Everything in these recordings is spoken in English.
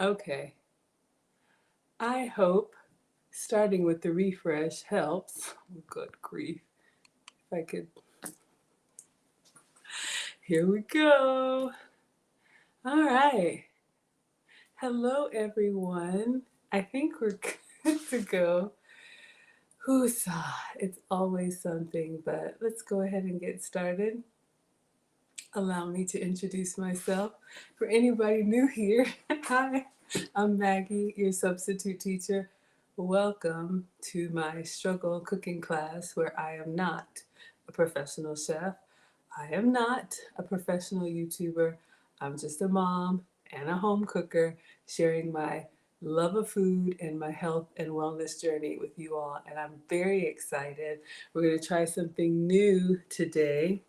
Okay, I hope starting with the refresh helps. Good grief. If I could. Here we go. All right. Hello, everyone. I think we're good to go. Who's It's always something, but let's go ahead and get started. Allow me to introduce myself. For anybody new here, hi, I'm Maggie, your substitute teacher. Welcome to my struggle cooking class where I am not a professional chef. I am not a professional YouTuber. I'm just a mom and a home cooker sharing my love of food and my health and wellness journey with you all. And I'm very excited. We're going to try something new today.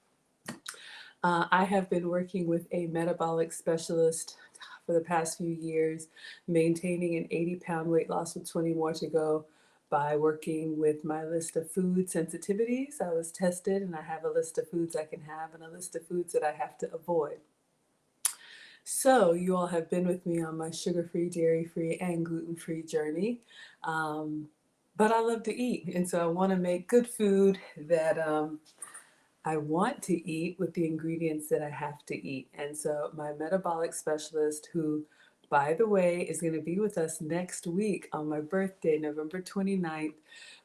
I have been working with a metabolic specialist for the past few years, maintaining an 80-pound weight loss with 20 more to go by working with my list of food sensitivities. I was tested and I have a list of foods I can have and a list of foods that I have to avoid. So, you all have been with me on my sugar free, dairy free, and gluten free journey. Um, but I love to eat, and so I want to make good food that I want to eat with the ingredients that I have to eat. And so, my metabolic specialist, who, by the way, is going to be with us next week on my birthday, November 29th,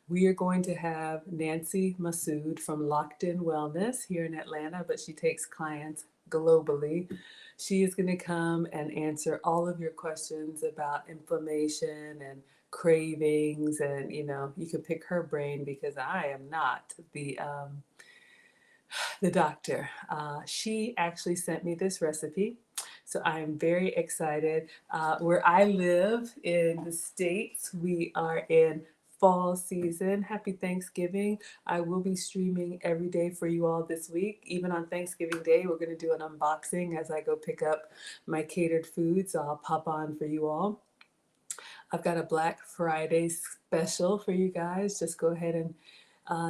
we are going to have Nancy Masoud from Lockedin Wellness here in Atlanta, but she takes clients globally. She is going to come and answer all of your questions about inflammation and cravings. And, you can pick her brain because I am not the doctor. She actually sent me this recipe, so I am very excited. Where I live in the States, we are in fall season. Happy Thanksgiving. I will be streaming every day for you all this week. Even on Thanksgiving Day, we're going to do an unboxing as I go pick up my catered food, so I'll pop on for you all. I've got a Black Friday special for you guys. Just go ahead and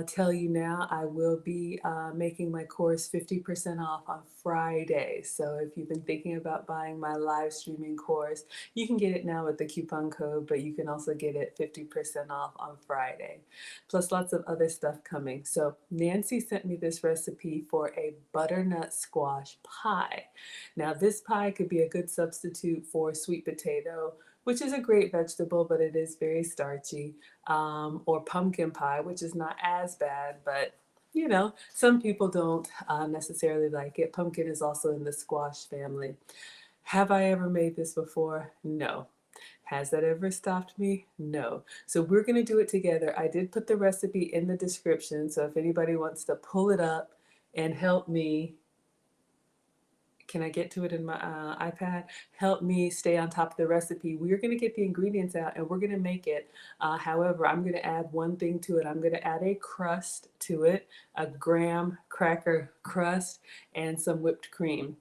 tell you now, I will be making my course 50% off on Friday. So if you've been thinking about buying my live streaming course, you can get it now with the coupon code, but you can also get it 50% off on Friday. Plus lots of other stuff coming. So Nancy sent me this recipe for a butternut squash pie. Now this pie could be a good substitute for sweet potato, which is a great vegetable, but it is very starchy, or pumpkin pie, which is not as bad, but some people don't necessarily like it. Pumpkin is also in the squash family. Have I ever made this before? No. Has that ever stopped me? No. So we're going to do it together. I did put the recipe in the description, so if anybody wants to pull it up and help me, can I get to it in my iPad? Help me stay on top of the recipe. We're going to get the ingredients out and we're going to make it. However, I'm going to add one thing to it. I'm going to add a crust to it, a graham cracker crust, and some whipped cream.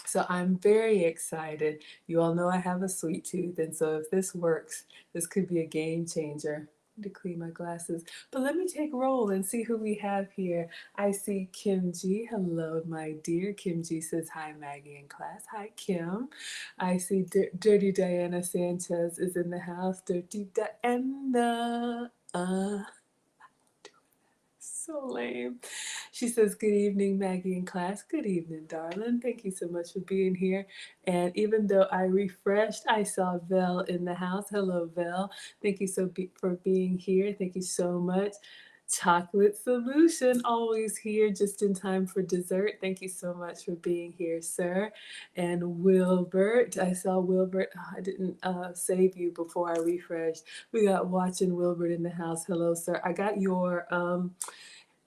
So I'm very excited. You all know I have a sweet tooth, and so if this works, this could be a game changer. To clean my glasses. But let me take roll and see who we have here. I see Kim G. Hello, my dear. Kim G says, hi, Maggie in class. Hi, Kim. I see Dirty Diana Sanchez is in the house. Dirty Diana. So lame. She says, good evening, Maggie in class. Good evening, darling. Thank you so much for being here. And even though I refreshed, I saw Vel in the house. Hello, Vel. Thank you for being here. Thank you so much. Chocolate Solution, always here just in time for dessert. Thank you so much for being here, sir. And Wilbert, I saw Wilbert. Oh, I didn't save you before I refreshed. We got Watching Wilbert in the house. Hello, sir. I got your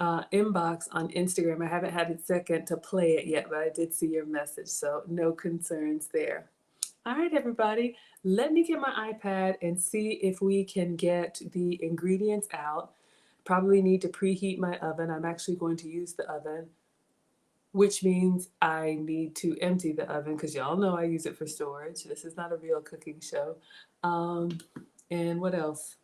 inbox on Instagram. I haven't had a second to play it yet, but I did see your message, so no concerns there. All right, everybody, let me get my iPad and see if we can get the ingredients out. Probably need to preheat my oven. I'm actually going to use the oven, which means I need to empty the oven because y'all know I use it for storage. This is not a real cooking show. And what else?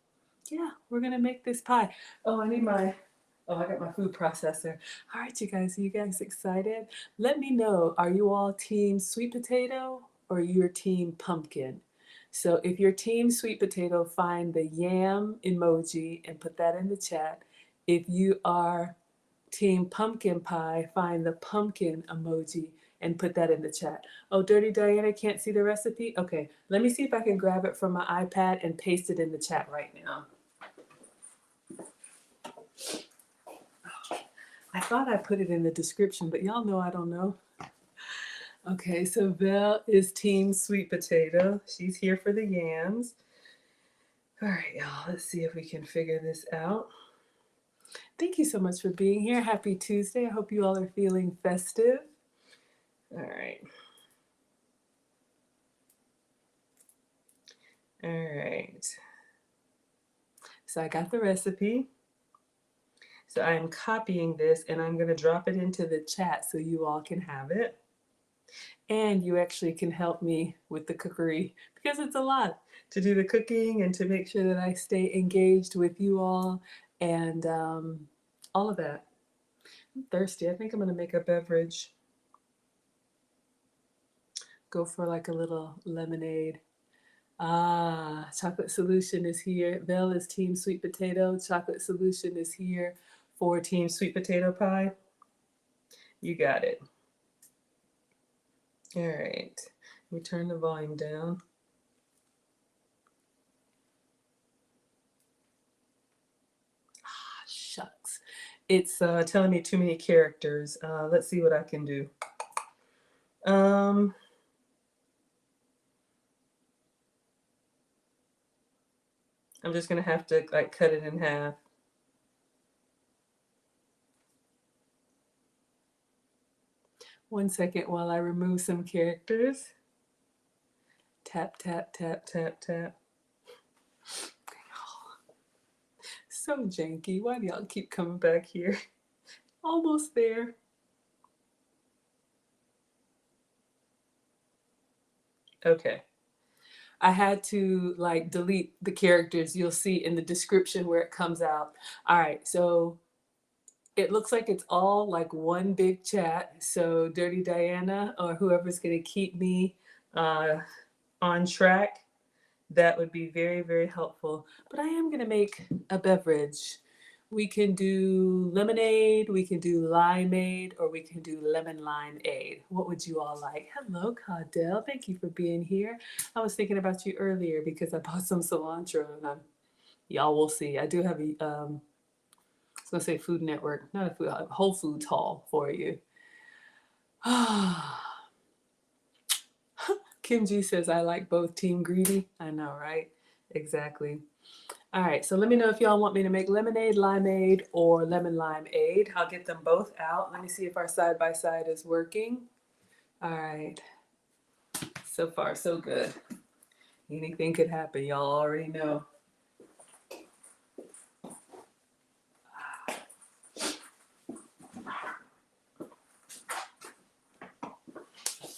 Yeah, we're gonna make this pie. Oh, I got my food processor. All right, you guys, are you guys excited? Let me know, are you all team sweet potato or you're team pumpkin? So if you're team sweet potato, find the yam emoji and put that in the chat. If you are team pumpkin pie, find the pumpkin emoji and put that in the chat. Oh, Dirty Diana can't see the recipe? Okay, let me see if I can grab it from my iPad and paste it in the chat right now. I thought I put it in the description, but y'all know I don't know. Okay, so Val is team sweet potato. She's here for the yams. All right, y'all, let's see if we can figure this out. Thank you so much for being here. Happy Tuesday. I hope you all are feeling festive. All right. All right. So I got the recipe. So I'm copying this and I'm going to drop it into the chat so you all can have it. And you actually can help me with the cookery because it's a lot to do the cooking and to make sure that I stay engaged with you all and all of that. I'm thirsty. I think I'm going to make a beverage. Go for like a little lemonade. Ah, chocolate solution is here. Vel is team sweet potato. Chocolate solution is here for team sweet potato pie. You got it. All right. Let me turn the volume down. Ah, shucks. It's telling me too many characters. Let's see what I can do. I'm just gonna have to like cut it in half. One second while I remove some characters. Tap, tap, tap, tap, tap. So janky. Why do y'all keep coming back here? Almost there. Okay. I had to like delete the characters. You'll see in the description where it comes out. All right, so it looks like it's all like one big chat. So Dirty Diana or whoever's gonna keep me on track, that would be very, very helpful. But I am gonna make a beverage. We can do lemonade, we can do limeade, or we can do lemon limeade. What would you all like? Hello, Caudell. Thank you for being here. I was thinking about you earlier because I bought some cilantro and y'all will see. I do have a, I was gonna say Food Network, not a food, a Whole Foods haul for you. Kim G says, I like both Team Greedy. I know, right? Exactly. All right, so let me know if y'all want me to make lemonade, limeade, or lemon limeade. I'll get them both out. Let me see if our side by side is working. All right, so far so good. Anything could happen, y'all already know.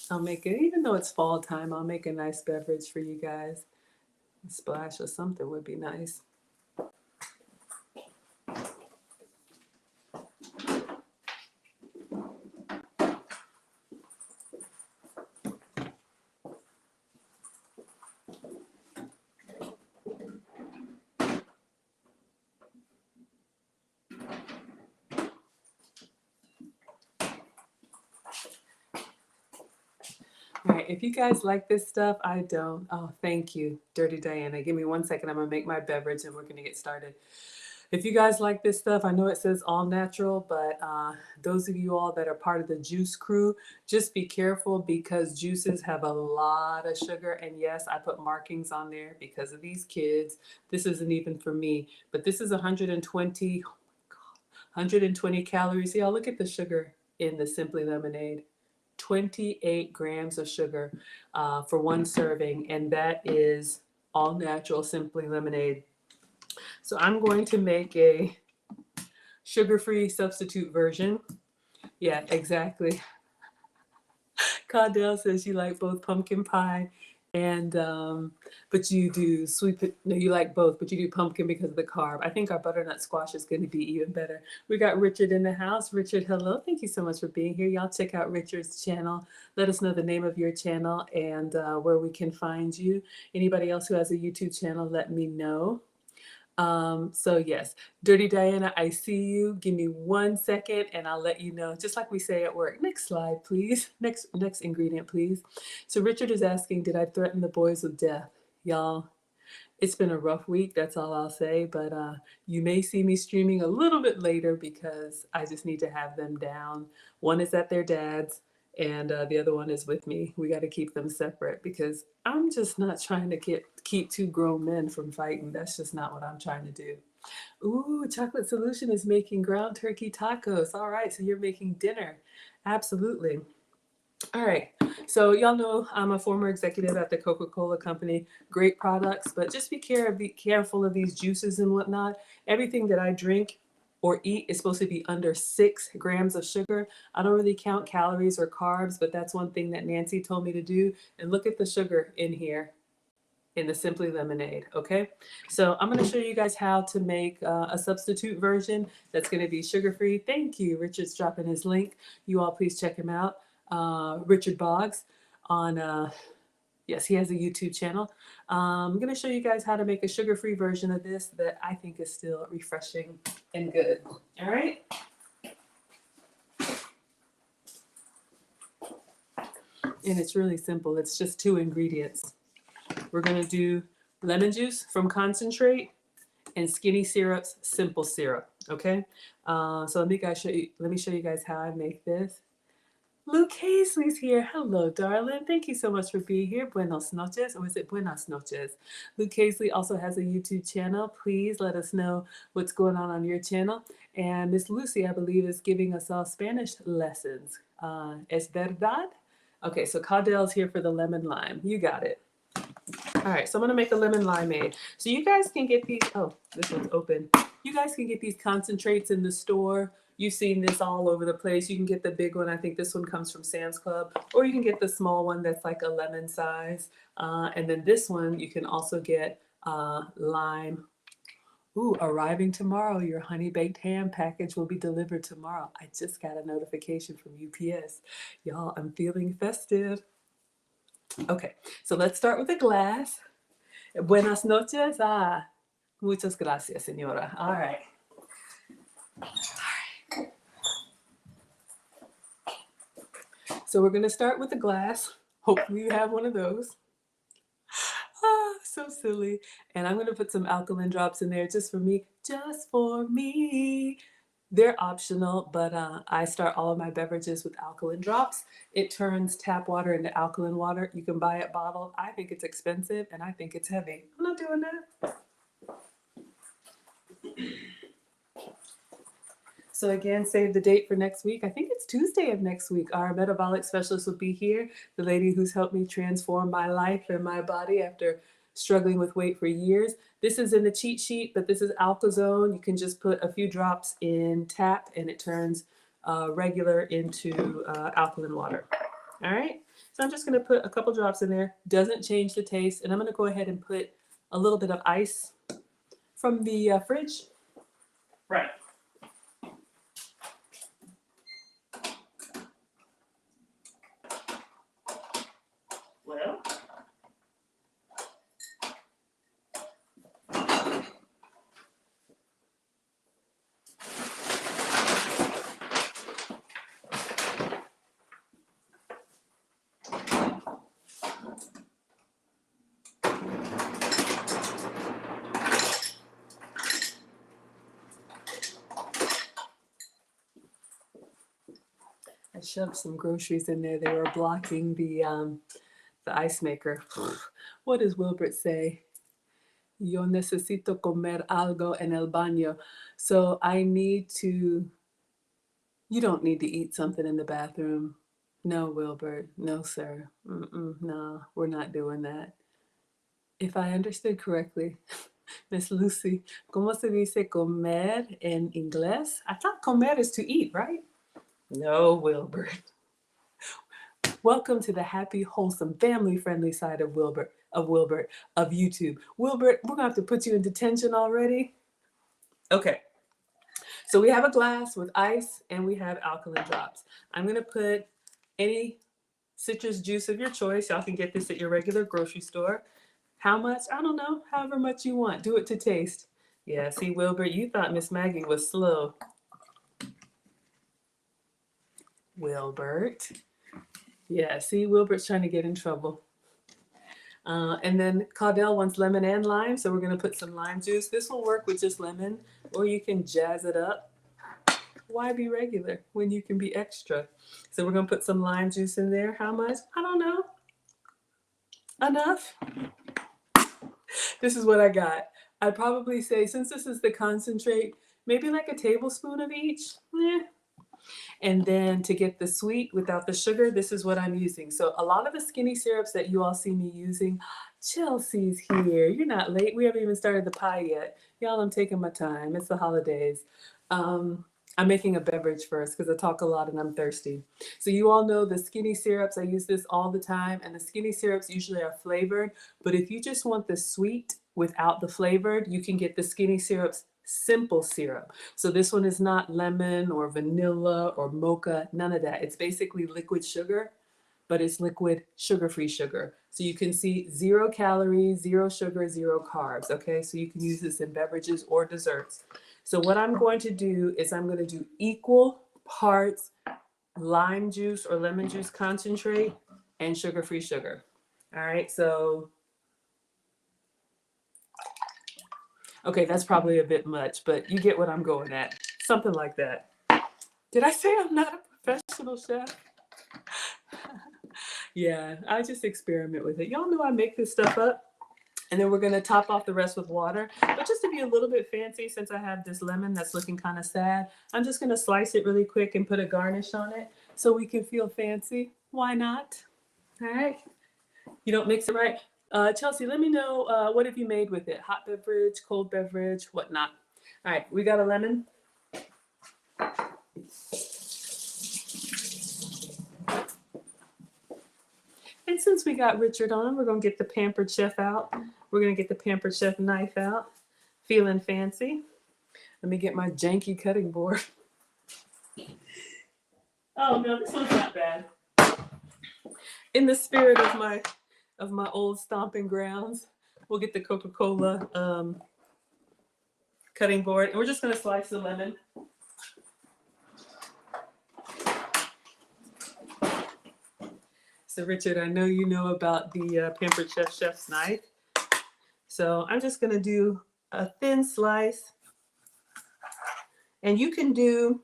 I'll make it, even though it's fall time, I'll make a nice beverage for you guys. A splash of something would be nice. All right, if you guys like this stuff, I don't. Oh, thank you, Dirty Diana. Give me 1 second. I'm gonna make my beverage and we're gonna get started. If you guys like this stuff, I know it says all natural, but those of you all that are part of the juice crew, just be careful because juices have a lot of sugar. And yes, I put markings on there because of these kids. This isn't even for me, but this is 120, oh my God, 120 calories. Y'all look at the sugar in the Simply Lemonade. 28 grams of sugar for one serving, and that is all natural Simply Lemonade. So I'm going to make a sugar-free substitute version. Yeah, exactly. Caudell says you like both pumpkin pie And but you do no, you like both, but you do pumpkin because of the carb. I think our butternut squash is going to be even better. We got Richard in the house. Richard, hello. Thank you so much for being here. Y'all check out Richard's channel. Let us know the name of your channel and where we can find you. Anybody else who has a YouTube channel, let me know. So yes, Dirty Diana, I see you. Give me 1 second and I'll let you know, just like we say at work. Next slide, please. Next ingredient, please. So Richard is asking, did I threaten the boys with death? Y'all, it's been a rough week, that's all I'll say, but you may see me streaming a little bit later because I just need to have them down. One is at their dad's and the other one is with me. We got to keep them separate because I'm just not trying to keep two grown men from fighting. That's just not what I'm trying to do. Ooh, Chocolate Solution is making ground turkey tacos. All right, so you're making dinner. Absolutely. All right, so y'all know I'm a former executive at the Coca-Cola company. Great products, but just be careful of these juices and whatnot. Everything that I drink or eat is supposed to be under 6 grams of sugar. I don't really count calories or carbs, but that's one thing that Nancy told me to do. And look at the sugar in here in the Simply Lemonade, okay? So I'm gonna show you guys how to make a substitute version that's gonna be sugar-free. Thank you, Richard's dropping his link. You all please check him out. Richard Boggs on, yes, he has a YouTube channel. I'm gonna show you guys how to make a sugar-free version of this that I think is still refreshing and good, all right? And it's really simple, it's just 2 ingredients. We're gonna do lemon juice from concentrate and Skinny Syrup's simple syrup, okay? So let me show you guys how I make this. Luke Hazley's here. Hello, darling. Thank you so much for being here. Buenos noches, or is it buenas noches? Luke Hazley also has a YouTube channel. Please let us know what's going on your channel. And Miss Lucy, I believe, is giving us all Spanish lessons. Es verdad? Okay, so Caudell's here for the lemon lime. You got it. All right, so I'm gonna make a lemon limeade. So you guys can get these, oh, this one's open. You guys can get these concentrates in the store. You've seen this all over the place. You can get the big one. I think this one comes from Sam's Club. Or you can get the small one that's like a lemon size. And then this one, you can also get lime. Ooh, arriving tomorrow. Your honey baked ham package will be delivered tomorrow. I just got a notification from UPS. Y'all, I'm feeling festive. Okay, so let's start with a glass. Buenas noches. Muchas gracias, señora. All right. So we're going to start with a glass. Hopefully you have one of those. So silly. And I'm going to put some alkaline drops in there just for me. Just for me. They're optional, but I start all of my beverages with alkaline drops. It turns tap water into alkaline water. You can buy it bottled. I think it's expensive and I think it's heavy. I'm not doing that. So again, save the date for next week. I think it's Tuesday of next week. Our metabolic specialist will be here. The lady who's helped me transform my life and my body after struggling with weight for years. This is in the cheat sheet, but this is Alkazone. You can just put a few drops in tap and it turns regular into alkaline water. All right, so I'm just gonna put a couple drops in there. Doesn't change the taste. And I'm gonna go ahead and put a little bit of ice from the fridge. Right. Well, I shoved some groceries in there. They were blocking the ice maker. What does Wilbert say? Yo necesito comer algo en el baño. So I need to, you don't need to eat something in the bathroom. No, Wilbert. No, sir. No, we're not doing that. If I understood correctly, Miss Lucy, ¿cómo se dice comer en inglés? I thought comer is to eat, right? No, Wilbert. Welcome to the happy, wholesome, family-friendly side of Wilbert of YouTube. Wilbert, we're gonna have to put you in detention already. Okay. So we have a glass with ice and we have alkaline drops. I'm gonna put any citrus juice of your choice. Y'all can get this at your regular grocery store. How much? I don't know. However much you want. Do it to taste. Yeah, see, Wilbert, you thought Miss Maggie was slow. Wilbert. Yeah, see, Wilbert's trying to get in trouble. And then Caudell wants lemon and lime, so we're going to put some lime juice. This will work with just lemon, or you can jazz it up. Why be regular when you can be extra? So we're going to put some lime juice in there. How much? I don't know. Enough? This is what I got. I'd probably say, since this is the concentrate, maybe like a tablespoon of each. And then to get the sweet without the sugar, this is what I'm using. So a lot of the skinny syrups that you all see me using, Chelsea's here. You're not late. We haven't even started the pie yet. Y'all, I'm taking my time. It's the holidays. I'm making a beverage first because I talk a lot and I'm thirsty. So you all know the skinny syrups. I use this all the time, and the skinny syrups usually are flavored. But if you just want the sweet without the flavored, you can get the skinny syrups simple syrup. So this one is not lemon or vanilla or mocha, none of that. It's basically liquid sugar, but it's liquid sugar-free sugar. So you can see 0 calories, 0 sugar, 0 carbs, okay? So you can use this in beverages or desserts. So what I'm going to do is I'm going to do equal parts lime juice or lemon juice concentrate and sugar-free sugar. All right, so okay, that's probably a bit much, but you get what I'm going at. Something like that. Did I say I'm not a professional chef? Yeah, I just experiment with it. Y'all know I make this stuff up. And then we're gonna top off the rest with water. But just to be a little bit fancy, since I have this lemon that's looking kind of sad, I'm just gonna slice it really quick and put a garnish on it so we can feel fancy. Why not? All right. You don't mix it right. Chelsea, let me know what have you made with it? Hot beverage, cold beverage, whatnot. All right, we got a lemon. And since we got Richard on, we're gonna get the Pampered Chef out. We're gonna get the Pampered Chef knife out. Feeling fancy. Let me get my janky cutting board. Oh no, this one's not bad. In the spirit of my old stomping grounds, we'll get the Coca-Cola cutting board, and we're just gonna slice the lemon. So Richard, I know you know about the Pampered Chef's knife. So I'm just gonna do a thin slice, and you can do,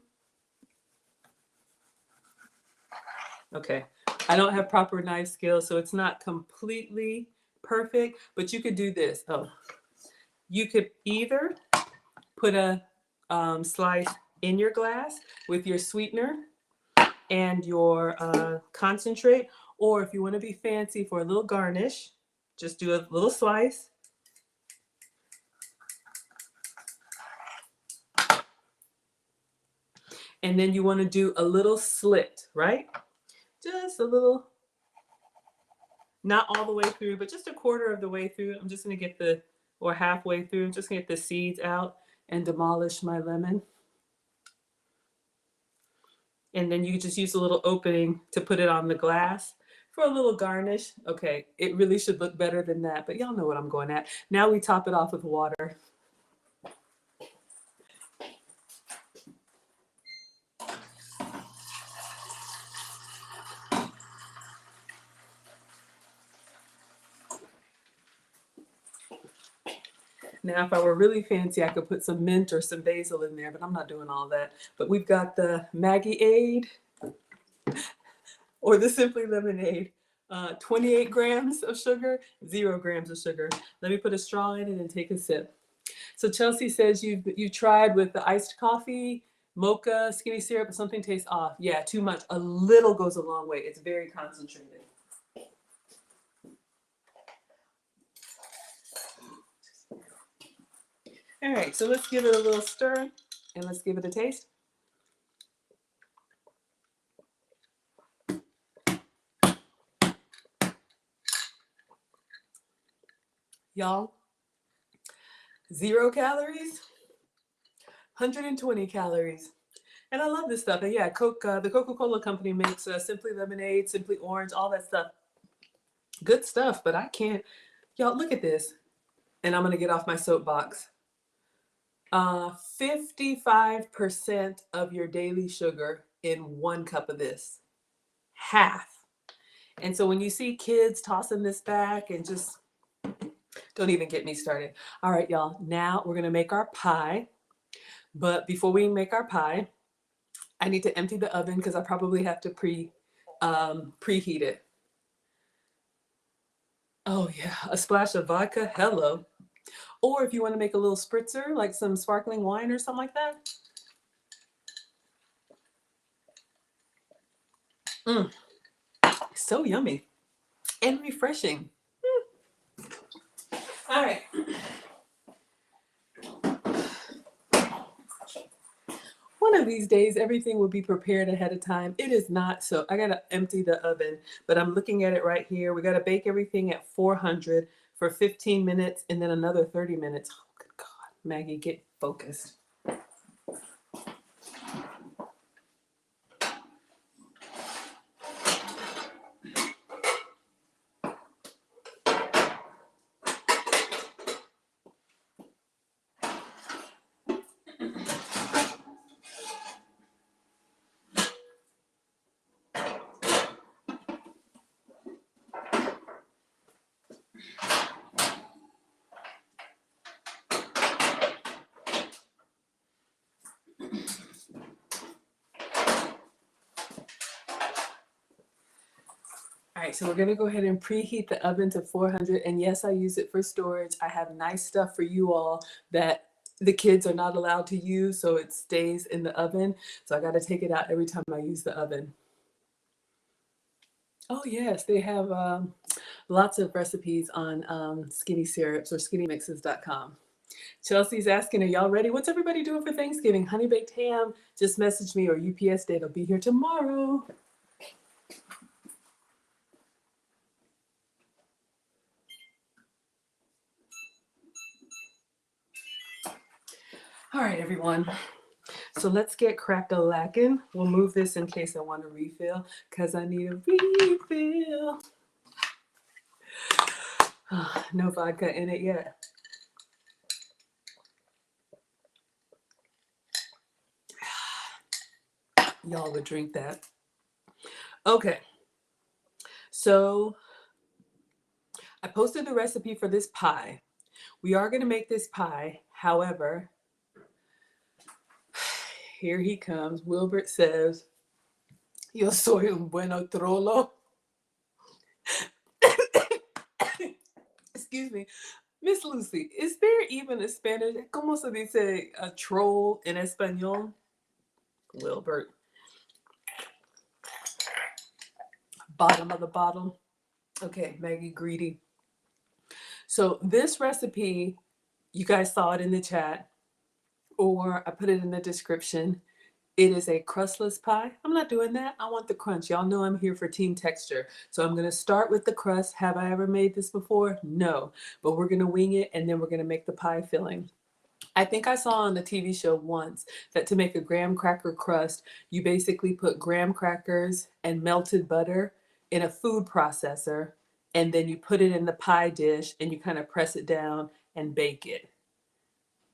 okay, I don't have proper knife skills, so it's not completely perfect, but you could do this. Oh, you could either put a slice in your glass with your sweetener and your concentrate, or if you want to be fancy for a little garnish, just do a little slice. And then you want to do a little slit, right? Just a little, not all the way through, but just a quarter of the way through. I'm just going to get the, or halfway through, I'm just going to get the seeds out and demolish my lemon. And then you just use a little opening to put it on the glass for a little garnish. Okay, it really should look better than that, but y'all know what I'm going at. Now we top it off with water. Now, if I were really fancy, I could put some mint or some basil in there, but I'm not doing all that. But we've got the Maggie-Aid or the Simply Lemonade. 28 grams of sugar, 0 grams of sugar. Let me put a straw in it and take a sip. So Chelsea says you've tried with the iced coffee, mocha, skinny syrup, but something tastes off. Yeah, too much. A little goes a long way. It's very concentrated. All right, so let's give it a little stir and let's give it a taste. Y'all, 0 calories, 120 calories. And I love this stuff. And yeah, Coke, the Coca-Cola company makes Simply Lemonade, Simply Orange, all that stuff. Good stuff, but I can't. Y'all, look at this. And I'm going to get off my soapbox. 55% of your daily sugar in 1 cup of this. Half. And so when you see kids tossing this back and just don't even get me started. All right, y'all. Now we're going to make our pie. But before we make our pie, I need to empty the oven because I probably have to preheat it. Oh yeah, a splash of vodka. Hello. Or if you want to make a little spritzer, like some sparkling wine or something like that. So yummy and refreshing. All right. One of these days, everything will be prepared ahead of time. It is not, so I gotta empty the oven, but I'm looking at it right here. We gotta bake everything at 400 for 15 minutes and then another 30 minutes. Oh, good God. Maggie, get focused. All right, so we're gonna go ahead and preheat the oven to 400. And yes, I use it for storage. I have nice stuff for you all that the kids are not allowed to use, so it stays in the oven. So I gotta take it out every time I use the oven. Oh yes, they have lots of recipes on skinny syrups or skinnymixes.com. Chelsea's asking, are y'all ready? What's everybody doing for Thanksgiving? Honey baked ham, just message me, or UPS date. I'll be here tomorrow. All right, everyone. So let's get crack-a-lackin'. We'll move this in case I want to refill, because I need a refill. No vodka in it yet. Y'all would drink that. Okay. So I posted the recipe for this pie. We are going to make this pie. However, here he comes. Wilbert says, yo soy un bueno trolo. Excuse me. Miss Lucy, is there even a Spanish? ¿Cómo se dice a troll in Espanol? Wilbert. Bottom of the bottle. Okay, Maggie Greedy. So this recipe, you guys saw it in the chat, or I put it in the description. It is a crustless pie. I'm not doing that. I want the crunch. Y'all know I'm here for team texture. So I'm going to start with the crust. Have I ever made this before? No. But we're going to wing it, and then we're going to make the pie filling. I think I saw on the TV show once that to make a graham cracker crust, you basically put graham crackers and melted butter in a food processor, and then you put it in the pie dish and you kind of press it down and bake it.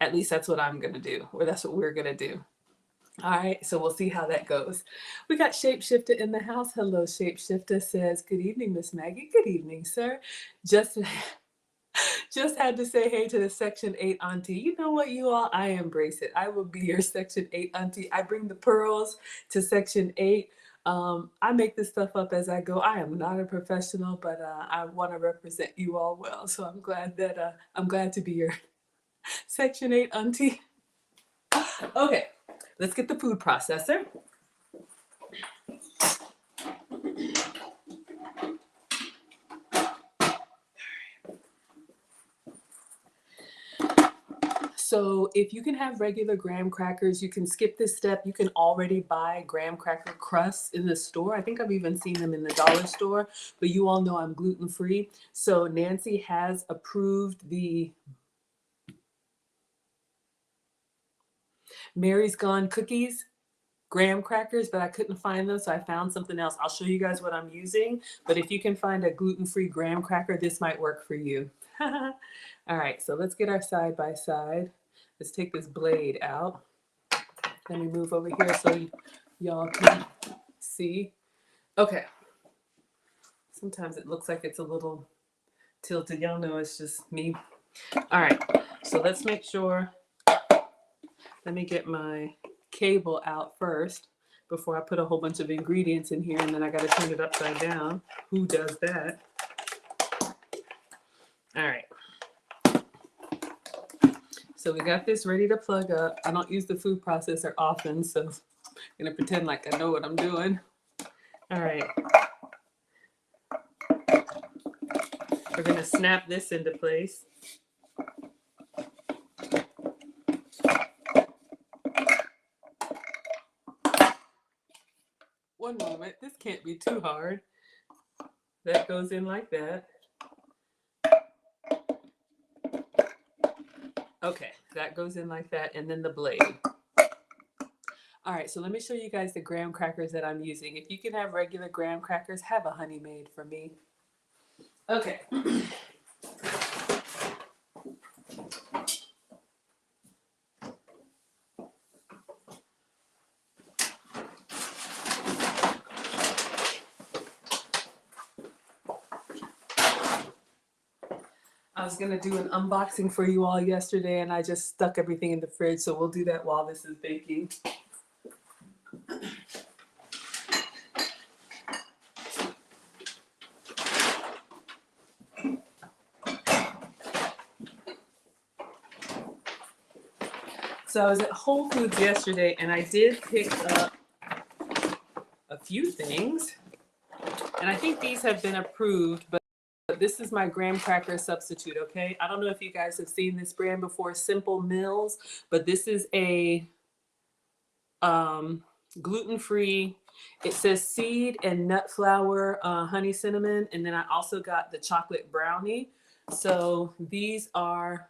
At least that's what I'm going to do, or that's what we're going to do. All right, so we'll see how that goes. We got Shapeshifter in the house. Hello, Shapeshifter says, good evening, Miss Maggie. Good evening, sir. Just had to say hey to the Section 8 auntie. You know what, you all? I embrace it. I will be your Section 8 auntie. I bring the pearls to Section 8. I make this stuff up as I go. I am not a professional, but I want to represent you all well. So I'm glad to be your Section 8 auntie. Okay, let's get the food processor. So if you can have regular graham crackers, you can skip this step. You can already buy graham cracker crusts in the store. I think I've even seen them in the dollar store, but you all know I'm gluten-free. So Nancy has approved the Mary's Gone cookies, graham crackers, but I couldn't find them, so I found something else. I'll show you guys what I'm using, but if you can find a gluten-free graham cracker, this might work for you. All right, so let's get our side by side. Let's take this blade out. Let me move over here so y'all can see. Okay. Sometimes it looks like it's a little tilted. Y'all know it's just me. All right, so let's make sure. Let me get my cable out first before I put a whole bunch of ingredients in here, and then I got to turn it upside down. Who does that? All right. So we got this ready to plug up. I don't use the food processor often, so I'm going to pretend like I know what I'm doing. All right. We're going to snap this into place. One moment. This can't be too hard. That goes in like that. Okay, that goes in like that, and then the blade. All right, so let me show you guys the graham crackers that I'm using. If you can have regular graham crackers, have a honey made for me. Okay. I was gonna do an unboxing for you all yesterday, and I just stuck everything in the fridge, so we'll do that while this is baking. So I was at Whole Foods yesterday, and I did pick up a few things, and I think these have been approved, but this is my graham cracker substitute, okay? I don't know if you guys have seen this brand before, Simple Mills, but this is a gluten-free. It says seed and nut flour, honey cinnamon, and then I also got the chocolate brownie. So these are,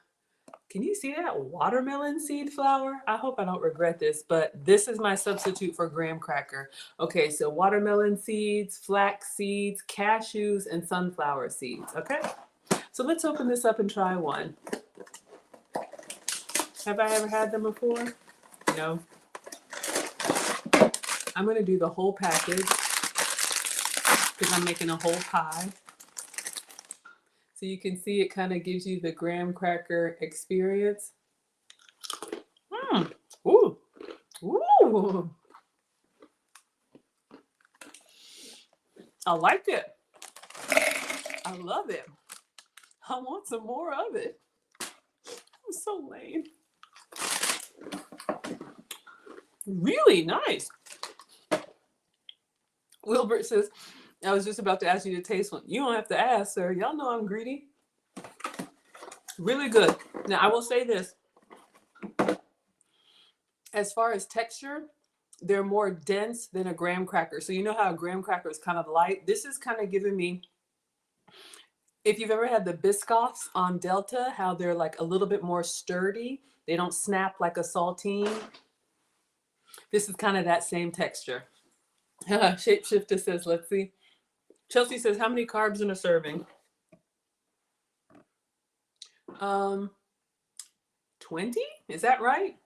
can you see that? Watermelon seed flour. I hope I don't regret this, but this is my substitute for graham cracker. Okay, so watermelon seeds, flax seeds, cashews, and sunflower seeds, okay? So let's open this up and try one. Have I ever had them before? No. I'm gonna do the whole package because I'm making a whole pie. So you can see it kind of gives you the graham cracker experience. Ooh, ooh. I like it. I love it. I want some more of it. I'm so lame. Really nice. Wilbert says, I was just about to ask you to taste one. You don't have to ask, sir. Y'all know I'm greedy. Really good. Now, I will say this. As far as texture, they're more dense than a graham cracker. So you know how a graham cracker is kind of light? This is kind of giving me, if you've ever had the Biscoffs on Delta, how they're like a little bit more sturdy. They don't snap like a saltine. This is kind of that same texture. Shapeshifter says, let's see. Chelsea says, how many carbs in a serving? 20? Is that right?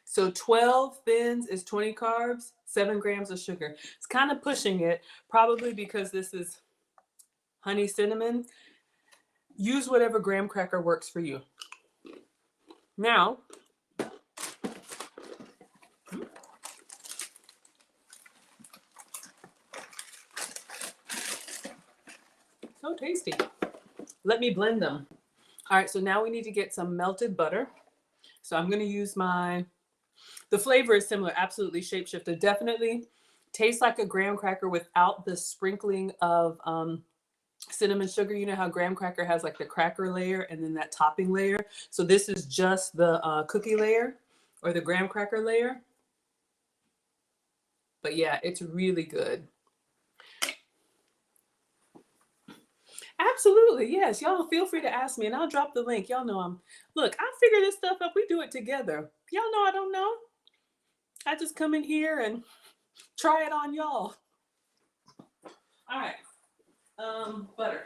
So 12 thins is 20 carbs, 7 grams of sugar. It's kind of pushing it, probably because this is honey cinnamon. Use whatever graham cracker works for you. Now, so tasty. Let me blend them. All right, so now we need to get some melted butter. So I'm going to use the flavor is similar, absolutely. Shapeshifter definitely tastes like a graham cracker without the sprinkling of cinnamon sugar. You know how graham cracker has like the cracker layer and then that topping layer. So this is just the cookie layer or the graham cracker layer. But yeah, it's really good. Absolutely, yes. Y'all feel free to ask me and I'll drop the link. Y'all know look, I figure this stuff up. We do it together. Y'all know I don't know. I just come in here and try it on y'all. All right. Butter.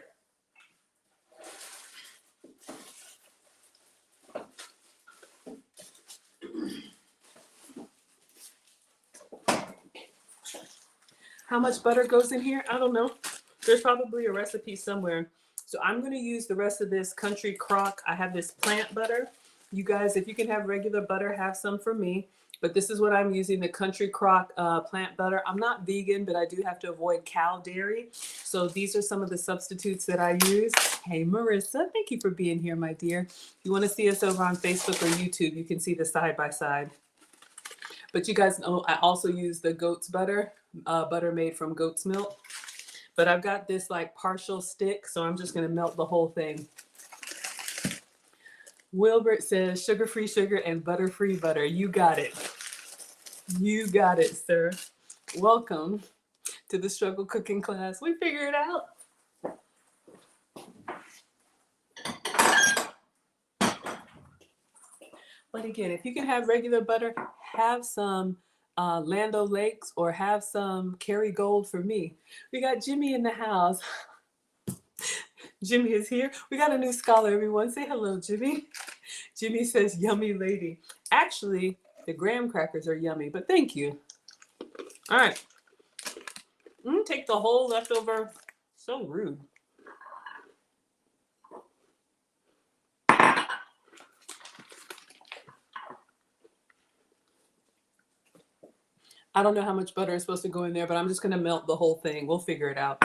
How much butter goes in here? I don't know. There's probably a recipe somewhere. So I'm going to use the rest of this country crock. I have this plant butter. You guys, if you can have regular butter, have some for me. But this is what I'm using, the country crock plant butter. I'm not vegan, but I do have to avoid cow dairy. So these are some of the substitutes that I use. Hey, Marissa, thank you for being here, my dear. If you want to see us over on Facebook or YouTube, you can see the side by side. But you guys know I also use the goat's butter, butter made from goat's milk. But I've got this like partial stick, so I'm just gonna melt the whole thing. Wilbert says sugar-free sugar and butter-free butter. You got it. You got it, sir. Welcome to the struggle cooking class. We figure it out. But again, if you can have regular butter, have some Land O'Lakes or have some Kerrygold for me. We got Jimmy in the house. Jimmy is here. We got a new scholar, everyone. Say hello, Jimmy. Jimmy says, yummy lady. Actually, the graham crackers are yummy, but thank you. All right. Take the whole leftover. So rude. I don't know how much butter is supposed to go in there, but I'm just going to melt the whole thing. We'll figure it out.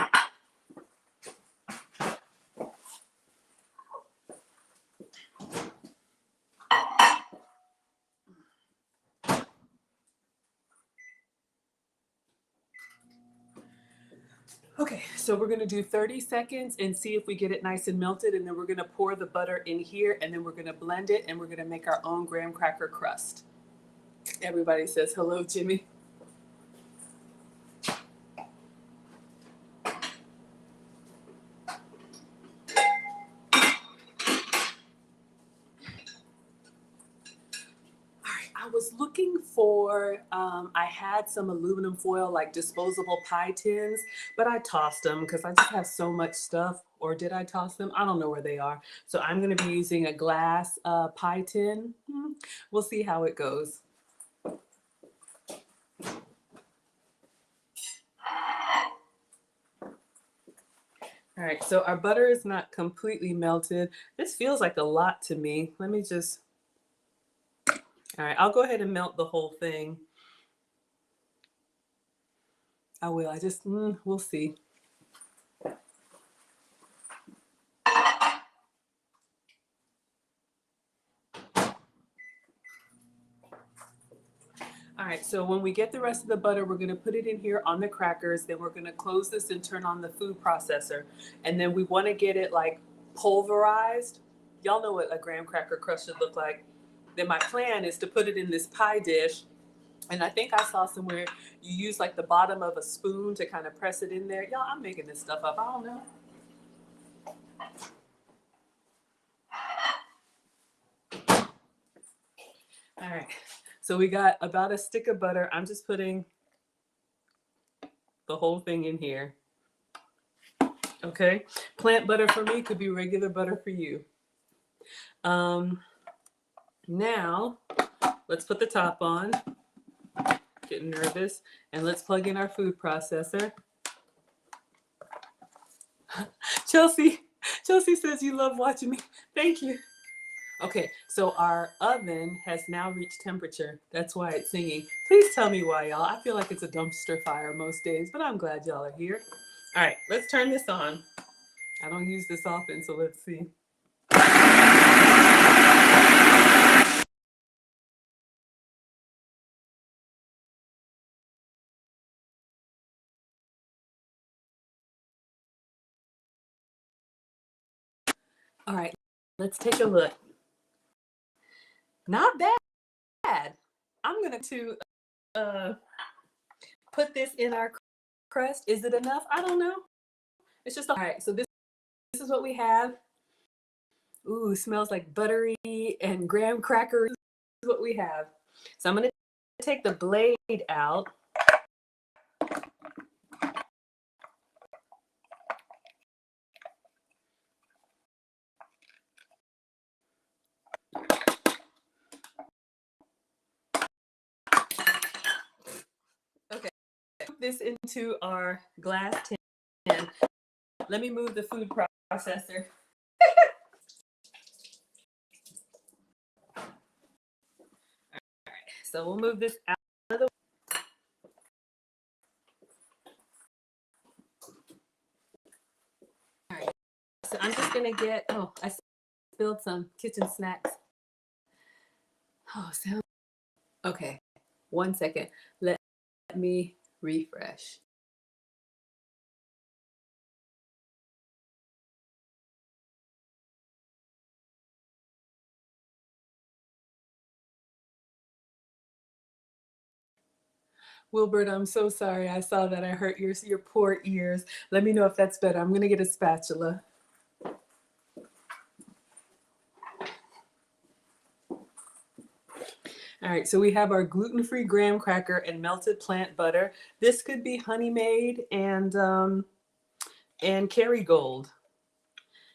Okay, so we're gonna do 30 seconds and see if we get it nice and melted, and then we're gonna pour the butter in here, and then we're gonna blend it, and we're gonna make our own graham cracker crust. Everybody says hello, Jimmy. I was looking for, I had some aluminum foil, like disposable pie tins, but I tossed them because I just have so much stuff. Or did I toss them? I don't know where they are. So I'm going to be using a glass pie tin. We'll see how it goes. All right, so our butter is not completely melted. This feels like a lot to me. Let me just, all right, I'll go ahead and melt the whole thing. I will, we'll see. All right, so when we get the rest of the butter, we're gonna put it in here on the crackers. Then we're gonna close this and turn on the food processor. And then we wanna get it like pulverized. Y'all know what a graham cracker crust should look like. Then my plan is to put it in this pie dish. And I think I saw somewhere you use like the bottom of a spoon to kind of press it in there. Y'all, I'm making this stuff up, I don't know. All right, so we got about a stick of butter. I'm just putting the whole thing in here. Okay, plant butter for me could be regular butter for you. Now, let's put the top on. Getting nervous. And let's plug in our food processor. Chelsea says you love watching me. Thank you. Okay, so our oven has now reached temperature. That's why it's singing. Please tell me why, y'all. I feel like it's a dumpster fire most days, but I'm glad y'all are here. All right, let's turn this on. I don't use this often, so let's see. All right, let's take a look. Not bad. I'm going to put this in our crust. Is it enough? I don't know. It's just all right. So this is what we have. Ooh, smells like buttery and graham crackers. This is what we have. So I'm going to take the blade out. Okay, put this into our glass tin. Let me move the food processor. So we'll move this out of the way. All right. So I'm just going to get, oh, I spilled some kitchen snacks. Oh, sound. Okay. 1 second. Let me refresh. Wilbert, I'm so sorry. I saw that. I hurt your poor ears. Let me know if that's better. I'm going to get a spatula. All right, so we have our gluten-free graham cracker and melted plant butter. This could be honey made and Kerrygold.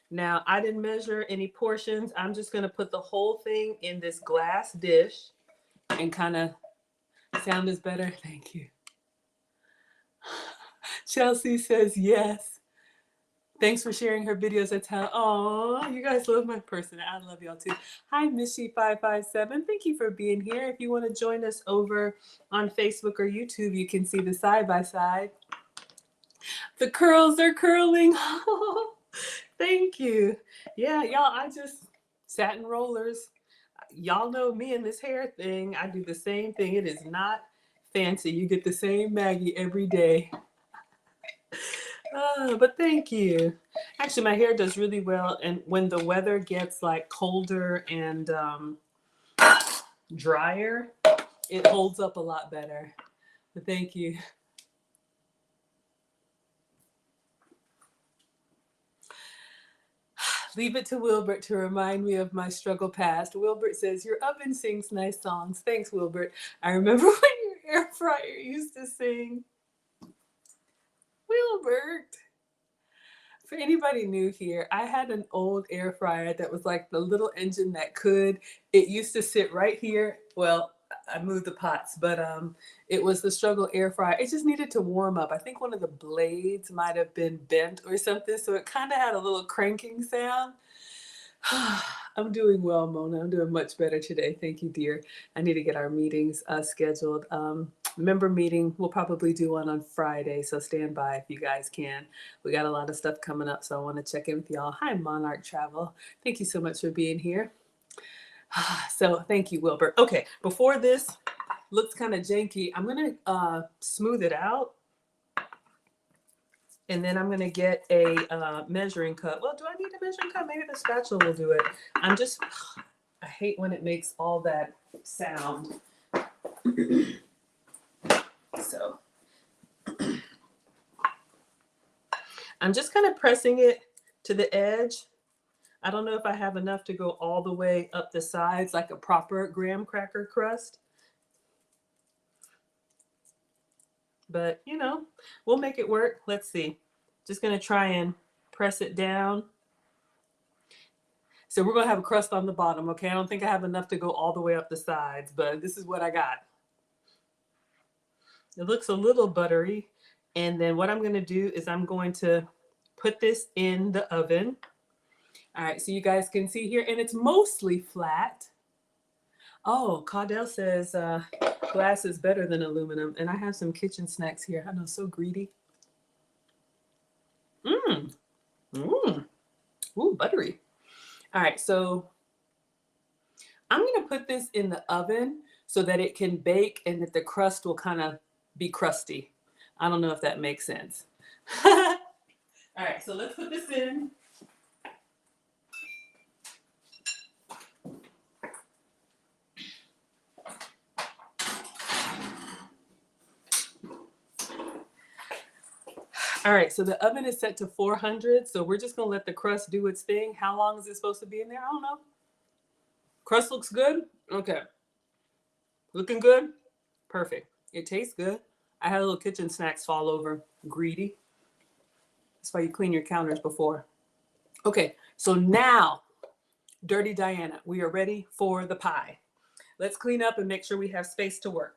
Now, I didn't measure any portions. I'm just going to put the whole thing in this glass dish and kind of sound is better. Thank you. Chelsea says yes. Thanks for sharing her videos. That's how, oh, you guys love my person. I love y'all too. Hi, Missy557. Thank you for being here. If you want to join us over on Facebook or YouTube, you can see the side-by-side. The curls are curling. Thank you. Yeah, y'all, I just satin rollers. Y'all know me and this hair thing. I do the same thing. It is not fancy. You get the same Maggie every day. But thank you. Actually, my hair does really well. And when the weather gets like colder and drier, it holds up a lot better. But thank you. Leave it to Wilbert to remind me of my struggle past. Wilbert says, your oven sings nice songs. Thanks, Wilbert. I remember when your air fryer used to sing. Wilbert. For anybody new here, I had an old air fryer that was like the little engine that could. It used to sit right here. Well, I moved the pots, but it was the struggle air fryer. It just needed to warm up. I think one of the blades might have been bent or something, so it kind of had a little cranking sound. I'm doing well, Mona. I'm doing much better today. Thank you, dear. I need to get our meetings scheduled. Member meeting, we'll probably do one on Friday, so stand by if you guys can. We got a lot of stuff coming up, so I want to check in with y'all. Hi, Monarch Travel. Thank you so much for being here. So thank you, Wilbur. Okay, before this looks kind of janky, I'm going to smooth it out. And then I'm going to get a measuring cup. Well, do I need a measuring cup? Maybe the spatula will do it. I hate when it makes all that sound. So I'm just kind of pressing it to the edge. I don't know if I have enough to go all the way up the sides like a proper graham cracker crust. But, you know, we'll make it work. Let's see. Just going to try and press it down. So we're going to have a crust on the bottom, okay? I don't think I have enough to go all the way up the sides, but this is what I got. It looks a little buttery. And then what I'm going to do is I'm going to put this in the oven. All right, so you guys can see here, and it's mostly flat. Oh, Caudell says glass is better than aluminum, and I have some kitchen snacks here. I know, so greedy. Ooh, buttery. All right, so I'm going to put this in the oven so that it can bake and that the crust will kind of be crusty. I don't know if that makes sense. All right, so let's put this in. All right, so the oven is set to 400, so we're just gonna let the crust do its thing. How long is it supposed to be in there? I don't know. Crust looks good? Okay. Looking good? Perfect. It tastes good. I had a little kitchen snacks fall over. Greedy. That's why you clean your counters before. Okay, so now, Dirty Diana, we are ready for the pie. Let's clean up and make sure we have space to work.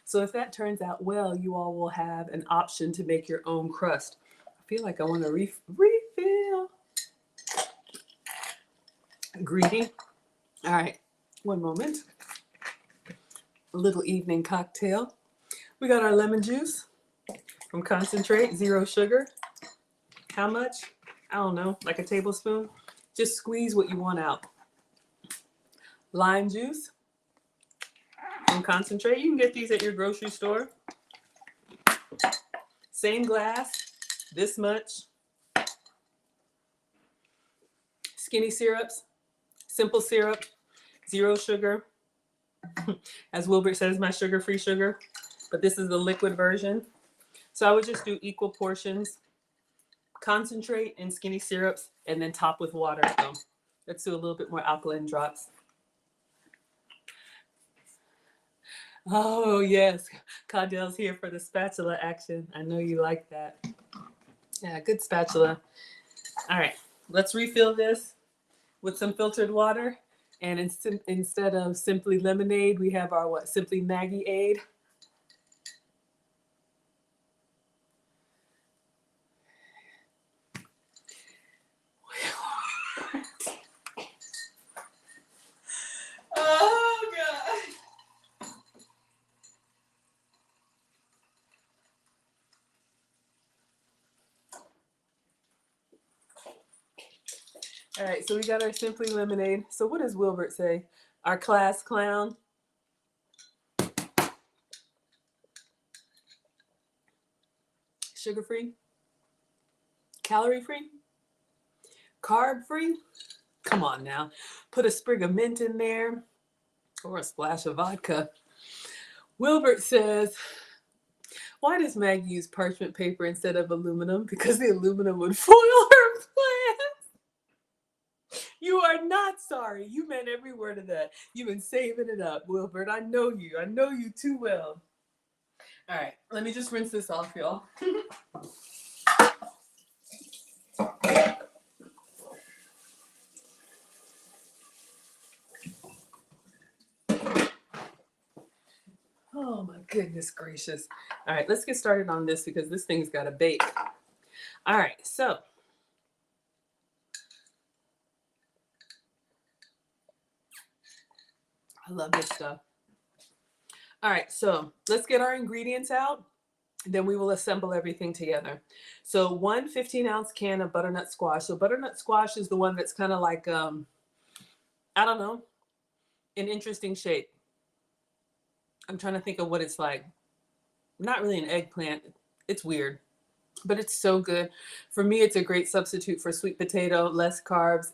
So if that turns out well, you all will have an option to make your own crust. I feel like I want to refill. Greedy. All right, one moment. A little evening cocktail. We got our lemon juice from concentrate, 0 sugar. How much? I don't know, like a tablespoon. Just squeeze what you want out. Lime juice from concentrate. You can get these at your grocery store. Same glass, this much. Skinny syrups, simple syrup, 0 sugar. As Wilbert says, my sugar-free sugar, but this is the liquid version. So I would just do equal portions, concentrate and skinny syrups, and then top with water. So let's do a little bit more alkaline drops. Oh yes, Caudell's here for the spatula action. I know you like that. Yeah, good spatula. All right, let's refill this with some filtered water. And instead of Simply Lemonade, we have our what? Simply Maggie-Aid. Oh, God. All right, so we got our Simply Lemonade. So what does Wilbert say? Our class clown. Sugar-free? Calorie-free? Carb-free? Come on now. Put a sprig of mint in there or a splash of vodka. Wilbert says, why does Maggie use parchment paper instead of aluminum? Because the aluminum would foil her plans. You are not sorry. You meant every word of that. You've been saving it up, Wilbert. I know you. I know you too well. All right, let me just rinse this off, y'all. Oh my goodness gracious. All right, let's get started on this because this thing's got to bake. All right, so I love this stuff. All right, so let's get our ingredients out. Then we will assemble everything together. So 1 15-ounce can of butternut squash. So butternut squash is the one that's kind of like, I don't know, an interesting shape. I'm trying to think of what it's like. Not really an eggplant. It's weird, but it's so good. For me, it's a great substitute for sweet potato, less carbs.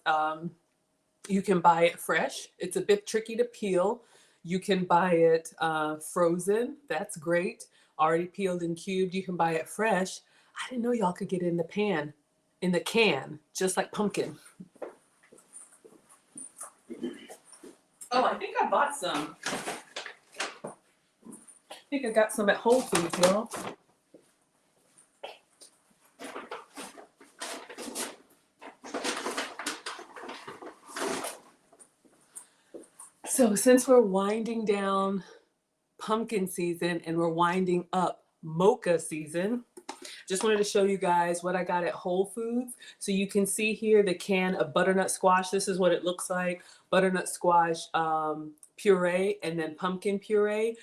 You can buy it fresh. It's a bit tricky to peel. You can buy it frozen. That's great. Already peeled and cubed. You can buy it fresh. I didn't know y'all could get it in the can, just like pumpkin. Oh, I think I bought some. I think I got some at Whole Foods, y'all. So since we're winding down pumpkin season and we're winding up mocha season, just wanted to show you guys what I got at Whole Foods. So you can see here the can of butternut squash. This is what it looks like. Butternut squash puree and then pumpkin puree.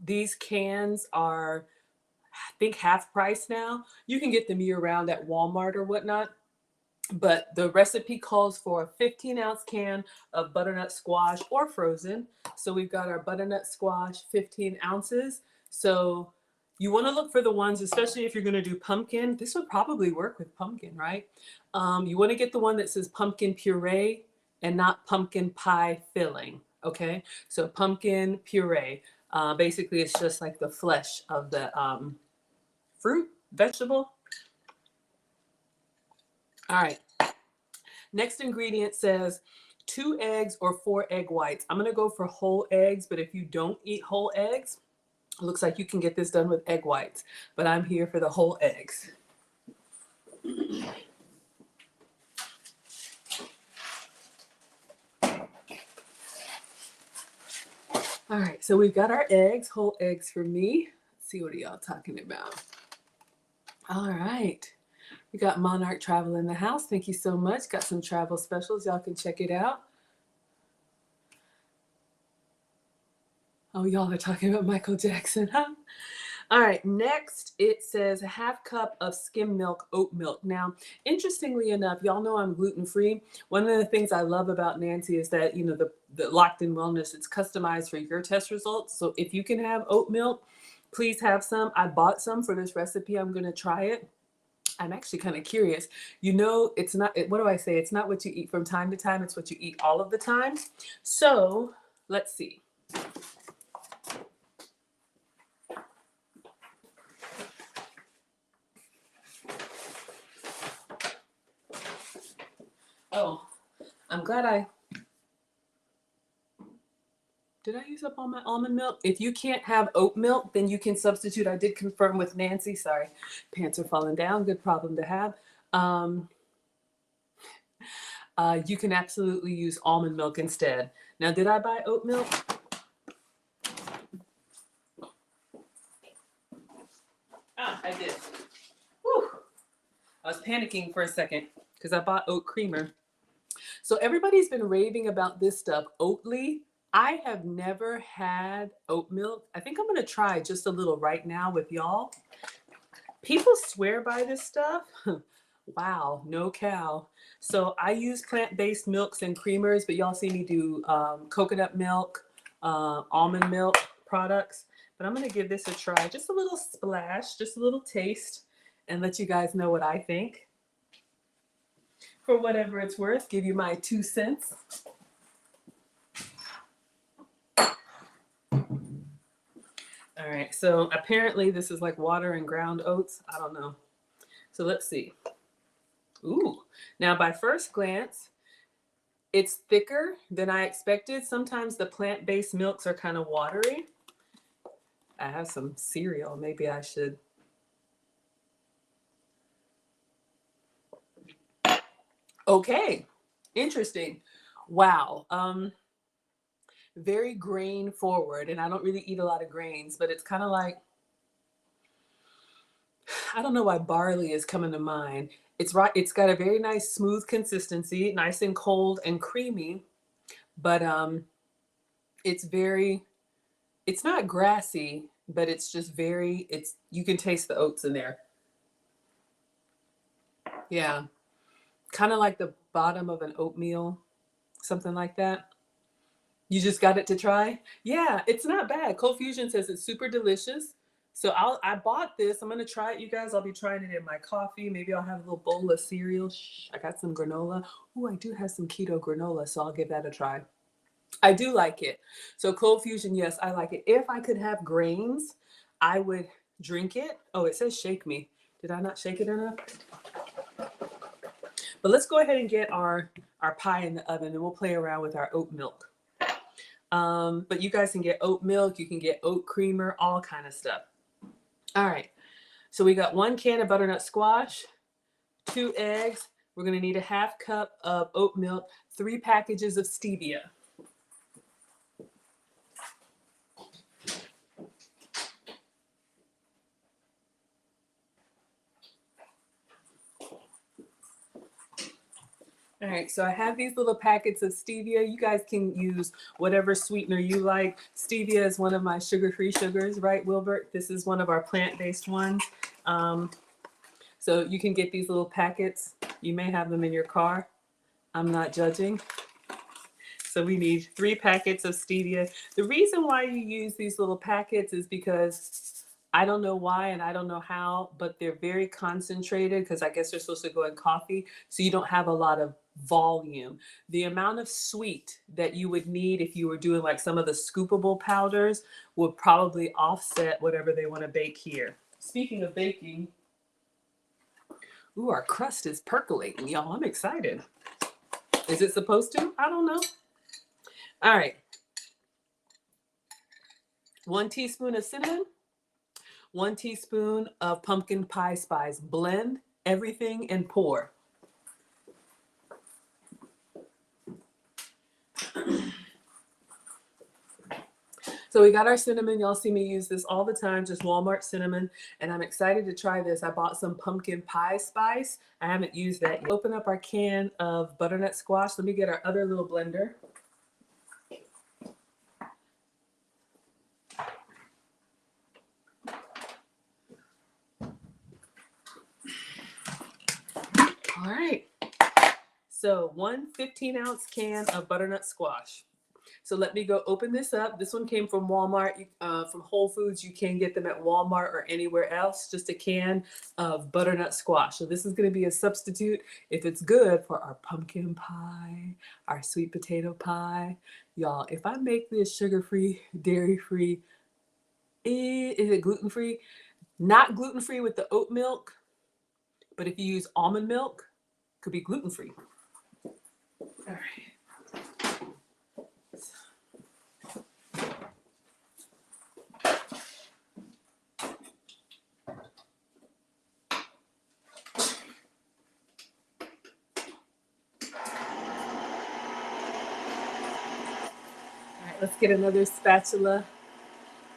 These cans are, I think, half price now. You can get them year round at Walmart or whatnot. But the recipe calls for a 15-ounce can of butternut squash or frozen. So we've got our butternut squash, 15 ounces. So You want to look for the ones, especially if you're going to do pumpkin. This would probably work with pumpkin, right? You want to get the one that says pumpkin puree and not pumpkin pie filling. Okay, so pumpkin puree. Basically, it's just like the flesh of the fruit, vegetable. All right. Next ingredient says 2 eggs or 4 egg whites. I'm going to go for whole eggs, but if you don't eat whole eggs, it looks like you can get this done with egg whites, but I'm here for the whole eggs. All right, so we've got our eggs, whole eggs for me. Let's see, what are y'all talking about? All right, we got Monarch Travel in the house. Thank you so much. Got some travel specials. Y'all can check it out. Oh, y'all are talking about Michael Jackson, huh? All right, next it says 1/2 cup of skim milk, oat milk. Now, interestingly enough, y'all know I'm gluten-free. One of the things I love about Nancy is that, you know, the Locked-in Wellness, it's customized for your test results. So if you can have oat milk, please have some. I bought some for this recipe. I'm going to try it. I'm actually kind of curious. You know, it's not, what do I say? It's not what you eat from time to time. It's what you eat all of the time. So let's see. Oh, I'm glad did I use up all my almond milk? If you can't have oat milk, then you can substitute. I did confirm with Nancy. Sorry, pants are falling down. Good problem to have. You can absolutely use almond milk instead. Now, did I buy oat milk? Ah, I did. Whew. I was panicking for a second because I bought oat creamer. So everybody's been raving about this stuff, Oatly. I have never had oat milk. I think I'm going to try just a little right now with y'all. People swear by this stuff. Wow, no cow. So I use plant-based milks and creamers, but y'all see me do coconut milk, almond milk products. But I'm going to give this a try. Just a little splash, just a little taste, and let you guys know what I think. For whatever it's worth, give you my 2 cents. All right, so apparently this is like water and ground oats. I don't know. So let's see. Ooh, now by first glance, it's thicker than I expected. Sometimes the plant-based milks are kind of watery. I have some cereal. Maybe I should. Okay, interesting. Wow. Very grain forward, and I don't really eat a lot of grains, but it's kind of like, I don't know why barley is coming to mind. It's right. It's got a very nice smooth consistency, nice and cold and creamy, but it's very, it's not grassy, but it's just very, it's, you can taste the oats in there. Yeah, kind of like the bottom of an oatmeal, something like that. You just got it to try? Yeah, it's not bad. Cold Fusion says it's super delicious. So I bought this. I'm gonna try it, you guys. I'll be trying it in my coffee. Maybe I'll have a little bowl of cereal. Shh, I got some granola. Oh, I do have some keto granola, so I'll give that a try. I do like it. So Cold Fusion, yes, I like it. If I could have grains, I would drink it. Oh, it says shake me. Did I not shake it enough? But let's go ahead and get our pie in the oven, and we'll play around with our oat milk. But you guys can get oat milk, you can get oat creamer, all kind of stuff. All right, so we got 1 can of butternut squash, 2 eggs. We're gonna need a 1/2 cup of oat milk, 3 packages of stevia. All right, so I have these little packets of stevia. You guys can use whatever sweetener you like. Stevia is one of my sugar-free sugars, right, Wilbert? This is one of our plant-based ones. So you can get these little packets. You may have them in your car. I'm not judging. So we need 3 packets of stevia. The reason why you use these little packets is because I don't know why and I don't know how, but they're very concentrated because I guess they're supposed to go in coffee, so you don't have a lot of volume. The amount of sweet that you would need if you were doing like some of the scoopable powders would probably offset whatever they want to bake here. Speaking of baking, ooh, our crust is percolating, y'all. I'm excited. Is it supposed to? I don't know. All right. 1 teaspoon of cinnamon, 1 teaspoon of pumpkin pie spice. Blend everything and pour. So we got our cinnamon. Y'all see me use this all the time, just Walmart cinnamon. And I'm excited to try this. I bought some pumpkin pie spice. I haven't used that yet. Open up our can of butternut squash. Let me get our other little blender. All right. So 1 15-ounce can of butternut squash. So let me go open this up. This one came from Walmart, from Whole Foods. You can get them at Walmart or anywhere else. Just a can of butternut squash. So this is going to be a substitute, if it's good, for our pumpkin pie, our sweet potato pie. Y'all, if I make this sugar-free, dairy-free, is it gluten-free? Not gluten-free with the oat milk, but if you use almond milk, it could be gluten-free. All right. Let's get another spatula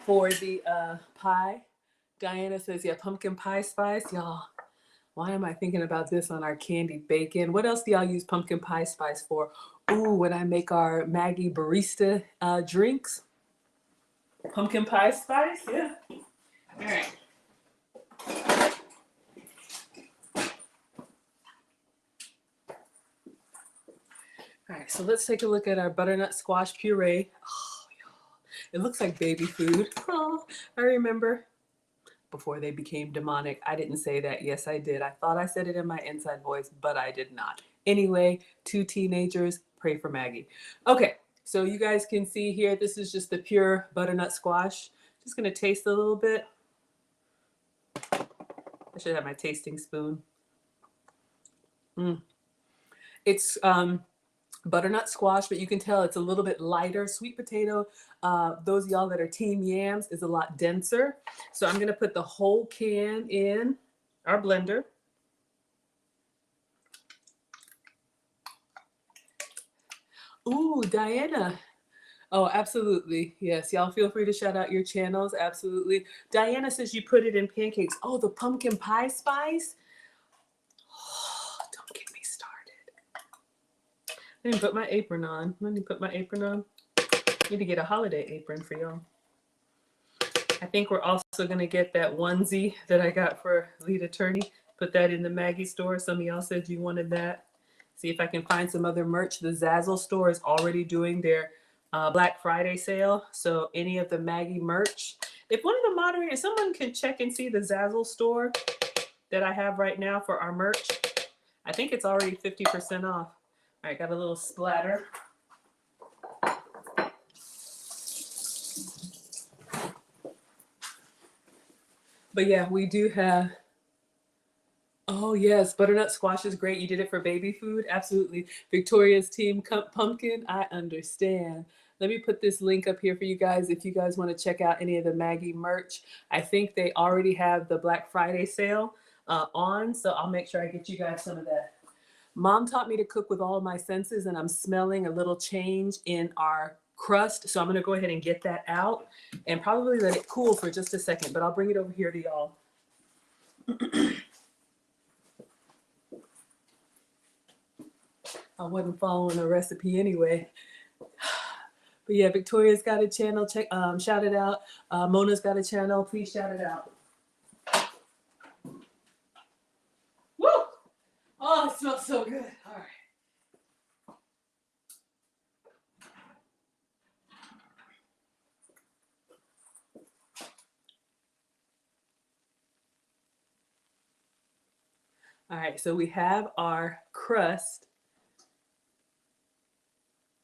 for the pie. Diana says, yeah, pumpkin pie spice. Y'all, why am I thinking about this on our candied bacon? What else do y'all use pumpkin pie spice for? Ooh, when I make our Maggie barista drinks. Pumpkin pie spice, yeah. All right. All right, so let's take a look at our butternut squash puree. Oh, it looks like baby food. Oh, I remember before they became demonic. I didn't say that. Yes, I did. I thought I said it in my inside voice, but I did not. Anyway, 2 teenagers, pray for Maggie. Okay, so you guys can see here, this is just the pure butternut squash. Just gonna taste a little bit. I should have my tasting spoon. It's butternut squash, but you can tell it's a little bit lighter. Sweet potato, those of y'all that are team yams, is a lot denser. So I'm gonna put the whole can in our blender. Ooh, Diana. Oh, absolutely. Yes, y'all feel free to shout out your channels. Absolutely. Diana says you put it in pancakes. Oh, the pumpkin pie spice? Oh, don't get me started. I didn't put my apron on. Let me put my apron on. Need to get a holiday apron for y'all. I think we're also going to get that onesie that I got for lead attorney. Put that in the Maggie store. Some of y'all said you wanted that. See if I can find some other merch. The Zazzle store is already doing their Black Friday sale. So any of the Maggie merch. If one of the moderators, someone can check and see the Zazzle store that I have right now for our merch. I think it's already 50% off. All right, got a little splatter. But yeah, we do have, oh yes, butternut squash is great. You did it for baby food. Absolutely. Victoria's team pumpkin, I understand. Let me put this link up here for you guys if you guys want to check out any of the Maggie merch. I think they already have the Black Friday sale on, so I'll make sure I get you guys some of that. Mom taught me to cook with all of my senses, and I'm smelling a little change in our crust. So I'm going to go ahead and get that out and probably let it cool for just a second, but I'll bring it over here to y'all. I wasn't following a recipe anyway. But yeah, Victoria's got a channel. Check, shout it out. Mona's got a channel. Please shout it out. Woo! Oh, it smells so good. All right. All right, so we have our crust.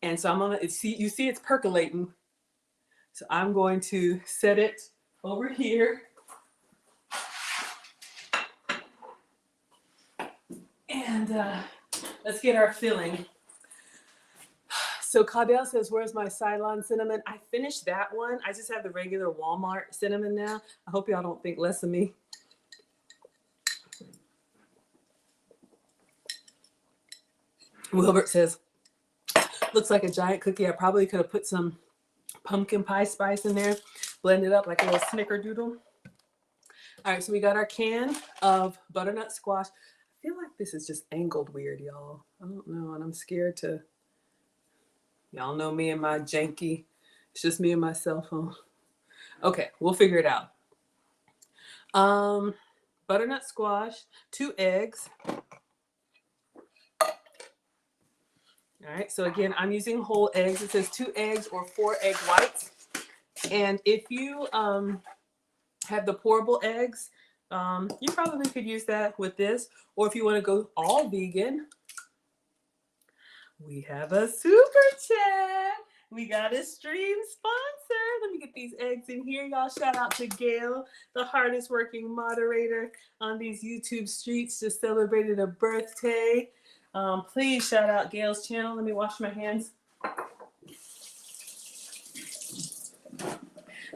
And so I'm gonna see, you see it's percolating. So I'm going to set it over here. And let's get our filling. So Caudell says, where's my Ceylon cinnamon? I finished that one. I just have the regular Walmart cinnamon now. I hope y'all don't think less of me. Wilbert says, looks like a giant cookie. I probably could have put some pumpkin pie spice in there, blend it up like a little snickerdoodle. All right, so we got our can of butternut squash. I feel like this is just angled weird, y'all. I don't know, and I'm scared to, y'all know me and my janky, it's just me and my cell phone. Okay, we'll figure it out. Butternut squash, 2 eggs. All right, so again, I'm using whole eggs. It says 2 eggs or 4 egg whites. And if you have the pourable eggs, you probably could use that with this. Or if you want to go all vegan, we have a super chat. We got a stream sponsor. Let me get these eggs in here. Y'all, shout out to Gail, the hardest working moderator on these YouTube streets, just celebrated a birthday. Please shout out Gail's channel. Let me wash my hands.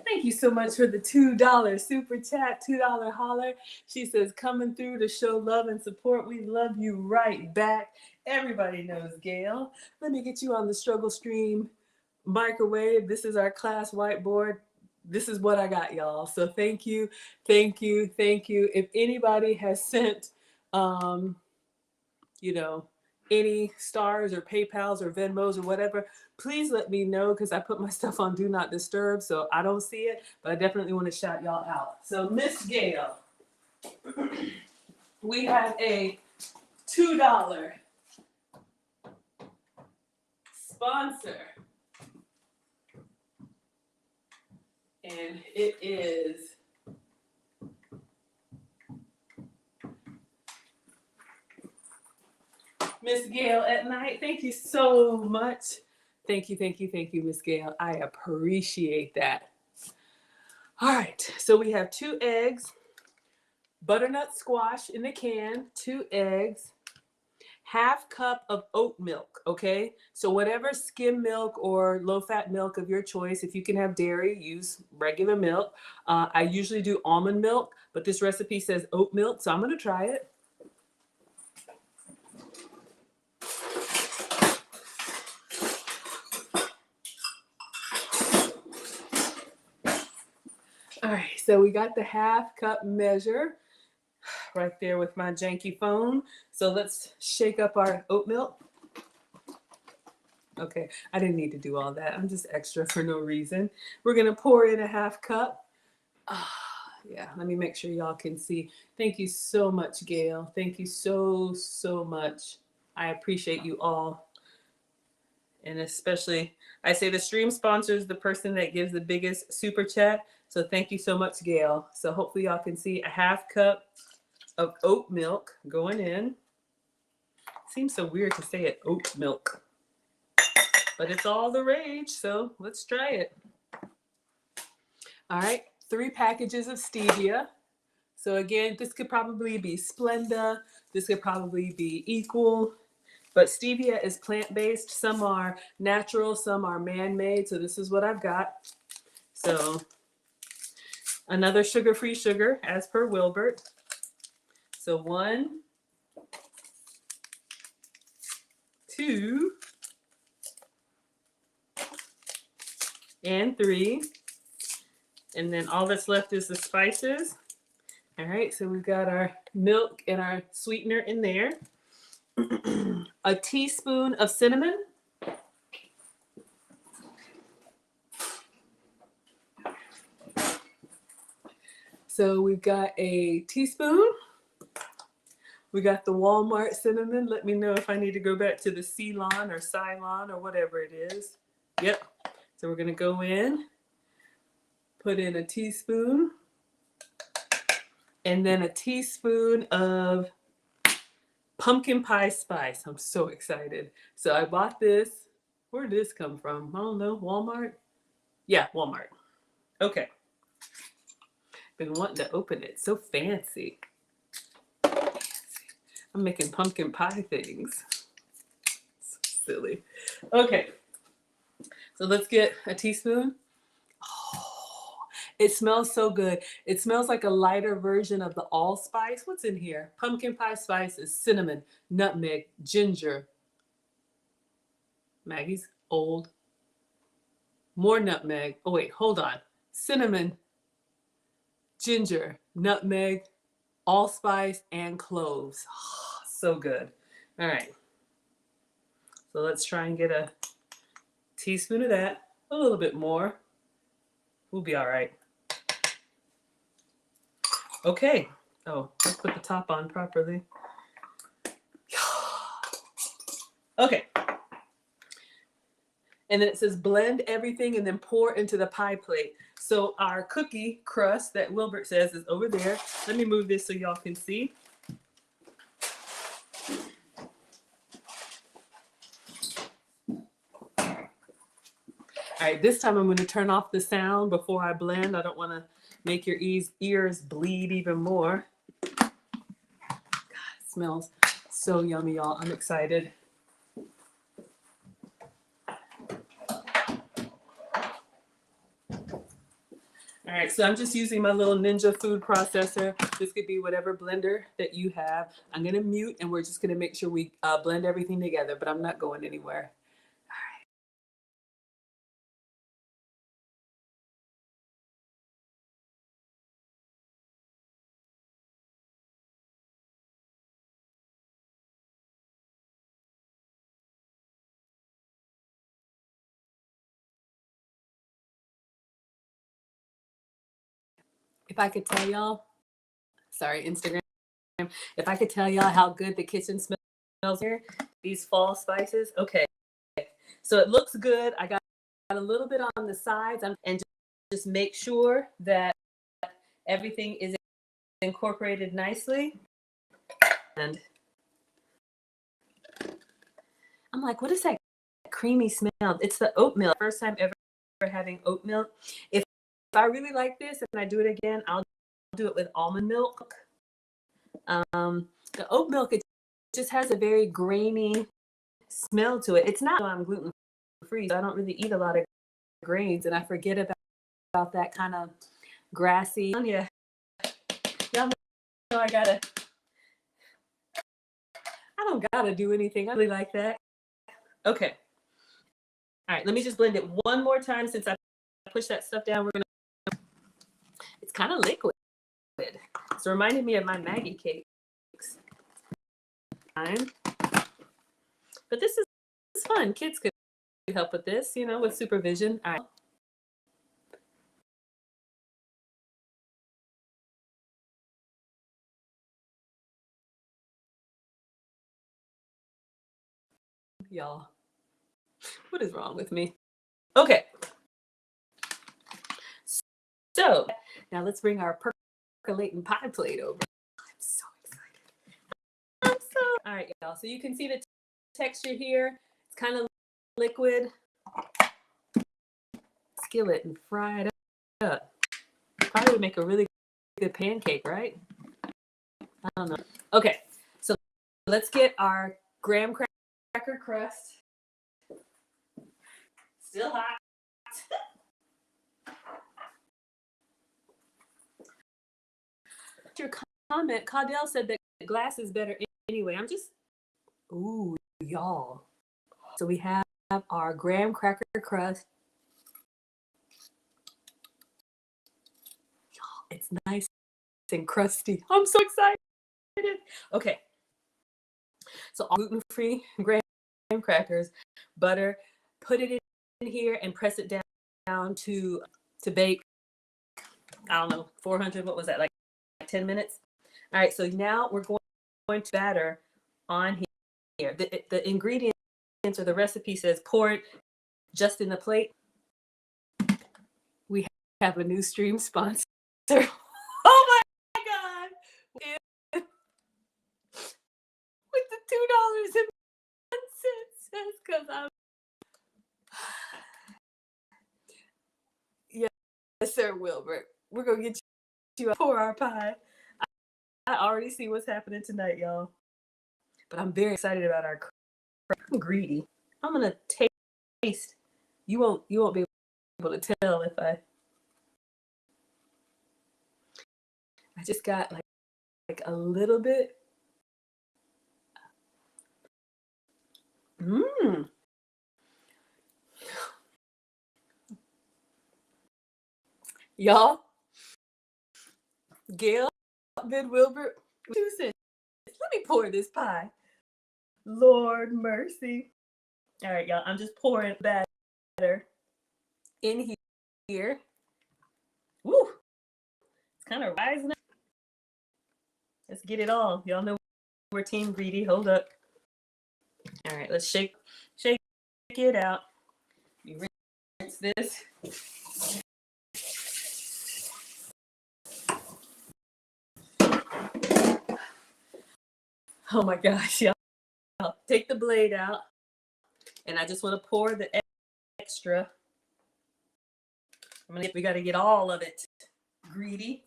Thank you so much for the $2 super chat, $2 holler. She says, coming through to show love and support. We love you right back. Everybody knows Gail. Let me get you on the struggle stream microwave. This is our class whiteboard. This is what I got, y'all. So thank you, thank you, thank you. If anybody has sent, you know, any stars or PayPals or Venmos or whatever, please let me know, because I put my stuff on Do Not Disturb, so I don't see it, but I definitely want to shout y'all out. So Miss Gail, we have a $2 sponsor, and it is Miss Gail at Night. Thank you so much. Thank you, thank you, thank you, Miss Gail. I appreciate that. All right, so we have 2 eggs, butternut squash in the can, 2 eggs, half cup of oat milk, okay? So whatever skim milk or low-fat milk of your choice, if you can have dairy, use regular milk. I usually do almond milk, but this recipe says oat milk, so I'm gonna try it. All right, so we got the half cup measure right there with my janky phone. So let's shake up our oat milk. Okay, I didn't need to do all that. I'm just extra for no reason. We're gonna pour in a half cup. Yeah, let me make sure y'all can see. Thank you so much, Gail. Thank you so, so much. I appreciate you all. And especially, I say the stream sponsor is the person that gives the biggest super chat. So thank you so much, Gail. So hopefully y'all can see a half cup of oat milk going in. Seems so weird to say it, oat milk. But it's all the rage, so let's try it. All right, 3 packages of stevia. So again, this could probably be Splenda. This could probably be Equal. But stevia is plant-based. Some are natural, some are man-made. So this is what I've got. So another sugar-free sugar, as per Wilbert. So 1, 2, and 3. And then all that's left is the spices. All right, so we've got our milk and our sweetener in there. A teaspoon of cinnamon. So we've got a teaspoon. We got the Walmart cinnamon. Let me know if I need to go back to the Ceylon or Ceylon or whatever it is. Yep. So we're gonna go in, put in a teaspoon, and then a teaspoon of pumpkin pie spice. I'm so excited. So I bought this. Where did this come from? I don't know. Walmart? Yeah, Walmart. Okay. Been wanting to open it. So fancy. I'm making pumpkin pie things. So silly. Okay. So let's get a teaspoon. Oh, it smells so good. It smells like a lighter version of the allspice. What's in here? Pumpkin pie spices, cinnamon, nutmeg, ginger. Maggie's old. More nutmeg. Oh, wait, hold on. Cinnamon, ginger, nutmeg, allspice, and cloves. Oh, so good. All right. So let's try and get a teaspoon of that. A little bit more. We'll be all right. Okay. Oh, let's put the top on properly. Okay. And then it says blend everything and then pour into the pie plate. So our cookie crust that Wilbert says is over there. Let me move this so y'all can see. All right, this time I'm going to turn off the sound before I blend. I don't want to make your ears bleed even more. God, it smells so yummy, y'all. I'm excited. All right, so I'm just using my little Ninja food processor. This could be whatever blender that you have. I'm going to mute and we're just going to make sure we blend everything together, but I'm not going anywhere. If I could tell y'all, sorry, Instagram, if I could tell y'all how good the kitchen smells here, these fall spices. Okay, so it looks good. I got a little bit on the sides and just make sure that everything is incorporated nicely. And I'm like, what is that creamy smell? It's the oat milk. First time ever having oat milk. If I really like this and I do it again, I'll do it with almond milk. The oat milk, it just has a very grainy smell to it. It's not, I'm gluten free, so I don't really eat a lot of grains, and I forget about that kind of grassy. Yeah, y'all know I don't gotta do anything. I really like that. Okay. All right, let me just blend it one more time since I pushed that stuff down. It's kind of liquid. It's reminding me of my Maggie cakes. But this is fun. Kids could help with this, you know, with supervision. All right. Y'all, what is wrong with me? Okay. So now let's bring our percolating pie plate over. I'm so excited. All right, y'all. So you can see the texture here. It's kind of liquid. Skillet and fry it up. Probably would make a really good pancake, right? I don't know. Okay, so let's get our graham cracker crust. Still hot. Your comment, Caudell said that glass is better anyway. I'm just, ooh, y'all. So we have our graham cracker crust. Y'all, it's nice and crusty. I'm so excited. Okay. So gluten-free graham crackers, butter, put it in here and press it down to bake. I don't know, 400, what was that, like 10 minutes? All right, so now we're going to batter on here. The ingredients or the recipe says pour it just in the plate. We have a new stream sponsor. Oh my God. With the $2.01 because I'm. Yes, sir, Wilbert. We're gonna get you a pour our pie. I already see what's happening tonight, y'all. But I'm very excited about our. I'm greedy. I'm gonna taste. You won't be able to tell if I just got like a little bit. Mmm. Y'all, Gail, Ben Wilbert, 2 cents. Let me pour this pie. Lord mercy. All right, y'all. I'm just pouring batter in here. Woo! It's kind of rising up. Let's get it all. Y'all know we're team greedy. Hold up. All right, let's shake it out. You rinse this. Oh my gosh, y'all. Take the blade out. And I just want to pour the extra. We got to get all of it. Greedy.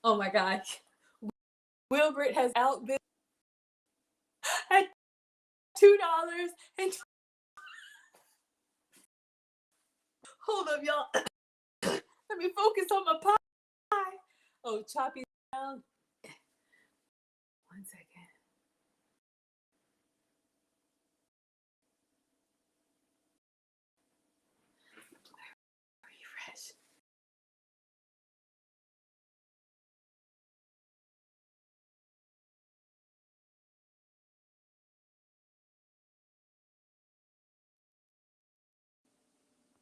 Oh my gosh. Wilbert has outbid at $2 and hold up, y'all. Let me focus on my pie. Oh, choppy down. 1 second. Refresh.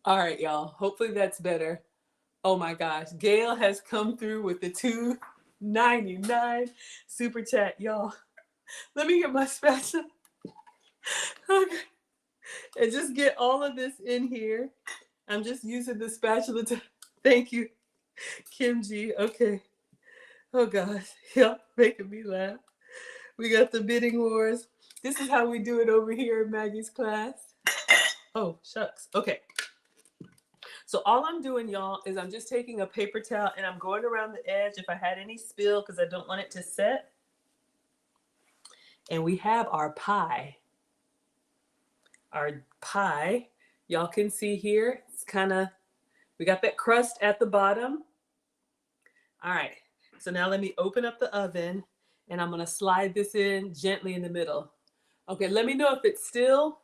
All right, y'all. Hopefully that's better. Oh my gosh. Gail has come through with the $2.99 super chat, y'all. Let me get my spatula. Okay. And just get all of this in here. I'm just using the spatula to. Thank you, Kim G. Okay. Oh gosh. Y'all making me laugh. We got the bidding wars. This is how we do it over here in Maggie's class. Oh, shucks. Okay. So all I'm doing, y'all, is I'm just taking a paper towel and I'm going around the edge if I had any spill because I don't want it to set. And we have our pie. Our pie, y'all can see here, it's kind of, we got that crust at the bottom. All right, so now let me open up the oven and I'm gonna slide this in gently in the middle. Okay, let me know if it's still.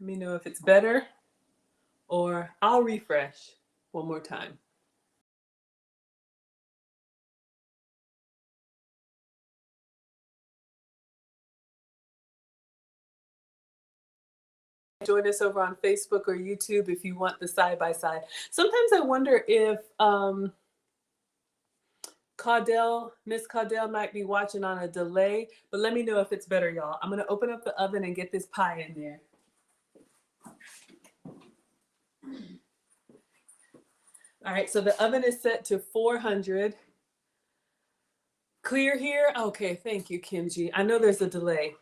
Let me know if it's better or I'll refresh one more time. Join us over on Facebook or YouTube if you want the side-by-side. Sometimes I wonder if Miss Caudell might be watching on a delay, but let me know if it's better, y'all. I'm gonna open up the oven and get this pie in there. All right, so the oven is set to 400. Clear here? Okay, thank you, Kim G. I know there's a delay.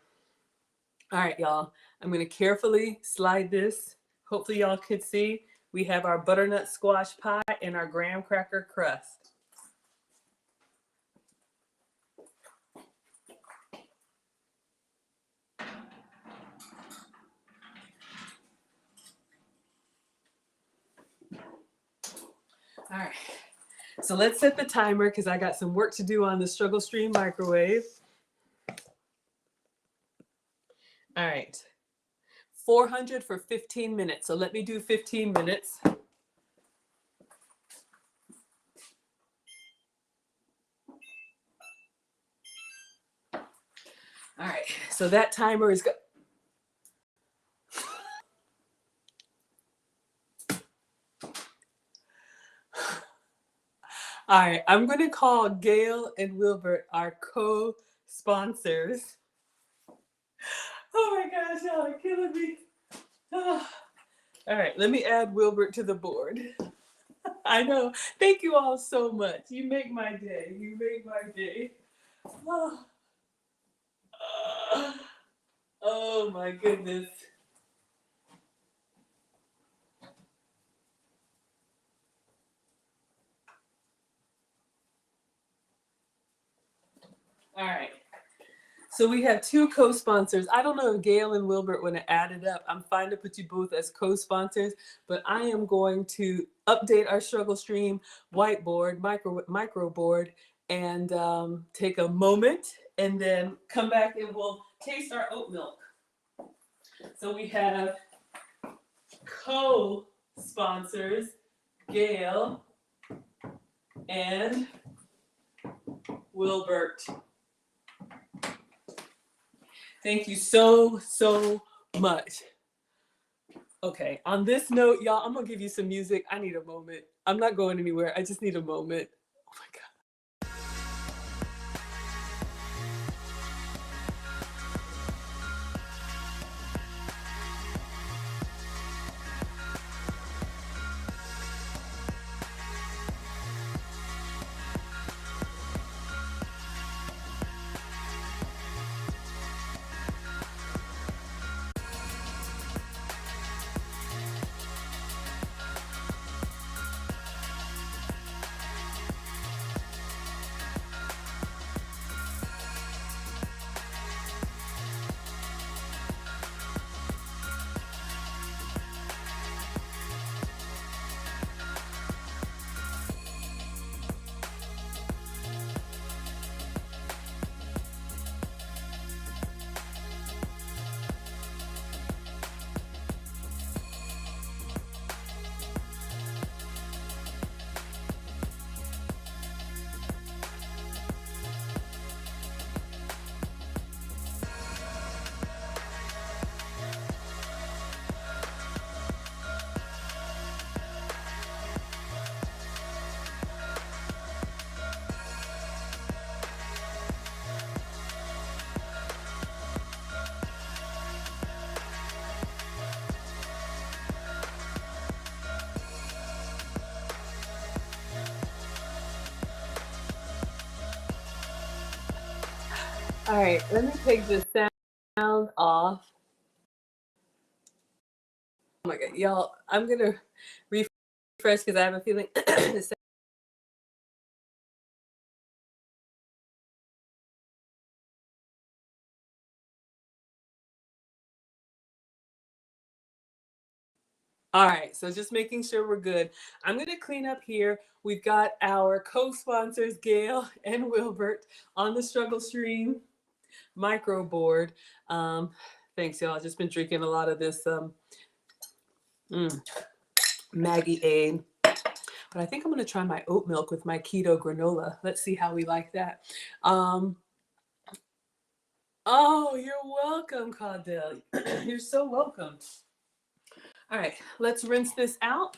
All right, y'all. I'm gonna carefully slide this. Hopefully y'all could see. We have our butternut squash pie and our graham cracker crust. All right, so let's set the timer because I got some work to do on the Struggle Stream microwave. All right, 400 for 15 minutes. So let me do 15 minutes. All right, so that timer is good. All right, I'm going to call Gail and Wilbert our co-sponsors. Oh my gosh, y'all are killing me. Oh, All right, let me add Wilbert to the board. I know. Thank you all so much. You make my day. You make my day. Oh, oh my goodness. All right. So we have two co-sponsors. I don't know if Gail and Wilbert want to add it up. I'm fine to put you both as co-sponsors, but I am going to update our struggle stream whiteboard, micro board, and take a moment and then come back and we'll taste our oat milk. So we have co-sponsors, Gail and Wilbert. Thank you so, so much. Okay, on this note, y'all, I'm gonna give you some music. I need a moment. I'm not going anywhere. I just need a moment. Oh my God. All right, let me take the sound off. Oh my God, y'all, I'm gonna refresh because I have a feeling. All right, so just making sure we're good. I'm gonna clean up here. We've got our co-sponsors, Gail and Wilbert, on the struggle stream micro board. Thanks, y'all. I've just been drinking a lot of this Maggie Aid. But I think I'm going to try my oat milk with my keto granola. Let's see how we like that. Oh, you're welcome, Caudell. You're so welcome. All right, let's rinse this out.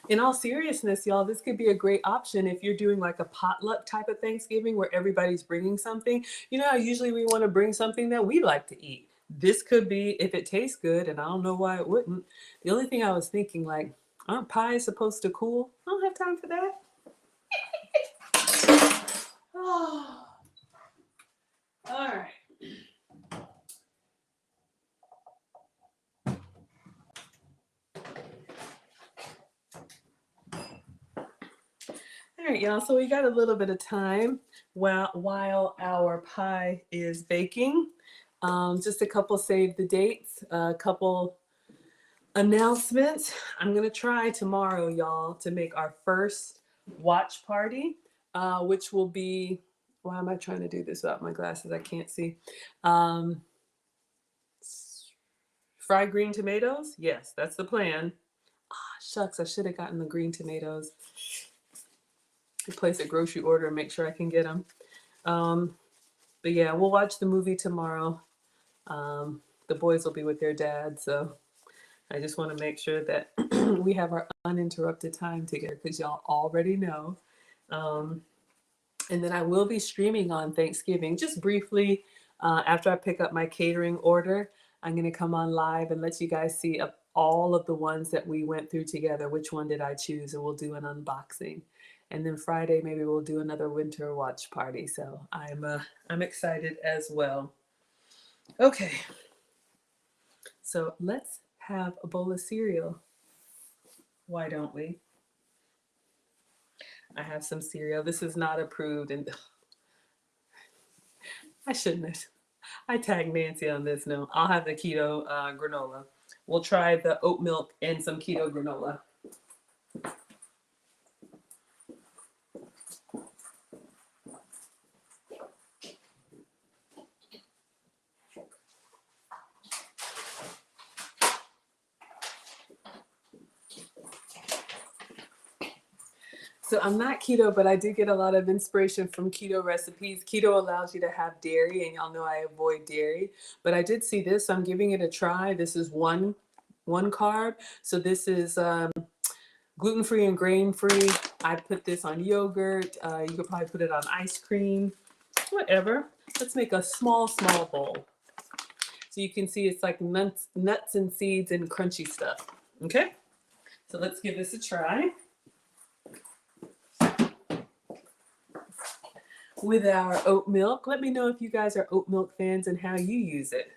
In all seriousness, y'all, this could be a great option if you're doing like a potluck type of Thanksgiving where everybody's bringing something. You know how usually we want to bring something that we like to eat. This could be, if it tastes good, and I don't know why it wouldn't. The only thing I was thinking, like, aren't pies supposed to cool? I don't have time for that. Oh. All right. All right, y'all, so we got a little bit of time while our pie is baking. Just a couple save the dates, a couple announcements. I'm gonna try tomorrow, y'all, to make our first watch party, which will be, why am I trying to do this without my glasses? I can't see. Fried green tomatoes? Yes, that's the plan. Ah, shucks, I should have gotten the green tomatoes. Place a grocery order and make sure I can get them. But yeah, we'll watch the movie tomorrow. the boys will be with their dad, so I just want to make sure that we have our uninterrupted time together because y'all already know. Um, and then I will be streaming on Thanksgiving, just briefly. After I pick up my catering order, I'm going to come on live and let you guys see all of the ones that we went through together. Which one did I choose? And we'll do an unboxing. And then Friday, maybe we'll do another winter watch party. So I'm excited as well. Okay, so let's have a bowl of cereal. Why don't we? I have some cereal. This is not approved, and I shouldn't have. I tagged Nancy on this. No, I'll have the keto granola. We'll try the oat milk and some keto granola. So I'm not keto, but I do get a lot of inspiration from keto recipes. Keto allows you to have dairy, and y'all know I avoid dairy. But I did see this. So I'm giving it a try. This is one carb. So this is gluten-free and grain-free. I put this on yogurt. You could probably put it on ice cream, whatever. Let's make a small bowl. So you can see it's like nuts and seeds and crunchy stuff. Okay, so let's give this a try. With our oat milk. Let me know if you guys are oat milk fans and how you use it.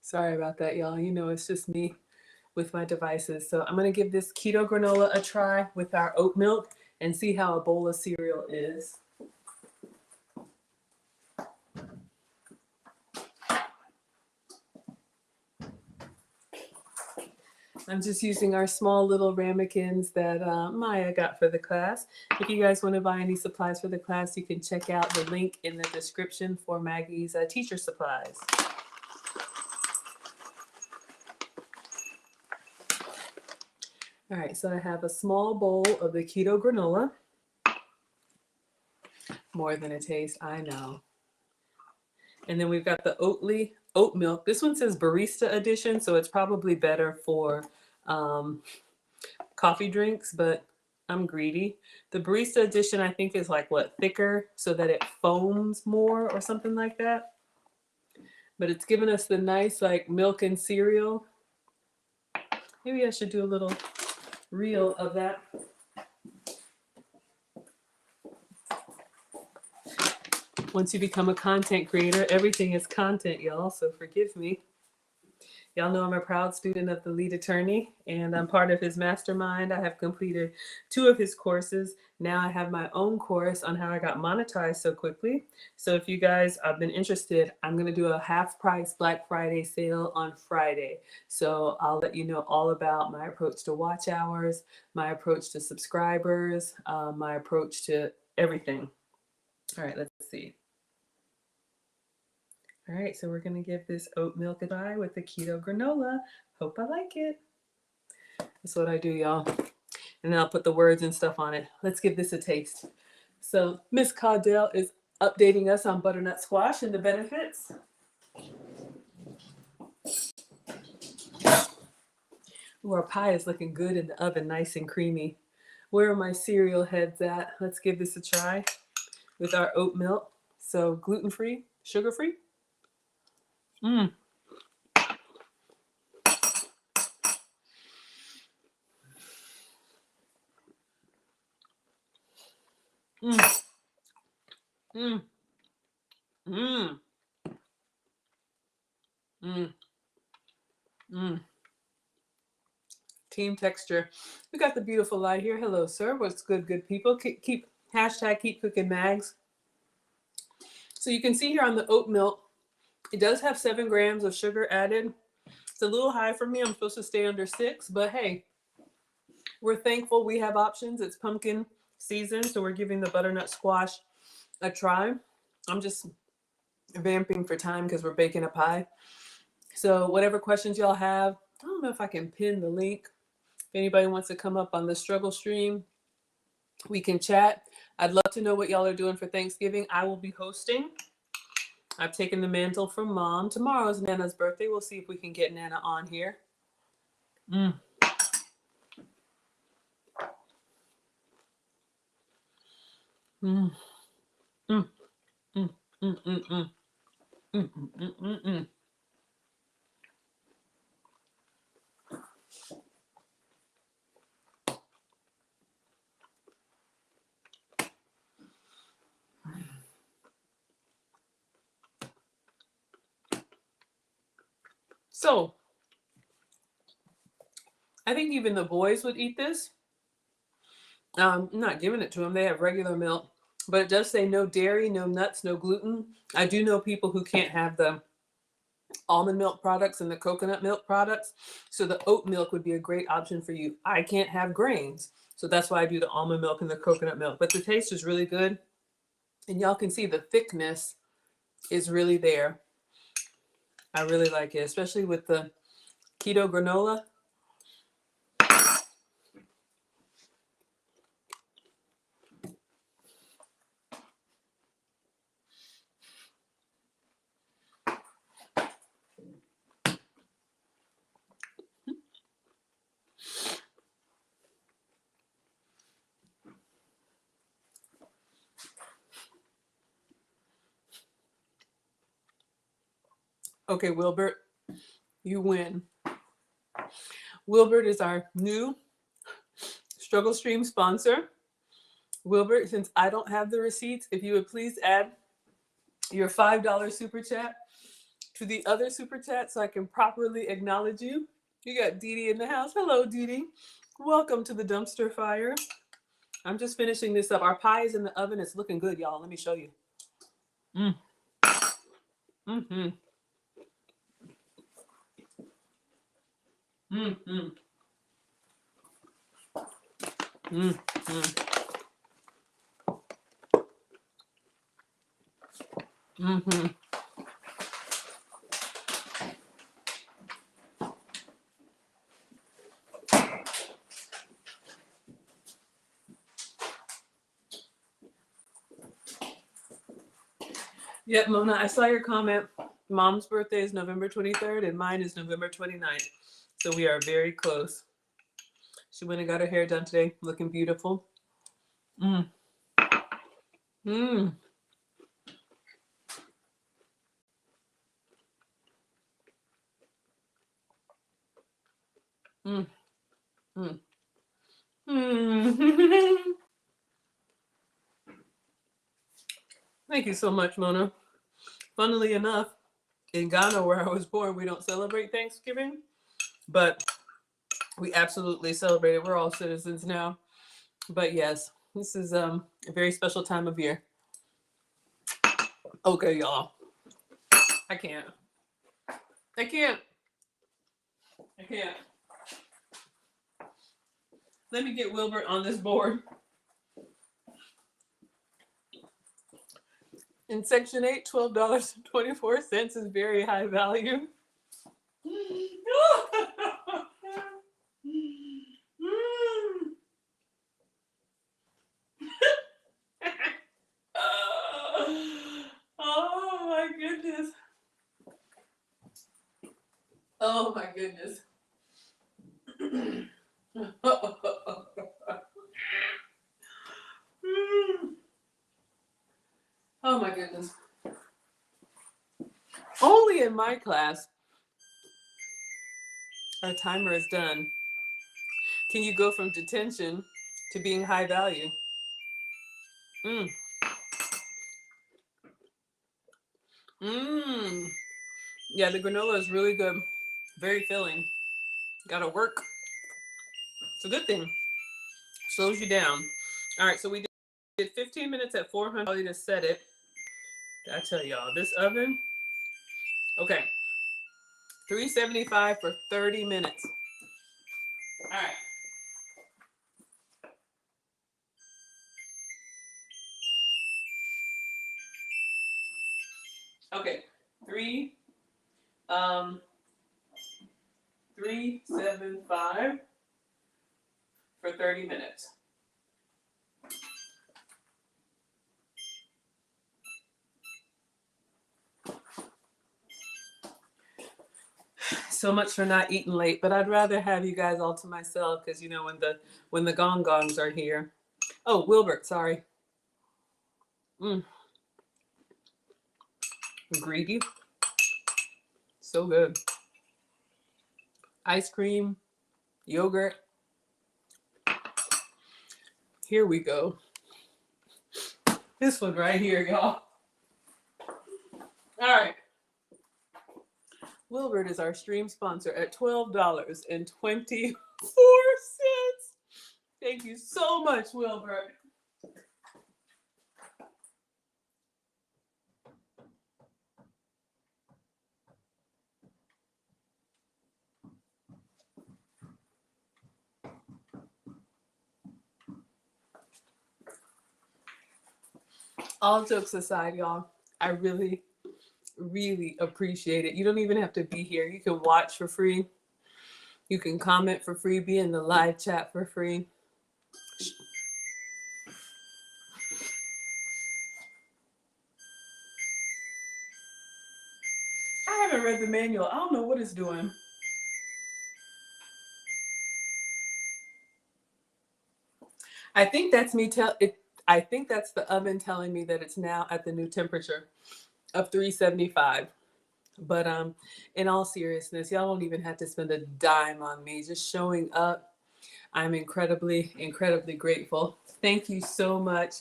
Sorry about that, y'all. You know, it's just me with my devices. So I'm going to give this keto granola a try with our oat milk and see how a bowl of cereal is. I'm just using our small little ramekins that Maya got for the class. If you guys want to buy any supplies for the class, you can check out the link in the description for Maggie's teacher supplies. All right, so I have a small bowl of the keto granola. More than a taste, I know. And then we've got the oat milk. This one says barista edition, so it's probably better for coffee drinks, but I'm greedy. The barista edition, I think, is like what, thicker so that it foams more or something like that. But it's giving us the nice like milk and cereal. Maybe I should do a little reel of that. Once you become a content creator, everything is content, y'all, so forgive me. Y'all know I'm a proud student of the lead attorney, and I'm part of his mastermind. I have completed 2 of his courses. Now I have my own course on how I got monetized so quickly. So if you guys have been interested, I'm going to do a half price Black Friday sale on Friday. So I'll let you know all about my approach to watch hours, my approach to subscribers, my approach to everything. All right, let's see. All right, so we're gonna give this oat milk a try with the keto granola. Hope I like it. That's what I do, y'all. And then I'll put the words and stuff on it. Let's give this a taste. So Miss Caudell is updating us on butternut squash and the benefits. Ooh, our pie is looking good in the oven, nice and creamy. Where are my cereal heads at? Let's give this a try with our oat milk. So gluten-free, sugar-free. Mmm. Mmm. Mmm. Mmm. Mmm. Mmm. team texture. We got the beautiful light here. Hello, sir. What's good, good people? Keep hashtag keep cooking mags. So you can see here on the oat milk, it does have 7 grams of sugar added. It's a little high for me. I'm supposed to stay under 6, but hey, we're thankful we have options. It's pumpkin season, so we're giving the butternut squash a try. I'm just vamping for time because we're baking a pie. So whatever questions y'all have, I don't know if I can pin the link. If anybody wants to come up on the struggle stream, we can chat. I'd love to know what y'all are doing for Thanksgiving. I will be hosting. I've taken the mantle from mom. Tomorrow is Nana's birthday. We'll see if we can get Nana on here. Mm. Mm. Mm. Mm. Mm. Mm. Mm. Mm. Mm. Mm. Mm. So, I think even the boys would eat this. I'm not giving it to them. They have regular milk, but it does say no dairy, no nuts, no gluten. I do know people who can't have the almond milk products and the coconut milk products. So the oat milk would be a great option for you. I can't have grains. So that's why I do the almond milk and the coconut milk. But the taste is really good. And y'all can see the thickness is really there. I really like it, especially with the keto granola. Okay, Wilbert, you win. Wilbert is our new Struggle Stream sponsor. Wilbert, since I don't have the receipts, if you would please add your $5 super chat to the other super chat so I can properly acknowledge you. You got Dee Dee in the house. Hello, Dee Dee. Welcome to the dumpster fire. I'm just finishing this up. Our pie is in the oven. It's looking good, y'all. Let me show you. Mm. Mm-hmm. Mm-hmm. Mm-hmm. Mm-hmm. Yep, Mona, I saw your comment. Mom's birthday is November 23rd and mine is November 29th. So we are very close. She went and got her hair done today, looking beautiful. Mm. Mm. Mm. Mm. Mm. Thank you so much, Mona. Funnily enough, in Ghana, where I was born, we don't celebrate Thanksgiving, but we absolutely celebrate it. We're all citizens now. But yes, this is a very special time of year. Okay, y'all. I can't. I can't. I can't. Let me get Wilbert on this board. In Section 8, $12.24 is very high value. Oh my goodness. Oh my goodness. Oh my goodness. Only in my class, our timer is done. Can you go from detention to being high value? Mm. Mmm. Yeah, the granola is really good. Very filling. Gotta work. It's a good thing. Slows you down. All right, so we did 15 minutes at 400. I'll just set it. I tell y'all, this oven. Okay, 375 for 30 minutes. All right. Okay, three, 375 for 30 minutes. So much for not eating late, but I'd rather have you guys all to myself because you know when the gongs are here. Oh, Wilbert, sorry. Greedy. So good. Ice cream, yogurt. Here we go. This one right here, y'all. All right. Wilbert is our stream sponsor at $12.24. Thank you so much, Wilbert. All jokes aside, y'all, I really, really appreciate it. You don't even have to be here. You can watch for free. You can comment for free, be in the live chat for free. I haven't read the manual. I don't know what it's doing. I think that's me I think that's the oven telling me that it's now at the new temperature of 375. But in all seriousness, y'all don't even have to spend a dime on me. Just showing up, I'm incredibly, incredibly grateful. Thank you so much,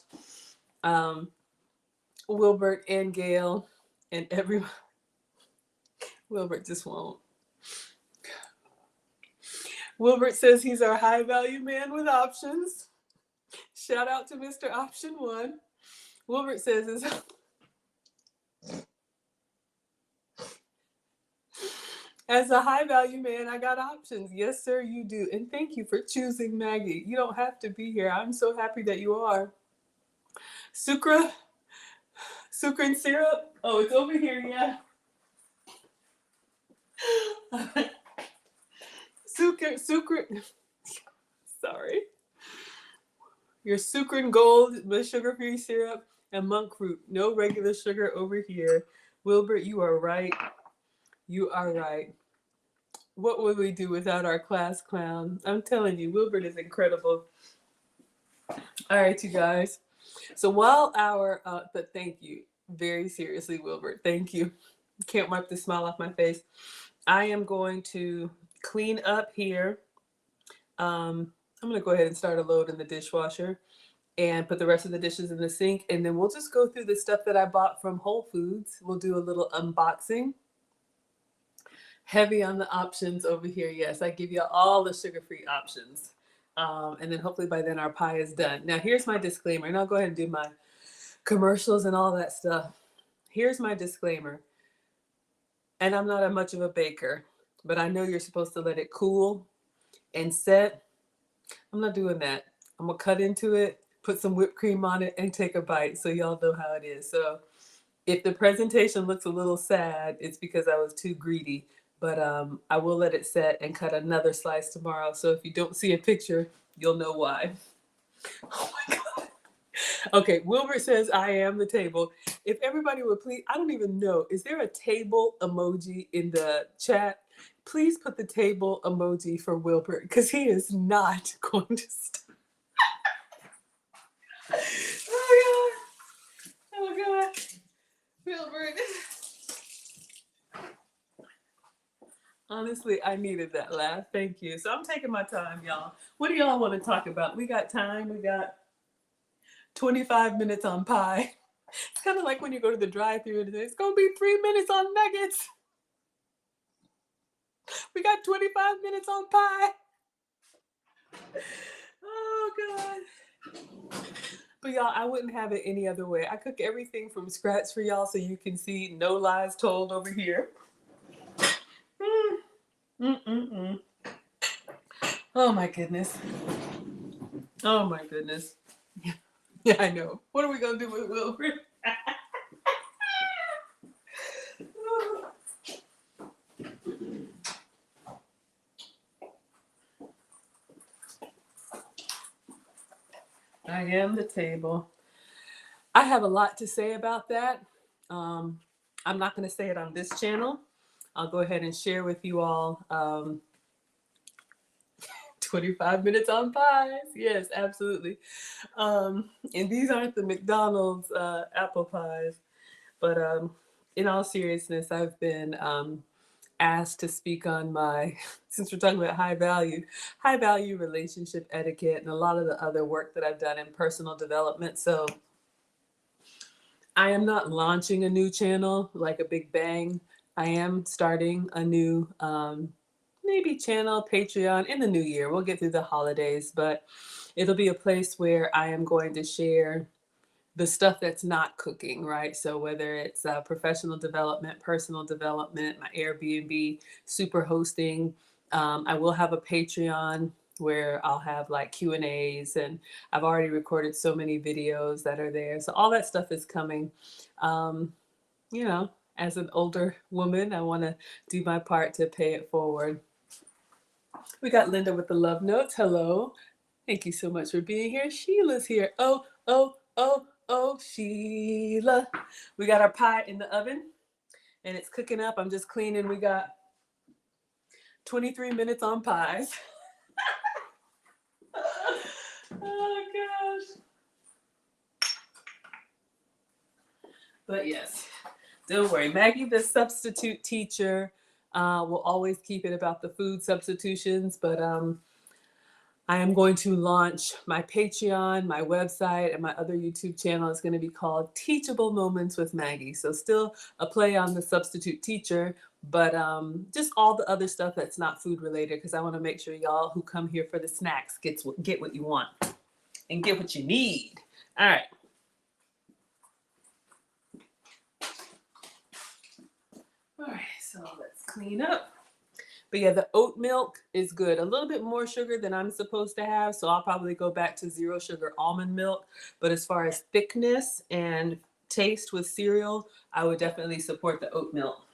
Wilbert and Gail and everyone. Wilbert just won't. Wilbert says he's our high value man with options. Shout out to Mr. Option One. Wilbert says as a high value man, I got options. Yes, sir, you do. And thank you for choosing Maggie. You don't have to be here. I'm so happy that you are. Sucra and syrup. Oh, it's over here, yeah. Sucra. Sorry. Your sucra and gold with sugar-free syrup and monk fruit. No regular sugar over here. Wilbert, you are right. You are right. What would we do without our class clown? I'm telling you, Wilbert is incredible. All right, you guys. So while but thank you. Very seriously, Wilbert. Thank you. Can't wipe the smile off my face. I am going to clean up here. I'm going to go ahead and start a load in the dishwasher and put the rest of the dishes in the sink. And then we'll just go through the stuff that I bought from Whole Foods. We'll do a little unboxing. Heavy on the options over here. Yes, I give you all the sugar-free options. And then hopefully by then our pie is done. Now here's my disclaimer. And I'll go ahead and do my commercials and all that stuff. Here's my disclaimer. And I'm not much of a baker, but I know you're supposed to let it cool and set. I'm not doing that. I'm going to cut into it, put some whipped cream on it, and take a bite so y'all know how it is. So if the presentation looks a little sad, it's because I was too greedy. But I will let it set and cut another slice tomorrow. So if you don't see a picture, you'll know why. Oh my God. Okay, Wilbert says I am the table. If everybody would please, I don't even know, is there a table emoji in the chat? Please put the table emoji for Wilbert because he is not going to stop. Oh God. Oh God. Wilbert. Honestly, I needed that laugh. Thank you. So I'm taking my time, y'all. What do y'all want to talk about? We got time. We got 25 minutes on pie. It's kind of like when you go to the drive-thru and it's going to be 3 minutes on nuggets. We got 25 minutes on pie. Oh God. But y'all, I wouldn't have it any other way. I cook everything from scratch for y'all so you can see no lies told over here. Mm-mm-mm. Oh my goodness. Oh my goodness. Yeah, I know. What are we gonna do with Wilbur? I am the table. I have a lot to say about that. Um, I'm not going to say it on this channel. I'll go ahead and share with you all 25 minutes on pies. Yes, absolutely. And these aren't the McDonald's apple pies, but in all seriousness, I've been asked to speak on my, since we're talking about high value relationship etiquette and a lot of the other work that I've done in personal development. So I am not launching a new channel like a big bang. I am starting a new maybe channel, Patreon in the new year. We'll get through the holidays, but it'll be a place where I am going to share the stuff that's not cooking, right? So whether it's professional development, personal development, my Airbnb, super hosting, I will have a Patreon where I'll have like Q&As, and I've already recorded so many videos that are there. So all that stuff is coming. Um, you know, as an older woman, I want to do my part to pay it forward. We got Linda with the love notes. Hello. Thank you so much for being here. Sheila's here. Oh, oh, oh, oh, Sheila. We got our pie in the oven and it's cooking up. I'm just cleaning. We got 23 minutes on pies. Oh, gosh. But yes, don't worry. Maggie, the substitute teacher, will always keep it about the food substitutions, but I am going to launch my Patreon, my website, and my other YouTube channel is going to be called Teachable Moments with Maggie. So still a play on the substitute teacher, but just all the other stuff that's not food related, because I want to make sure y'all who come here for the snacks get what you want and get what you need. All right. All right, so let's clean up. But yeah, the oat milk is good. A little bit more sugar than I'm supposed to have, so I'll probably go back to zero sugar almond milk. But as far as thickness and taste with cereal, I would definitely support the oat milk.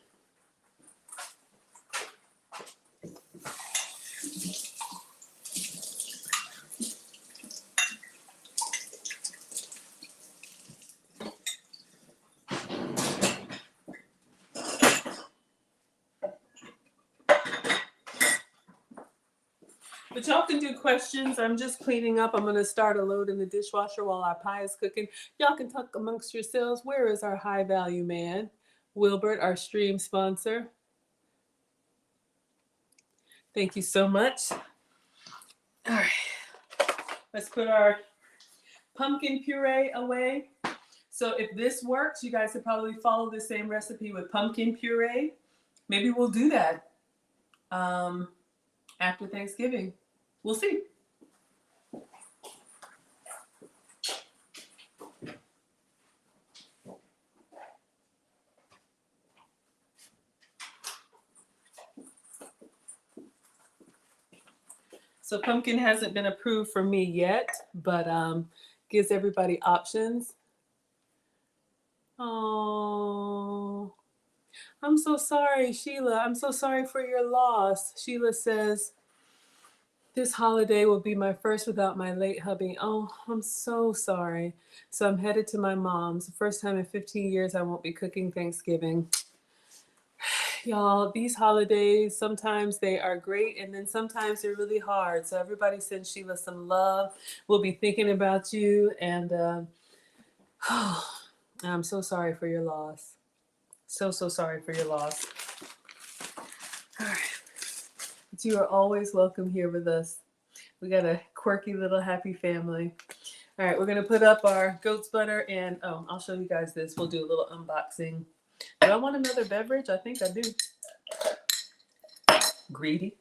But y'all can do questions. I'm just cleaning up. I'm going to start a load in the dishwasher while our pie is cooking. Y'all can talk amongst yourselves. Where is our high value man? Wilbert, our stream sponsor. Thank you so much. All right. Let's put our pumpkin puree away. So if this works, you guys could probably follow the same recipe with pumpkin puree. Maybe we'll do that after Thanksgiving. We'll see. So pumpkin hasn't been approved for me yet, but gives everybody options. Oh, I'm so sorry, Sheila. I'm so sorry for your loss. Sheila says, this holiday will be my first without my late hubby. Oh, I'm so sorry. So I'm headed to my mom's. The first time in 15 years I won't be cooking Thanksgiving. Y'all, these holidays, sometimes they are great and then sometimes they're really hard. So everybody send Sheila some love. We'll be thinking about you. And I'm so sorry for your loss. So sorry for your loss. All right. But you are always welcome here with us. We got a quirky little happy family. All right, we're going to put up our goat's butter and, oh, I'll show you guys this. We'll do a little unboxing. Do I want another beverage? I think I do. Greedy.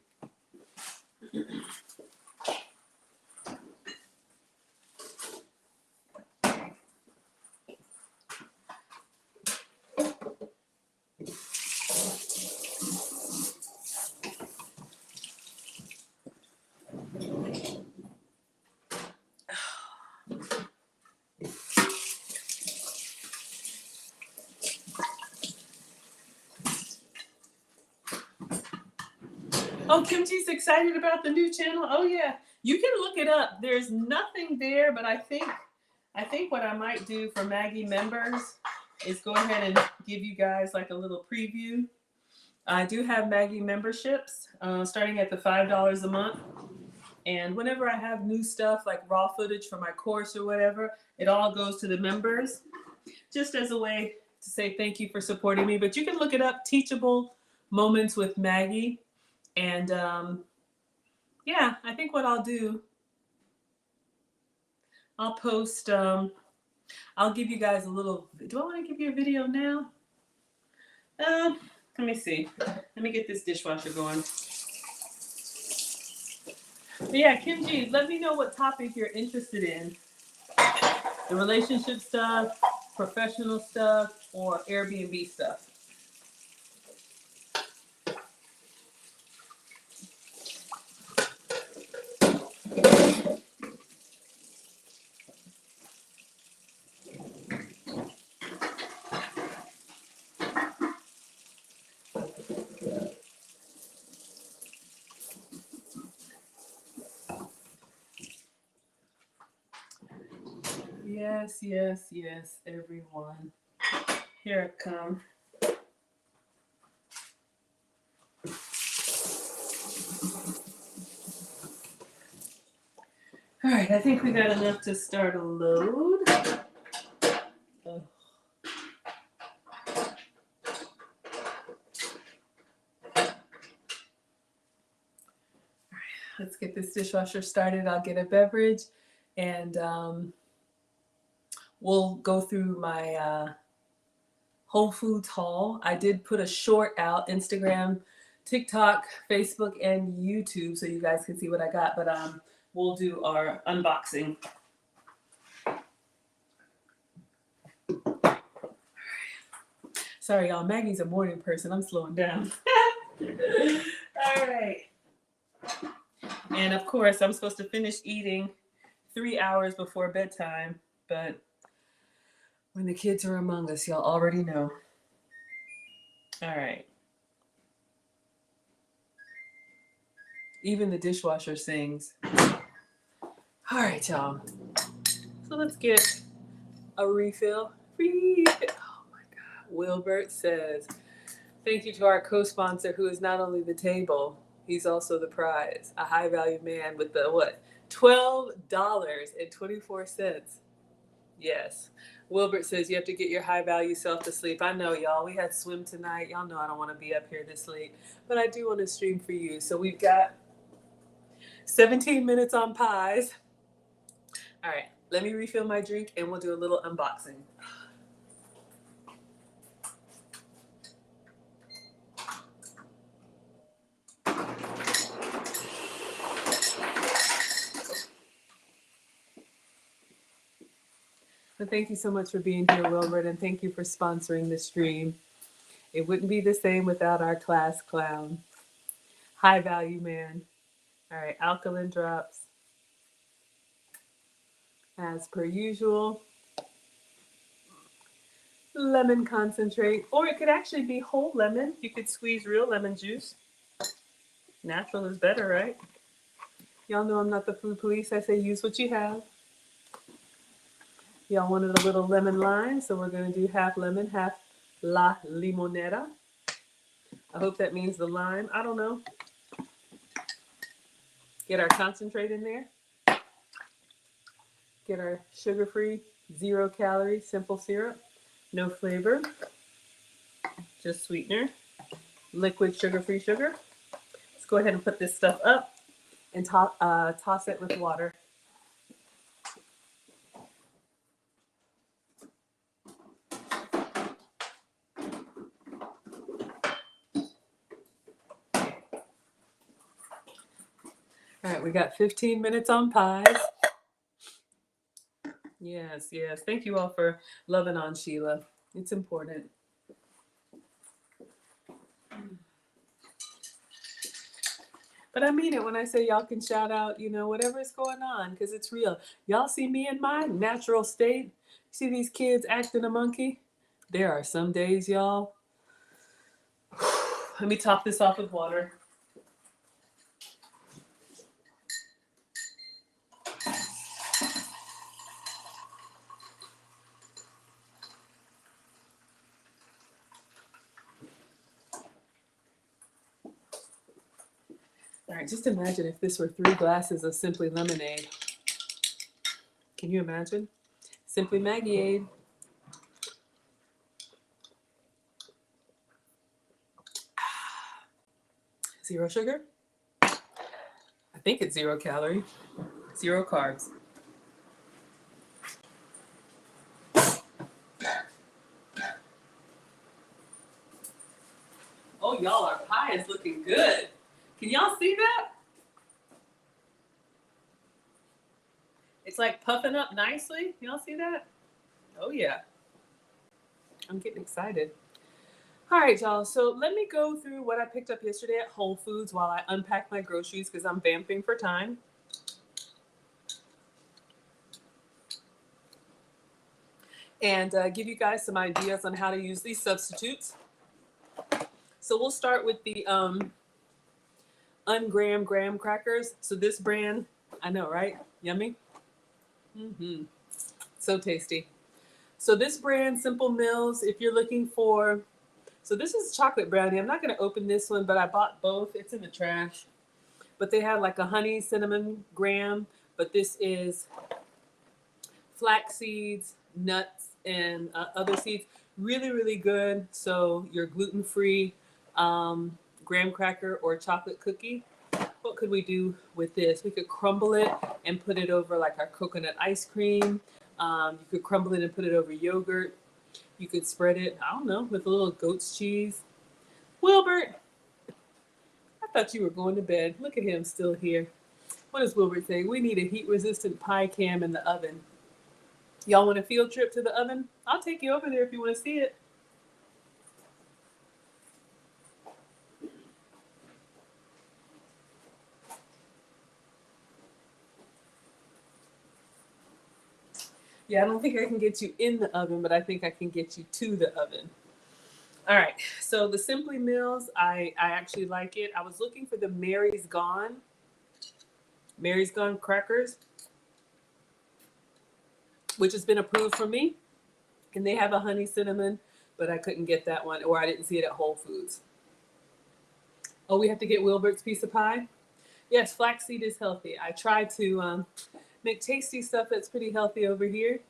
Oh, Kimchi's excited about the new channel. Oh yeah, you can look it up. There's nothing there, but I think what I might do for Maggie members is go ahead and give you guys like a little preview. I do have Maggie memberships starting at the $5 a month. And whenever I have new stuff like raw footage for my course or whatever, it all goes to the members just as a way to say thank you for supporting me. But you can look it up, Teachable Moments with Maggie. And yeah, I think what I'll do, I'll post, I'll give you guys a little, do I want to give you a video now? Let me see. Let me get this dishwasher going. But yeah, Kim G, let me know what topic you're interested in. The relationship stuff, professional stuff, or Airbnb stuff. Yes, yes, yes, everyone. Here it comes. All right, I think we got enough to start a load. Oh. Let's get this dishwasher started. I'll get a beverage and we'll go through my Whole Foods haul. I did put a short out, Instagram, TikTok, Facebook, and YouTube, so you guys can see what I got. But we'll do our unboxing. Sorry, y'all. Maggie's a morning person. I'm slowing down. All right. And of course, I'm supposed to finish eating 3 hours before bedtime, but when the kids are among us, y'all already know. All right. Even the dishwasher sings. All right, y'all. So let's get a refill. Oh my God. Wilbert says, thank you to our co-sponsor who is not only the table, he's also the prize. A high value man with the what? $12.24. Yes. Wilbert says you have to get your high value self to sleep. I know, y'all. We had swim tonight. Y'all know I don't want to be up here this late, but I do want to stream for you. So we've got 17 minutes on pies. All right. Let me refill my drink and we'll do a little unboxing. But thank you so much for being here, Wilbert, and thank you for sponsoring the stream. It wouldn't be the same without our class clown. High value man. All right, alkaline drops. As per usual. Lemon concentrate, or it could actually be whole lemon. You could squeeze real lemon juice. Natural is better, right? Y'all know I'm not the food police. I say use what you have. Y'all wanted a little lemon lime, so we're going to do half lemon, half la limonera. I hope that means the lime. I don't know. Get our concentrate in there. Get our sugar-free, 0 calorie, simple syrup. No flavor. Just sweetener. Liquid sugar-free sugar. Let's go ahead and put this stuff up and toss it with water. All right, we got 15 minutes on pies. Yes, yes. Thank you all for loving on Sheila. It's important. But I mean it when I say y'all can shout out, you know, whatever's going on, because it's real. Y'all see me in my natural state? See these kids acting a monkey? There are some days, y'all. Let me top this off with water. right, just imagine if this were 3 glasses of Simply Lemonade. Can you imagine? Simply Maggieade. Zero sugar? I think it's 0 calorie, 0 carbs. Oh, y'all, our pie is looking good. Can y'all see that? It's like puffing up nicely. Y'all see that? Oh, yeah. I'm getting excited. All right, y'all. So let me go through what I picked up yesterday at Whole Foods while I unpack my groceries because I'm vamping for time. And give you guys some ideas on how to use these substitutes. So we'll start with the graham crackers. So this brand, I know, right? Yummy. So tasty. So this brand, Simple Mills, if you're looking for, so this is chocolate brownie. I'm not going to open this one, but I bought both. It's in the trash. But they have like a honey cinnamon graham, but this is flax seeds, nuts, and other seeds. Really, really good. So your gluten-free graham cracker or chocolate cookie. What could we do with this? We could crumble it and put it over like our coconut ice cream. You could crumble it and put it over yogurt. You could spread it, I don't know, with a little goat's cheese. Wilbert, I thought you were going to bed. Look at him still here. What is Wilbert saying? We need a heat-resistant pie cam in the oven. Y'all want a field trip to the oven? I'll take you over there if you want to see it. Yeah, I don't think I can get you in the oven, but I think I can get you to the oven. All right, so the Simply Mills, I actually like it. I was looking for the Mary's Gone crackers, which has been approved for me. And they have a honey cinnamon, but I couldn't get that one, or I didn't see it at Whole Foods. Oh, we have to get Wilbert's piece of pie? Yes, flaxseed is healthy. I try to make tasty stuff that's pretty healthy over here.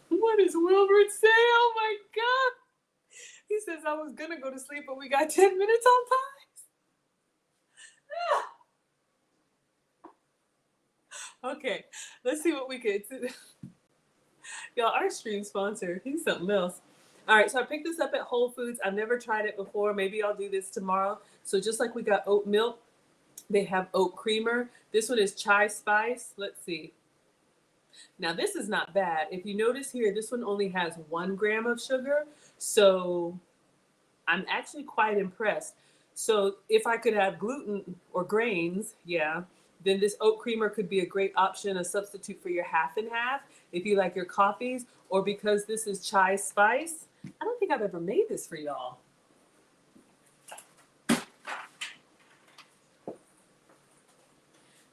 What does Wilbert say? Oh my God. He says I was going to go to sleep, but we got 10 minutes on pies. Okay, let's see what we could. Y'all, our stream sponsor, he's something else. All right, so I picked this up at Whole Foods. I've never tried it before. Maybe I'll do this tomorrow. So just like we got oat milk, they have oat creamer. This one is chai spice. Let's see. Now this is not bad. If you notice here, this one only has 1 gram of sugar. So I'm actually quite impressed. So if I could have gluten or grains, yeah, then this oat creamer could be a great option, a substitute for your half and half if you like your coffees, or because this is chai spice. I don't think I've ever made this for y'all.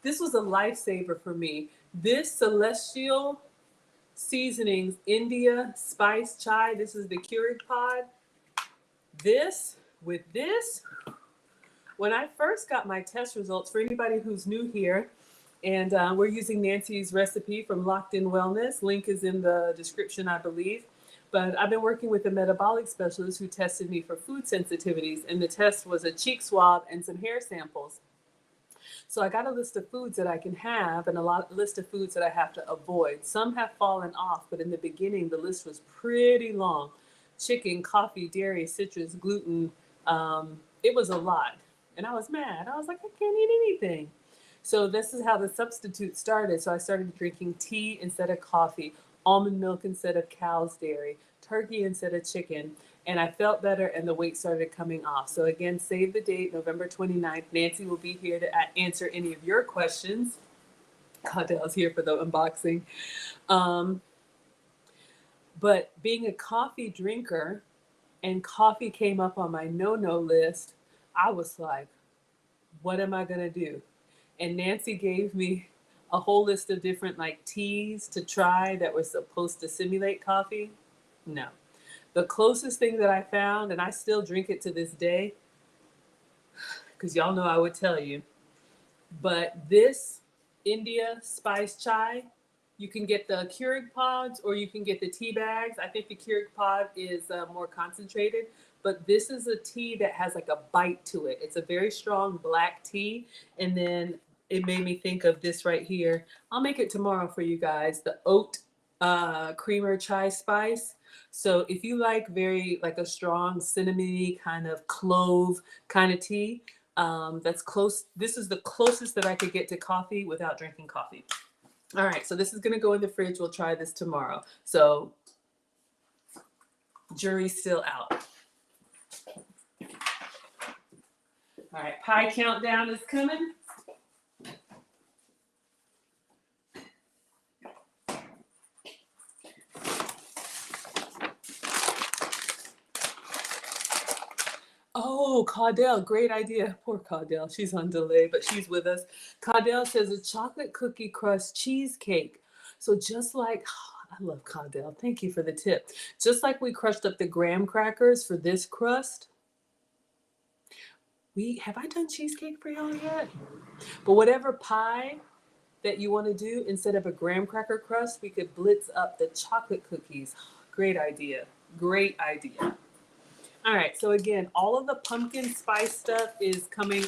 This was a lifesaver for me. This Celestial Seasonings India Spice Chai, this is the Keurig pod. This, with this, when I first got my test results, for anybody who's new here, and we're using Nancy's recipe from Lockedin Wellness. Link is in the description, I believe. But I've been working with a metabolic specialist who tested me for food sensitivities, and the test was a cheek swab and some hair samples. So I got a list of foods that I can have and a list of foods that I have to avoid. Some have fallen off, but in the beginning, the list was pretty long. Chicken, coffee, dairy, citrus, gluten. It was a lot. And I was mad. I was like, I can't eat anything. So this is how the substitute started. So I started drinking tea instead of coffee, almond milk instead of cow's dairy, turkey instead of chicken. And I felt better and the weight started coming off. So again, save the date, November 29th. Nancy will be here to answer any of your questions. Caudell's here for the unboxing. But being a coffee drinker, and coffee came up on my no-no list, I was like, what am I going to do? And Nancy gave me a whole list of different like teas to try that were supposed to simulate coffee. No. The closest thing that I found, and I still drink it to this day, because y'all know I would tell you. But this India spice chai, you can get the Keurig pods or you can get the tea bags. I think the Keurig pod is more concentrated, but this is a tea that has like a bite to it. It's a very strong black tea. And then it made me think of this right here. I'll make it tomorrow for you guys. The oat creamer chai spice. So if you like very like a strong cinnamony kind of clove kind of tea, that's close. This is the closest that I could get to coffee without drinking coffee. All right, so this is gonna go in the fridge. We'll try this tomorrow. So jury's still out. All right, pie countdown is coming. Oh, Caudell, great idea. Poor Caudell, she's on delay, but she's with us. Caudell says a chocolate cookie crust cheesecake. So just like, I love Caudell. Thank you for the tip. Just like we crushed up the graham crackers for this crust, have I done cheesecake for y'all yet? But whatever pie that you want to do, instead of a graham cracker crust, we could blitz up the chocolate cookies. Great idea. Great idea. All right, so again, all of the pumpkin spice stuff is coming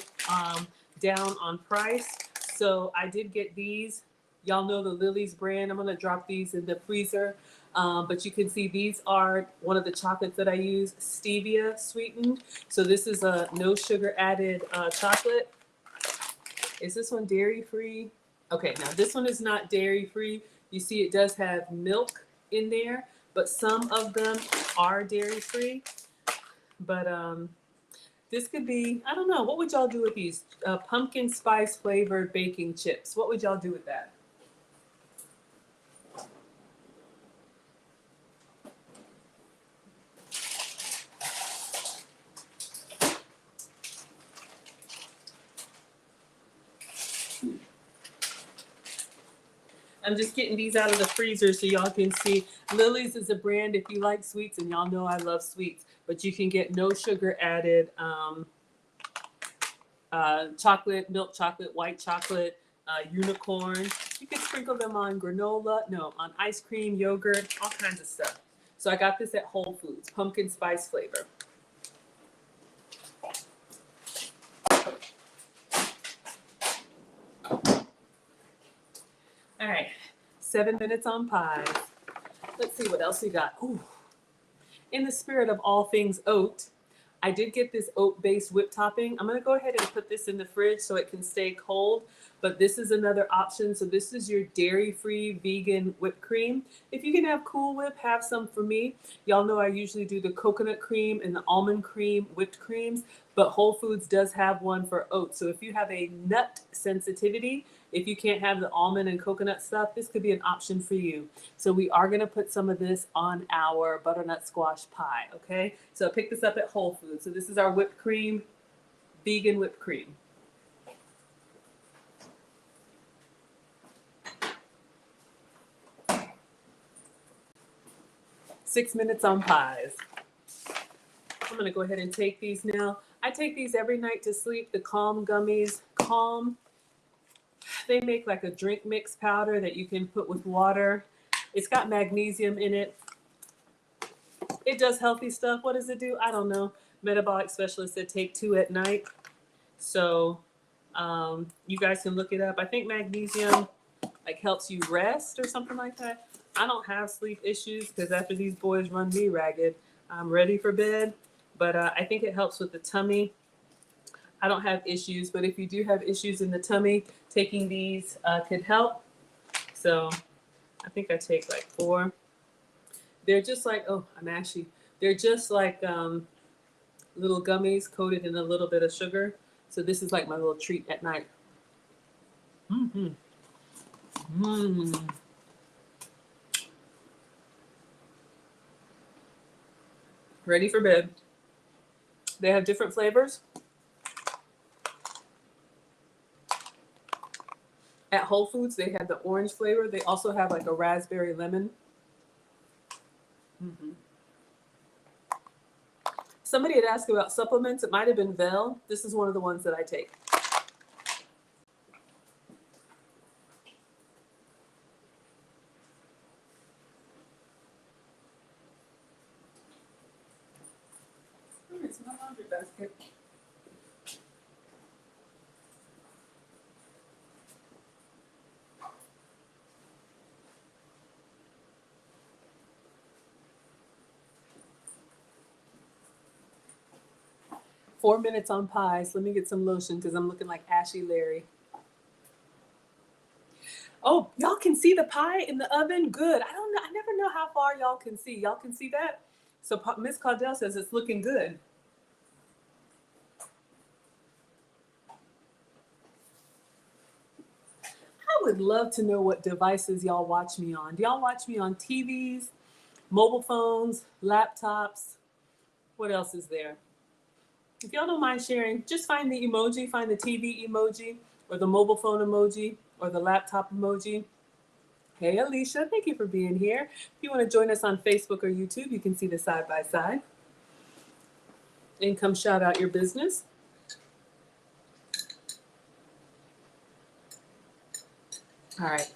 down on price. So I did get these. Y'all know the Lily's brand. I'm gonna drop these in the freezer. But you can see these are one of the chocolates that I use, stevia sweetened. So this is a no sugar added chocolate. Is this one dairy free? Okay, now this one is not dairy free. You see it does have milk in there, but some of them are dairy free. But this could be, I don't know, what would y'all do with these? Pumpkin spice flavored baking chips. What would y'all do with that? I'm just getting these out of the freezer so y'all can see. Lily's is a brand if you like sweets, and y'all know I love sweets, but you can get no sugar added chocolate, milk chocolate, white chocolate, unicorn. You can sprinkle them on granola, no, on ice cream, yogurt, all kinds of stuff. So I got this at Whole Foods, pumpkin spice flavor. All right, 7 minutes on pies. Let's see what else we got. Ooh. In the spirit of all things oat, I did get this oat-based whipped topping. I'm gonna go ahead and put this in the fridge so it can stay cold, but this is another option. So this is your dairy-free vegan whipped cream. If you can have Cool Whip, have some for me. Y'all know I usually do the coconut cream and the almond cream whipped creams, but Whole Foods does have one for oat. So if you have a nut sensitivity, if you can't have the almond and coconut stuff, this could be an option for you. So we are gonna put some of this on our butternut squash pie, okay? So I picked this up at Whole Foods. So this is our whipped cream, vegan whipped cream. Six minutes on pies. I'm gonna go ahead and take these now. I take these every night to sleep, the Calm gummies. Calm. They make like a drink mix powder that you can put with water. It's got magnesium in it. It does healthy stuff. What does it do? I don't know. Metabolic specialist said take 2 at night. So you guys can look it up. I think magnesium like helps you rest or something like that. I don't have sleep issues because after these boys run me ragged, I'm ready for bed. But I think it helps with the tummy. I don't have issues, but if you do have issues in the tummy, taking these could help. So I think I take like 4. They're just like, they're just like little gummies coated in a little bit of sugar. So this is like my little treat at night. Mm-hmm. Mm. Ready for bed. They have different flavors. At Whole Foods, they have the orange flavor. They also have like a raspberry lemon. Mm-hmm. Somebody had asked about supplements. It might have been Vel. This is one of the ones that I take. It's my laundry basket. Four minutes on pies. Let me get some lotion because I'm looking like Ashy Larry. Oh, y'all can see the pie in the oven? Good. I don't know. I never know how far y'all can see. Y'all can see that? So Miss Caudell says it's looking good. I would love to know what devices y'all watch me on. Do y'all watch me on TVs, mobile phones, laptops? What else is there? If y'all don't mind sharing, just find the emoji, find the TV emoji or the mobile phone emoji or the laptop emoji. Hey, Alicia, thank you for being here. If you want to join us on Facebook or YouTube, you can see the side by side. And come shout out your business. All right.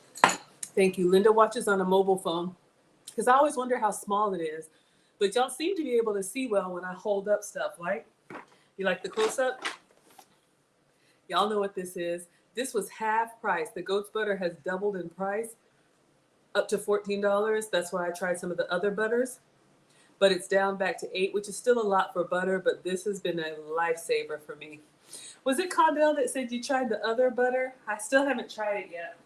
Thank you. Linda watches on a mobile phone because I always wonder how small it is. But y'all seem to be able to see well when I hold up stuff, right? You like the close-up? Y'all know what this is. This was half price. The goat's butter has doubled in price, up to $14. That's why I tried some of the other butters. But it's down back to $8, which is still a lot for butter, but this has been a lifesaver for me. Was it Caudell that said you tried the other butter? I still haven't tried it yet.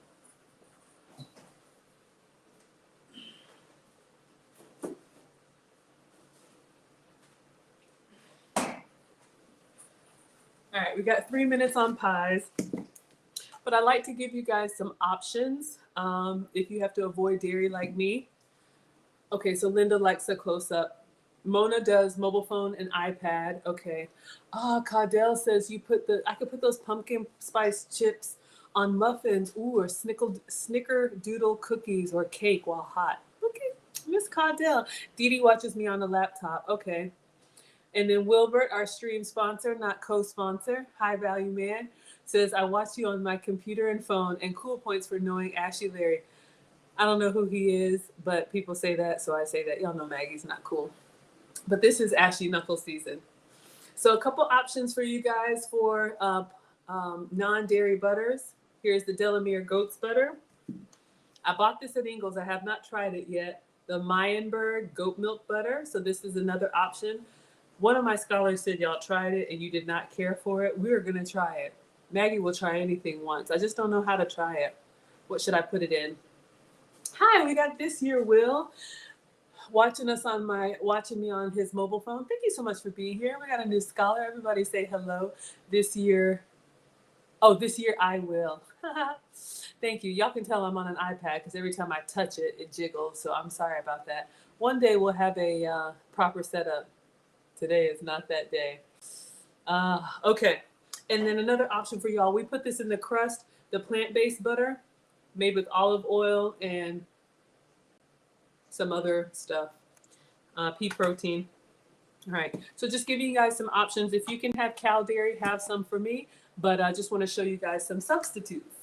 All right, we got 3 minutes on pies. But I like to give you guys some options if you have to avoid dairy like me. Okay, so Linda likes a close-up. Mona does mobile phone and iPad. Okay. Caudell says I could put those pumpkin spice chips on muffins, or snickerdoodle cookies or cake while hot. Look at Miss Caudell. Dee Dee watches me on the laptop. Okay. And then Wilbert, our stream sponsor, not co-sponsor, high value man, says, I watch you on my computer and phone, and cool points for knowing Ashy Larry. I don't know who he is, but people say that, so I say that. Y'all know Maggie's not cool. But this is Ashy Knuckle season. So a couple options for you guys for non-dairy butters. Here's the Delamere Goat's Butter. I bought this at Ingles. I have not tried it yet. The Meyenberg Goat Milk Butter. So this is another option. One of my scholars said y'all tried it and you did not care for it. We're going to try it. Maggie will try anything once. I just don't know how to try it. What should I put it in? Hi, we got this year, Will, watching me on his mobile phone. Thank you so much for being here. We got a new scholar. Everybody say hello. This year I will. Thank you. Y'all can tell I'm on an iPad because every time I touch it, it jiggles. So I'm sorry about that. One day we'll have a proper setup. Today is not that day. Okay. And then another option for y'all. We put this in the crust, the plant-based butter made with olive oil and some other stuff. Pea protein. All right. So just giving you guys some options. If you can have cow dairy, have some for me. But I just want to show you guys some substitutes.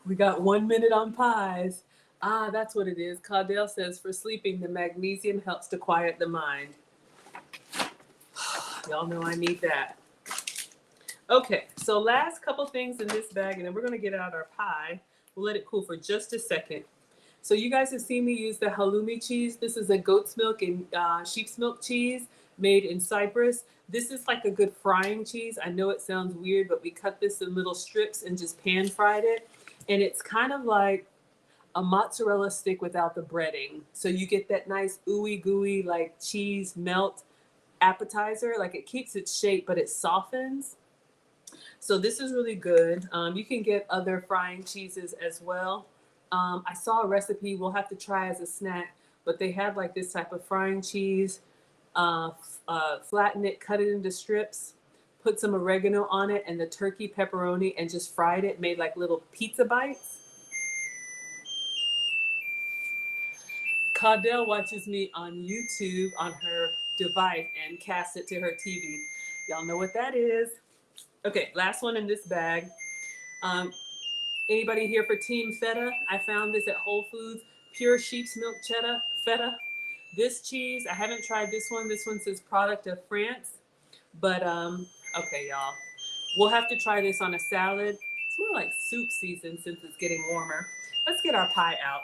We got 1 minute on pies. That's what it is. Caudell says for sleeping, the magnesium helps to quiet the mind. Y'all know I need that. Okay, so last couple things in this bag, and then we're going to get out our pie. We'll let it cool for just a second. So you guys have seen me use the halloumi cheese. This is a goat's milk and sheep's milk cheese made in Cyprus. This is like a good frying cheese. I know it sounds weird, but we cut this in little strips and just pan fried it. And it's kind of like a mozzarella stick without the breading. So you get that nice ooey gooey like cheese melt appetizer. Like it keeps its shape, but it softens. So this is really good. You can get other frying cheeses as well. I saw a recipe we'll have to try as a snack, but they have like this type of frying cheese, flatten it, cut it into strips, put some oregano on it and the turkey pepperoni and just fried it, made like little pizza bites. Caudell watches me on YouTube on her device and casts it to her TV. Y'all know what that is. Okay, last one in this bag. Anybody here for Team Feta? I found this at Whole Foods. Pure sheep's milk cheddar feta. This cheese, I haven't tried this one. This one says product of France. But, okay, y'all. We'll have to try this on a salad. It's more like soup season since it's getting warmer. Let's get our pie out.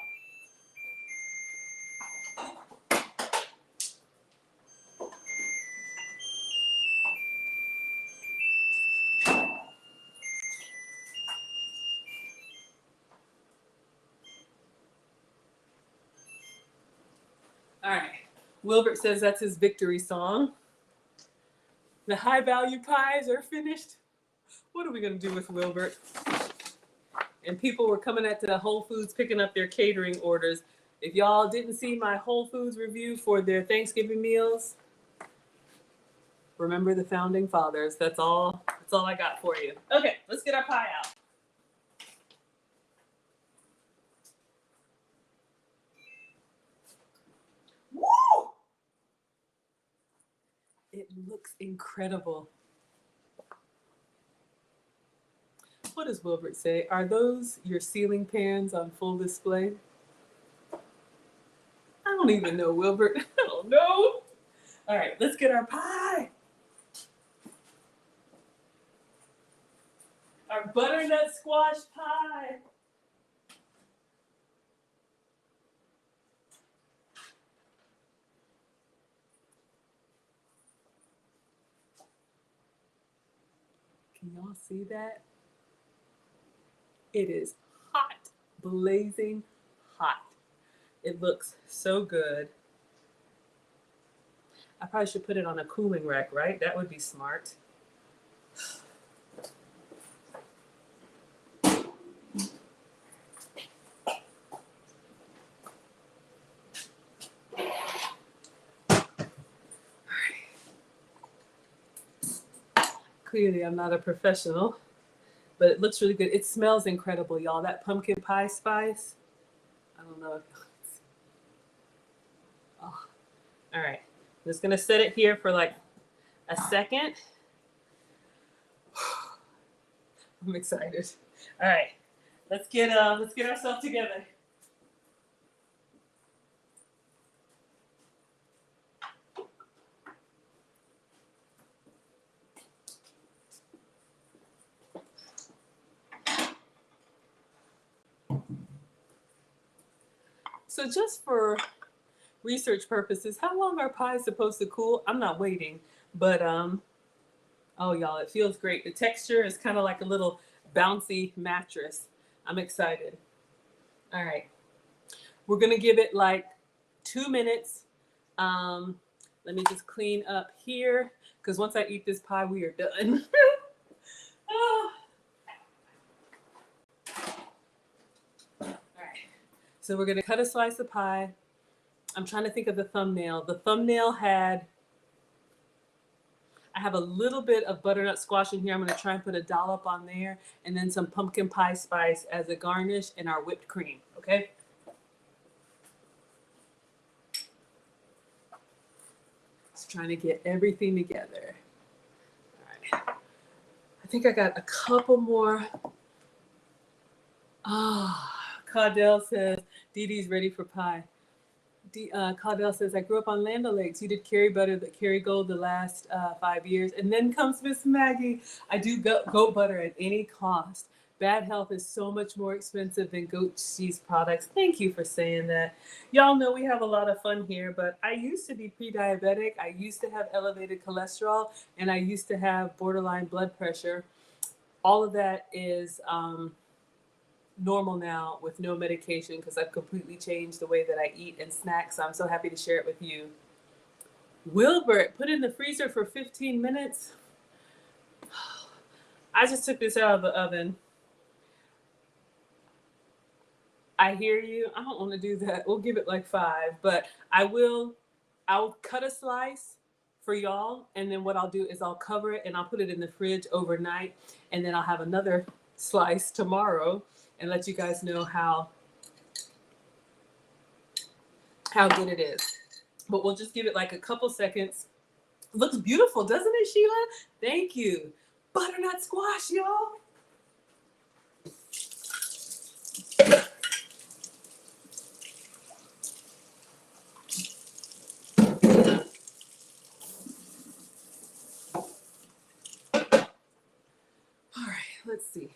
All right. Wilbert says that's his victory song. The high value pies are finished. What are we going to do with Wilbert? And people were coming at the Whole Foods picking up their catering orders. If y'all didn't see my Whole Foods review for their Thanksgiving meals, remember the founding fathers. That's all I got for you. Okay, let's get our pie out. Woo! It looks incredible. What does Wilbert say? Are those your ceiling pans on full display? I don't even know, Wilbert. I don't know. All right, let's get our pie. Our butternut squash pie. Can y'all see that? It is hot, blazing hot. It looks so good. I probably should put it on a cooling rack, right? That would be smart. Clearly, I'm not a professional, but it looks really good. It smells incredible, y'all. That pumpkin pie spice. I don't know if it's... Oh. All right. I'm just gonna set it here for like a second. I'm excited. All right, let's get ourselves together. So just for research purposes, how long are pies supposed to cool? I'm not waiting, but oh y'all, it feels great. The texture is kind of like a little bouncy mattress. I'm excited. All right, we're gonna give it like 2 minutes. Let me just clean up here because once I eat this pie, we are done. Oh. All right, so we're gonna cut a slice of pie. I'm trying to think of the thumbnail. The thumbnail had, I have a little bit of butternut squash in here. I'm going to try and put a dollop on there and then some pumpkin pie spice as a garnish and our whipped cream, okay? Just trying to get everything together. All right. I think I got a couple more. Caudell says, Dee Dee's ready for pie. Caudell says, I grew up on Land O'Lakes. You did Kerrygold the last 5 years. And then comes Miss Maggie. I do goat butter at any cost. Bad health is so much more expensive than goat cheese products. Thank you for saying that. Y'all know we have a lot of fun here, but I used to be pre-diabetic. I used to have elevated cholesterol, and I used to have borderline blood pressure. All of that is normal now with no medication because I've completely changed the way that I eat and snack. So I'm so happy to share it with you. Wilbert, put in the freezer for 15 minutes. I just took this out of the oven. I hear you. I don't want to do that. We'll give it like 5, but I'll cut a slice, for y'all. And then what I'll do is I'll cover it and I'll put it in the fridge overnight. And then I'll have another slice tomorrow and let you guys know how good it is. But we'll just give it like a couple seconds. It looks beautiful, doesn't it, Sheila? Thank you. Butternut squash, y'all. All right, let's see.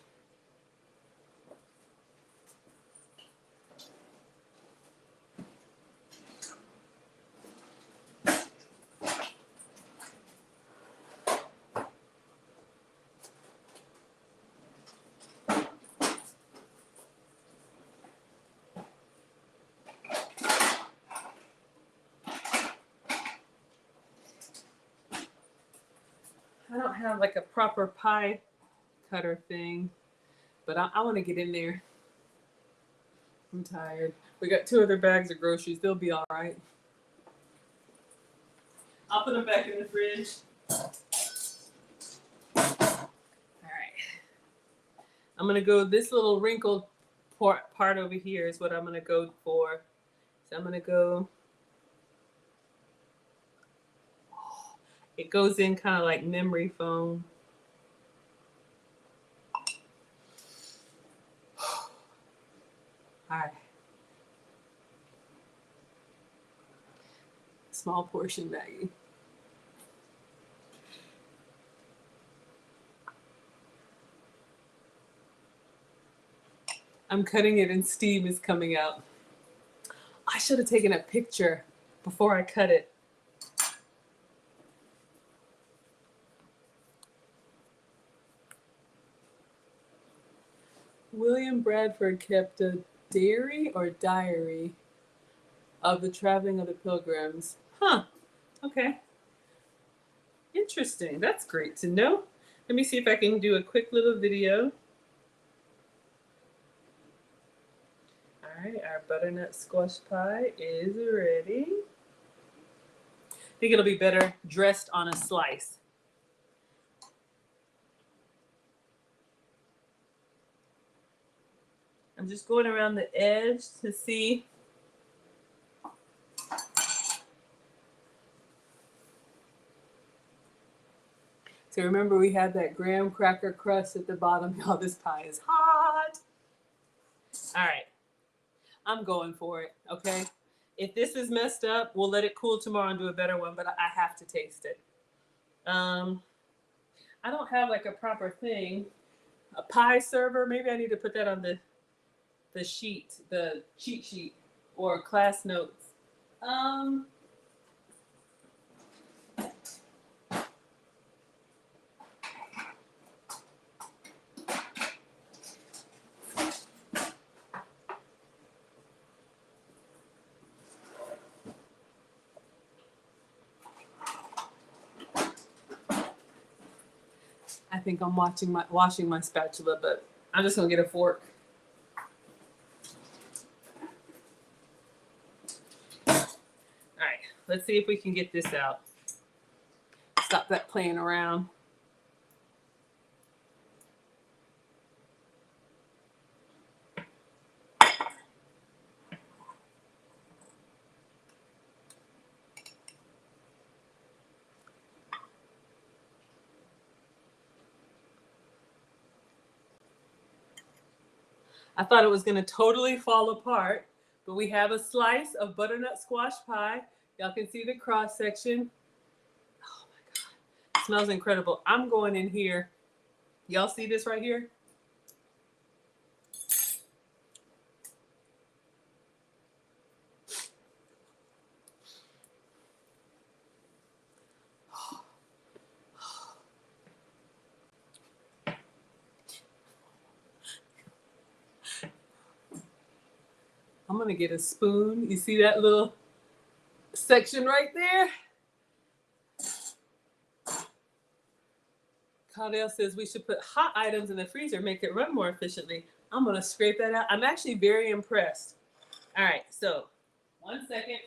I don't have like a proper pie cutter thing, but I want to get in there. I'm tired. We got 2 other bags of groceries. They'll be all right. I'll put them back in the fridge. All right. I'm going to go, this little wrinkled part over here is what I'm going to go for. So I'm going to go, it goes in kind of like memory foam. All right. Small portion, Maggie. I'm cutting it and steam is coming out. I should have taken a picture before I cut it. William Bradford kept a diary of the traveling of the pilgrims. Huh. Okay. Interesting. That's great to know. Let me see if I can do a quick little video. All right, our butternut squash pie is ready. I think it'll be better dressed on a slice. I'm just going around the edge to see. So remember, we had that graham cracker crust at the bottom. Y'all, this pie is hot. All right, I'm going for it, okay? If this is messed up, we'll let it cool tomorrow and do a better one, but I have to taste it. I don't have like a proper thing. A pie server, maybe I need to put that on the sheet, the cheat sheet, or class notes. I think I'm washing my spatula, but I'm just gonna get a fork. All right, let's see if we can get this out. Stop that playing around. I thought it was going to totally fall apart, but we have a slice of butternut squash pie. Y'all can see the cross section. Oh my God, it smells incredible. I'm going in here. Y'all see this right here? I'm going to get a spoon. You see that little section right there? Caudale says we should put hot items in the freezer, make it run more efficiently. I'm going to scrape that out. I'm actually very impressed. All right, so 1 second.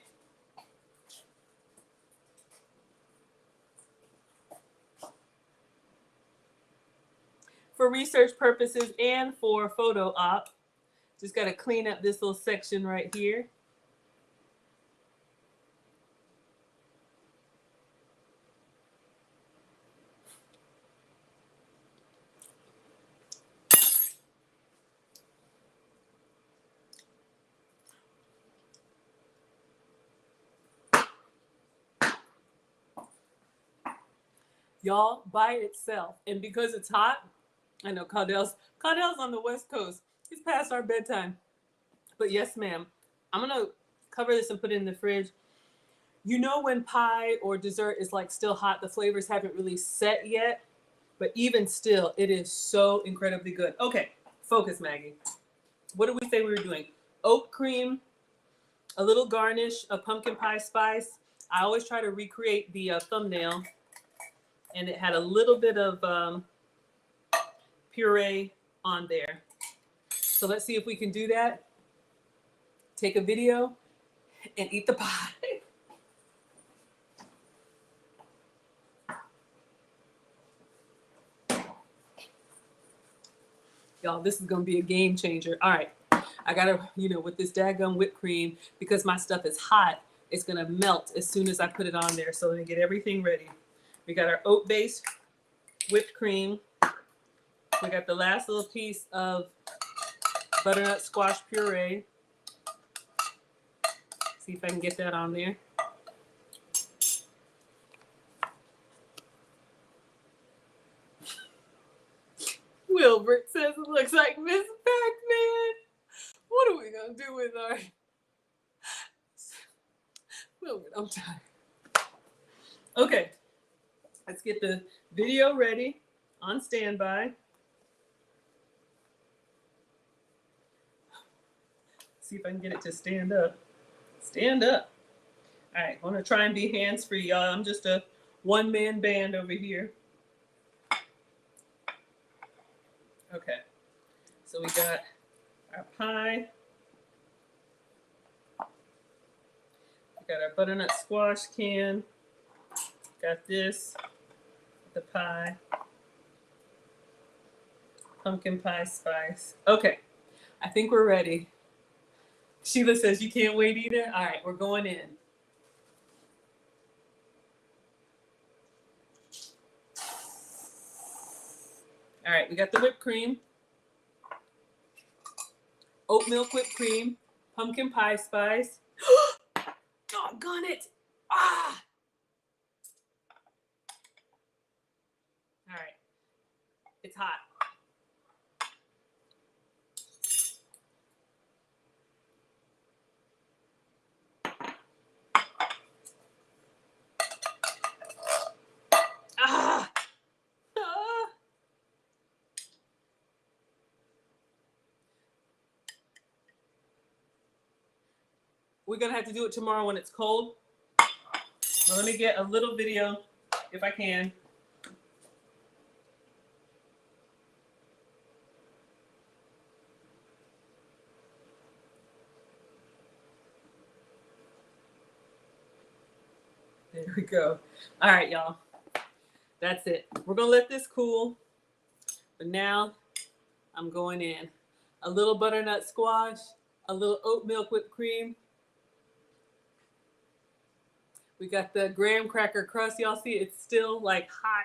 for research purposes and for photo op. Just got to clean up this little section right here. Y'all, by itself, and because it's hot, I know Caudell's on the West Coast. It's past our bedtime. But yes, ma'am. I'm gonna cover this and put it in the fridge. You know when pie or dessert is like still hot, the flavors haven't really set yet, but even still, it is so incredibly good. Okay, focus, Maggie. What did we say we were doing? Oat cream, a little garnish of pumpkin pie spice. I always try to recreate the thumbnail, and it had a little bit of puree on there. So let's see if we can do that. Take a video and eat the pie. Y'all, this is gonna be a game changer. All right, I gotta, with this daggum whipped cream, because my stuff is hot, it's gonna melt as soon as I put it on there. So let me get everything ready. We got our oat-based whipped cream. We got the last little piece of butternut squash puree. See if I can get that on there. Wilbert says it looks like Miss Pac-Man. What are we gonna do with our Wilbert? I'm tired. Okay, let's get the video ready on standby. See if I can get it to stand up. Stand up. All right, I want to try and be hands-free, y'all. I'm just a one-man band over here. Okay, so we got our pie. We got our butternut squash can. Got this, the pie. Pumpkin pie spice. Okay, I think we're ready. Sheila says you can't wait either. All right, we're going in. All right, we got the whipped cream, oat milk whipped cream, pumpkin pie spice. Doggone it! Ah! All right, it's hot. Ah! Ah! We're gonna have to do it tomorrow when it's cold. Well, let me get a little video, if I can. There we go. All right, y'all. That's it. We're gonna let this cool. But now I'm going in. A little butternut squash, a little oat milk whipped cream. We got the graham cracker crust. Y'all see it's still like hot.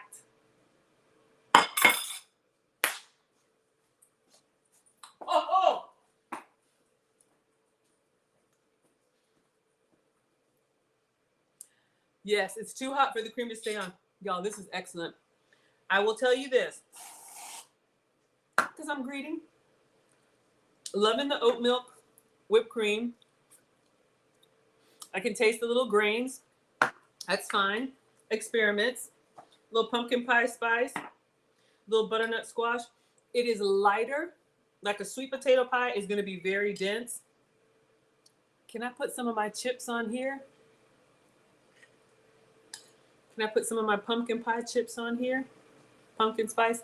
Oh! Yes, it's too hot for the cream to stay on. Y'all, this is excellent. I will tell you this, because I'm greedy. Loving the oat milk whipped cream. I can taste the little grains. That's fine. Experiments. Little pumpkin pie spice. Little butternut squash. It is lighter. Like a sweet potato pie is going to be very dense. Can I put some of my chips on here? Can I put some of my pumpkin pie chips on here? Pumpkin spice.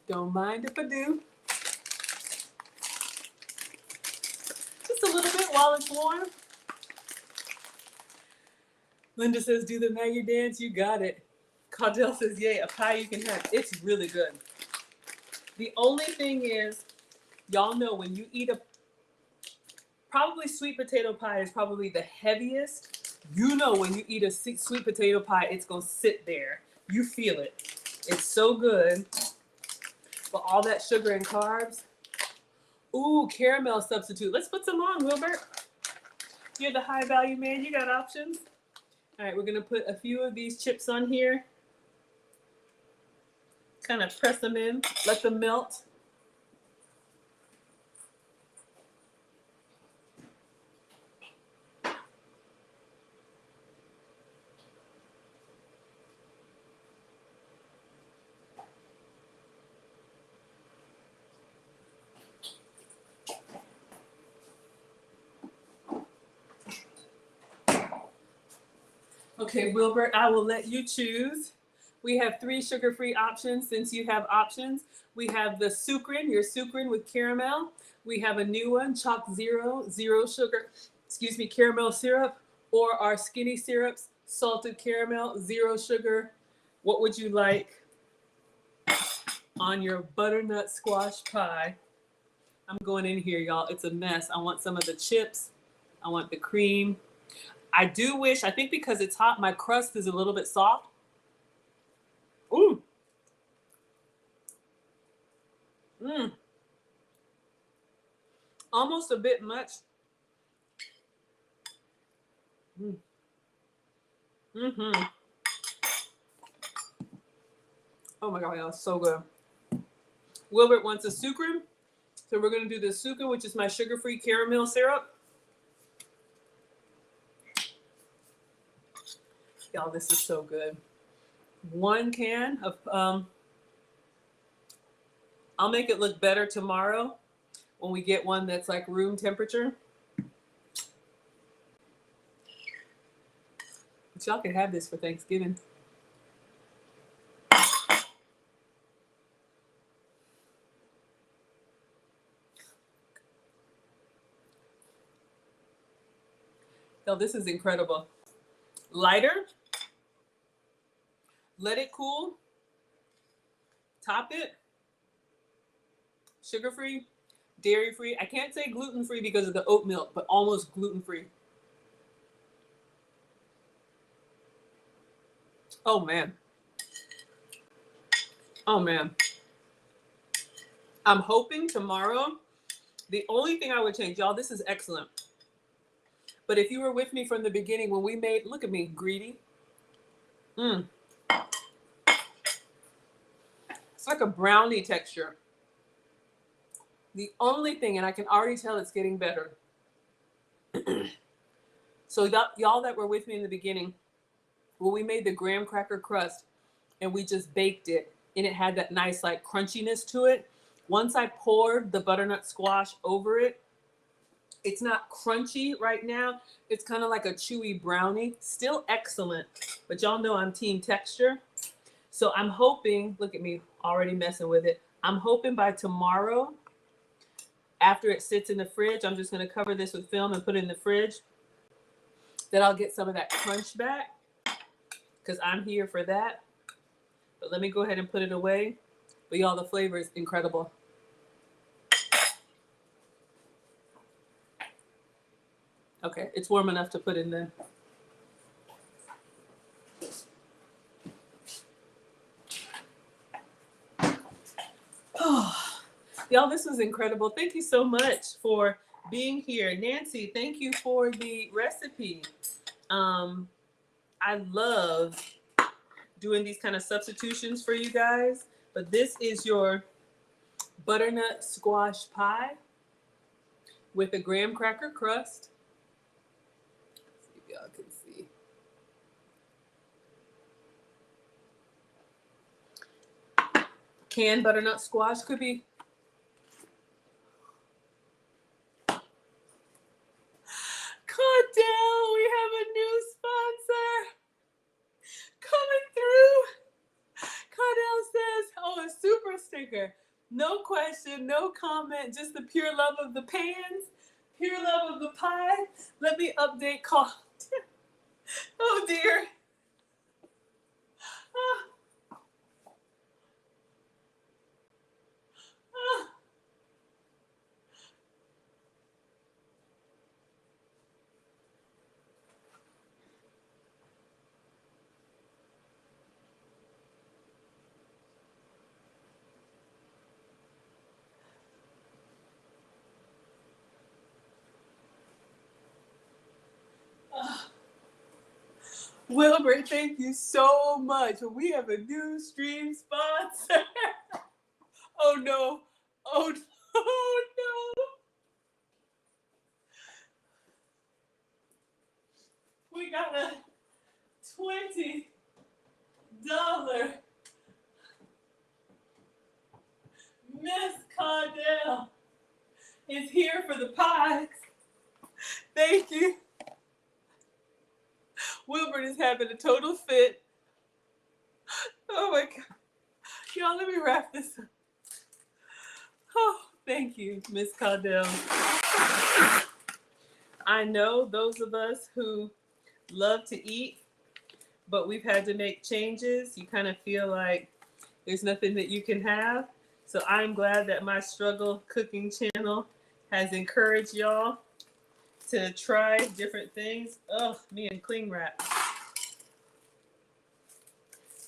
Don't mind if I do. while it's warm. Linda says, do the Maggie dance. You got it. Caudell says, yay, a pie you can have. It's really good. The only thing is, y'all know when you eat probably sweet potato pie is probably the heaviest. You know when you eat a sweet potato pie, it's going to sit there. You feel it. It's so good. But all that sugar and carbs. Ooh, caramel substitute. Let's put some on, Wilbert. You're the high value man. You got options. All right, we're going to put a few of these chips on here. Kind of press them in. Let them melt. Okay, Wilbert, I will let you choose. We have 3 sugar-free options since you have options. We have the sucrin, your sucrin with caramel. We have a new one, Chalk Zero, zero sugar, caramel syrup, or our skinny syrups, salted caramel, 0 sugar. What would you like on your butternut squash pie? I'm going in here, y'all. It's a mess. I want some of the chips. I want the cream. I do wish, I think because it's hot, my crust is a little bit soft. Ooh. Almost a bit much. Oh my God, y'all, so good. Wilbert wants a sucrin. So we're going to do the sucrin, which is my sugar-free caramel syrup. Y'all, this is so good. 1 can of, I'll make it look better tomorrow when we get one that's like room temperature. But y'all can have this for Thanksgiving. Y'all, this is incredible. Lighter. Let it cool. Top it. Sugar-free, dairy-free. I can't say gluten-free because of the oat milk, but almost gluten-free. Oh, man. Oh, man. I'm hoping tomorrow, the only thing I would change, y'all, this is excellent. But if you were with me from the beginning when we made, look at me, greedy. It's like a brownie texture. The only thing, and I can already tell it's getting better. So y'all that were with me in the beginning, when we made the graham cracker crust and we just baked it and it had that nice like crunchiness to it. Once I poured the butternut squash over it, it's not crunchy right now. It's kind of like a chewy brownie. Still excellent, but y'all know I'm team texture. So I'm hoping, look at me already messing with it. I'm hoping by tomorrow, after it sits in the fridge, I'm just going to cover this with film and put it in the fridge, that I'll get some of that crunch back because I'm here for that. But let me go ahead and put it away. But y'all, the flavor is incredible. Okay, it's warm enough to put in there. Oh, y'all, this was incredible. Thank you so much for being here. Nancy, thank you for the recipe. I love doing these kind of substitutions for you guys. But this is your butternut squash pie with a graham cracker crust. Let's see if y'all can see. Canned butternut squash could be. Caudell, we have a new sponsor coming through. Caudell says, oh, a super sticker. No question, no comment, just the pure love of the pans. Pure love of the pie. Let me update call. Oh dear. Ah, ah. Wilbur, thank you so much. We have a new stream sponsor. Oh no. Oh no. Oh no. We got a $20 Miss Cardell is here for the pies. Thank you. Wilbert is having a total fit. Oh my God. Y'all, let me wrap this up. Oh, thank you, Miss Cardell. I know those of us who love to eat, but we've had to make changes. You kind of feel like there's nothing that you can have. So I'm glad that my struggle cooking channel has encouraged y'all to try different things. Oh, me and cling wrap.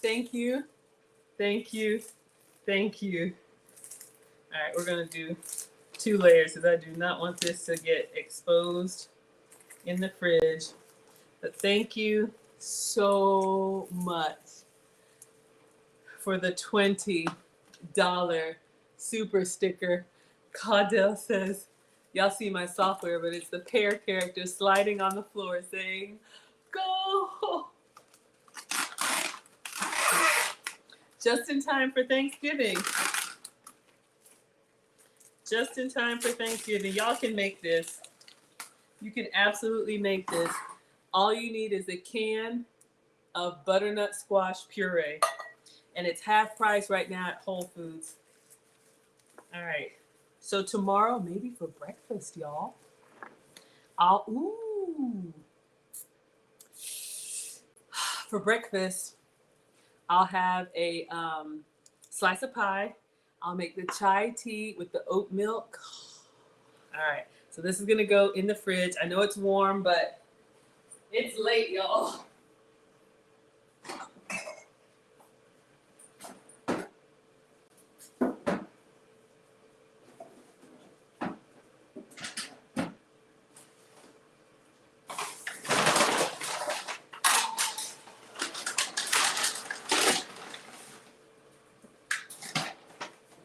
Thank you. Thank you. Thank you. All right, we're going to do 2 layers because I do not want this to get exposed in the fridge. But thank you so much for the $20 super sticker. Caudell says, y'all see my software, but it's the pear character sliding on the floor saying, go! Just in time for Thanksgiving. Just in time for Thanksgiving. Y'all can make this. You can absolutely make this. All you need is a can of butternut squash puree. And it's half price right now at Whole Foods. All right. So tomorrow, maybe for breakfast, y'all, for breakfast, I'll have a slice of pie. I'll make the chai tea with the oat milk. All right. So this is going to go in the fridge. I know it's warm, but it's late, y'all.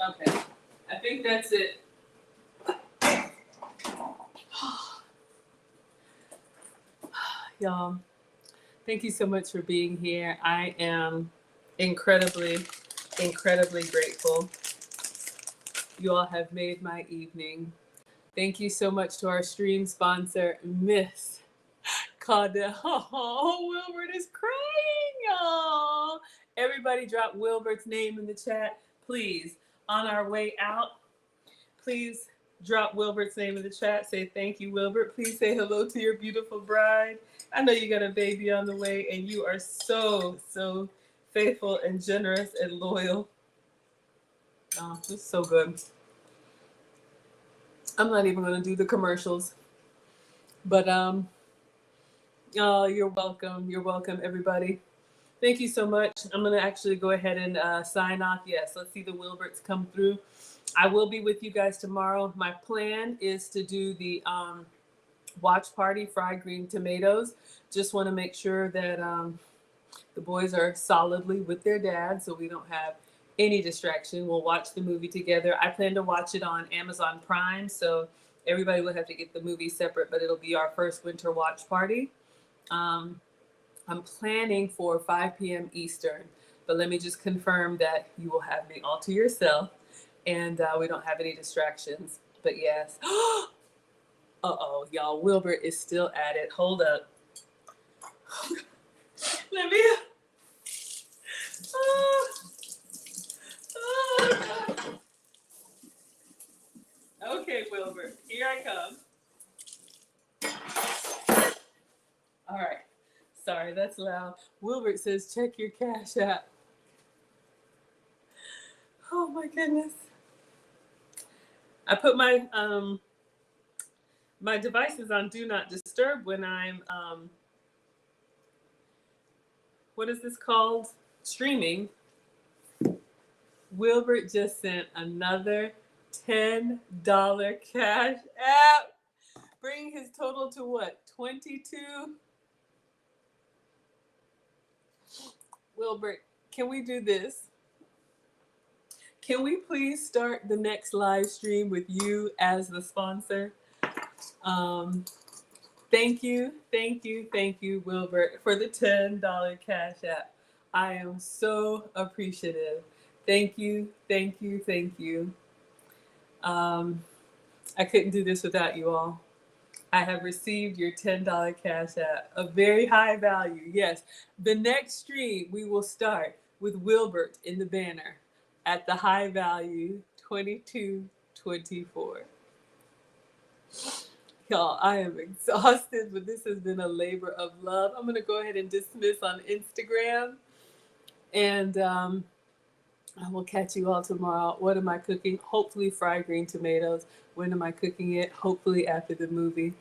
Okay. I think that's it. Y'all, thank you so much for being here. I am incredibly, incredibly grateful. You all have made my evening. Thank you so much to our stream sponsor, Miss Caudell. Oh, Wilbert is crying, y'all. Everybody drop Wilbert's name in the chat, please. On our way out, please drop Wilbert's name in the chat. Say thank you, Wilbert. Please say hello to your beautiful bride. I know you got a baby on the way, and you are so, so faithful and generous and loyal. Oh, it's so good. I'm not even going to do the commercials. But, oh, you're welcome. You're welcome, everybody. Thank you so much. I'm going to actually go ahead and sign off. Yes, let's see the Wilberts come through. I will be with you guys tomorrow. My plan is to do the watch party, fried green tomatoes. Just want to make sure that the boys are solidly with their dad so we don't have any distraction. We'll watch the movie together. I plan to watch it on Amazon Prime, so everybody will have to get the movie separate, but it'll be our first winter watch party. I'm planning for 5 p.m. Eastern, but let me just confirm that you will have me all to yourself and we don't have any distractions. But yes. Uh-oh, y'all, Wilbert is still at it. Hold up. Let me... God. Okay, Wilbert, here I come. sorry, that's loud. Wilbert says, check your Cash App. Oh my goodness. I put my devices on do not disturb when I'm what is this called? Streaming. Wilbert just sent another $10 Cash App, bringing his total to what? 22? Wilbert, can we do this? Can we please start the next live stream with you as the sponsor? Thank you, thank you, thank you, Wilbert, for the $10 Cash App. I am so appreciative. Thank you, thank you, thank you. I couldn't do this without you all. I have received your $10 Cash App, a very high value. Yes, the next stream we will start with Wilbert in the banner at the high value 2224. Y'all, I am exhausted, but this has been a labor of love. I'm going to go ahead and dismiss on Instagram, and I will catch you all tomorrow. What am I cooking? Hopefully fried green tomatoes. When am I cooking it? Hopefully after the movie.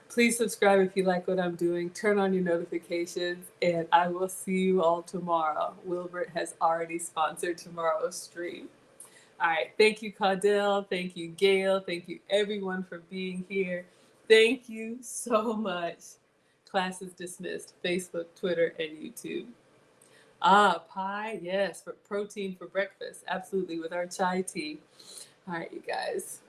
Please subscribe if you like what I'm doing. Turn on your notifications, and I will see you all tomorrow. Wilbert has already sponsored tomorrow's stream. All right. Thank you, Caudell. Thank you, Gail. Thank you, everyone, for being here. Thank you so much. Class is dismissed. Facebook, Twitter, and YouTube. Pie. Yes, for protein for breakfast. Absolutely, with our chai tea. All right, you guys.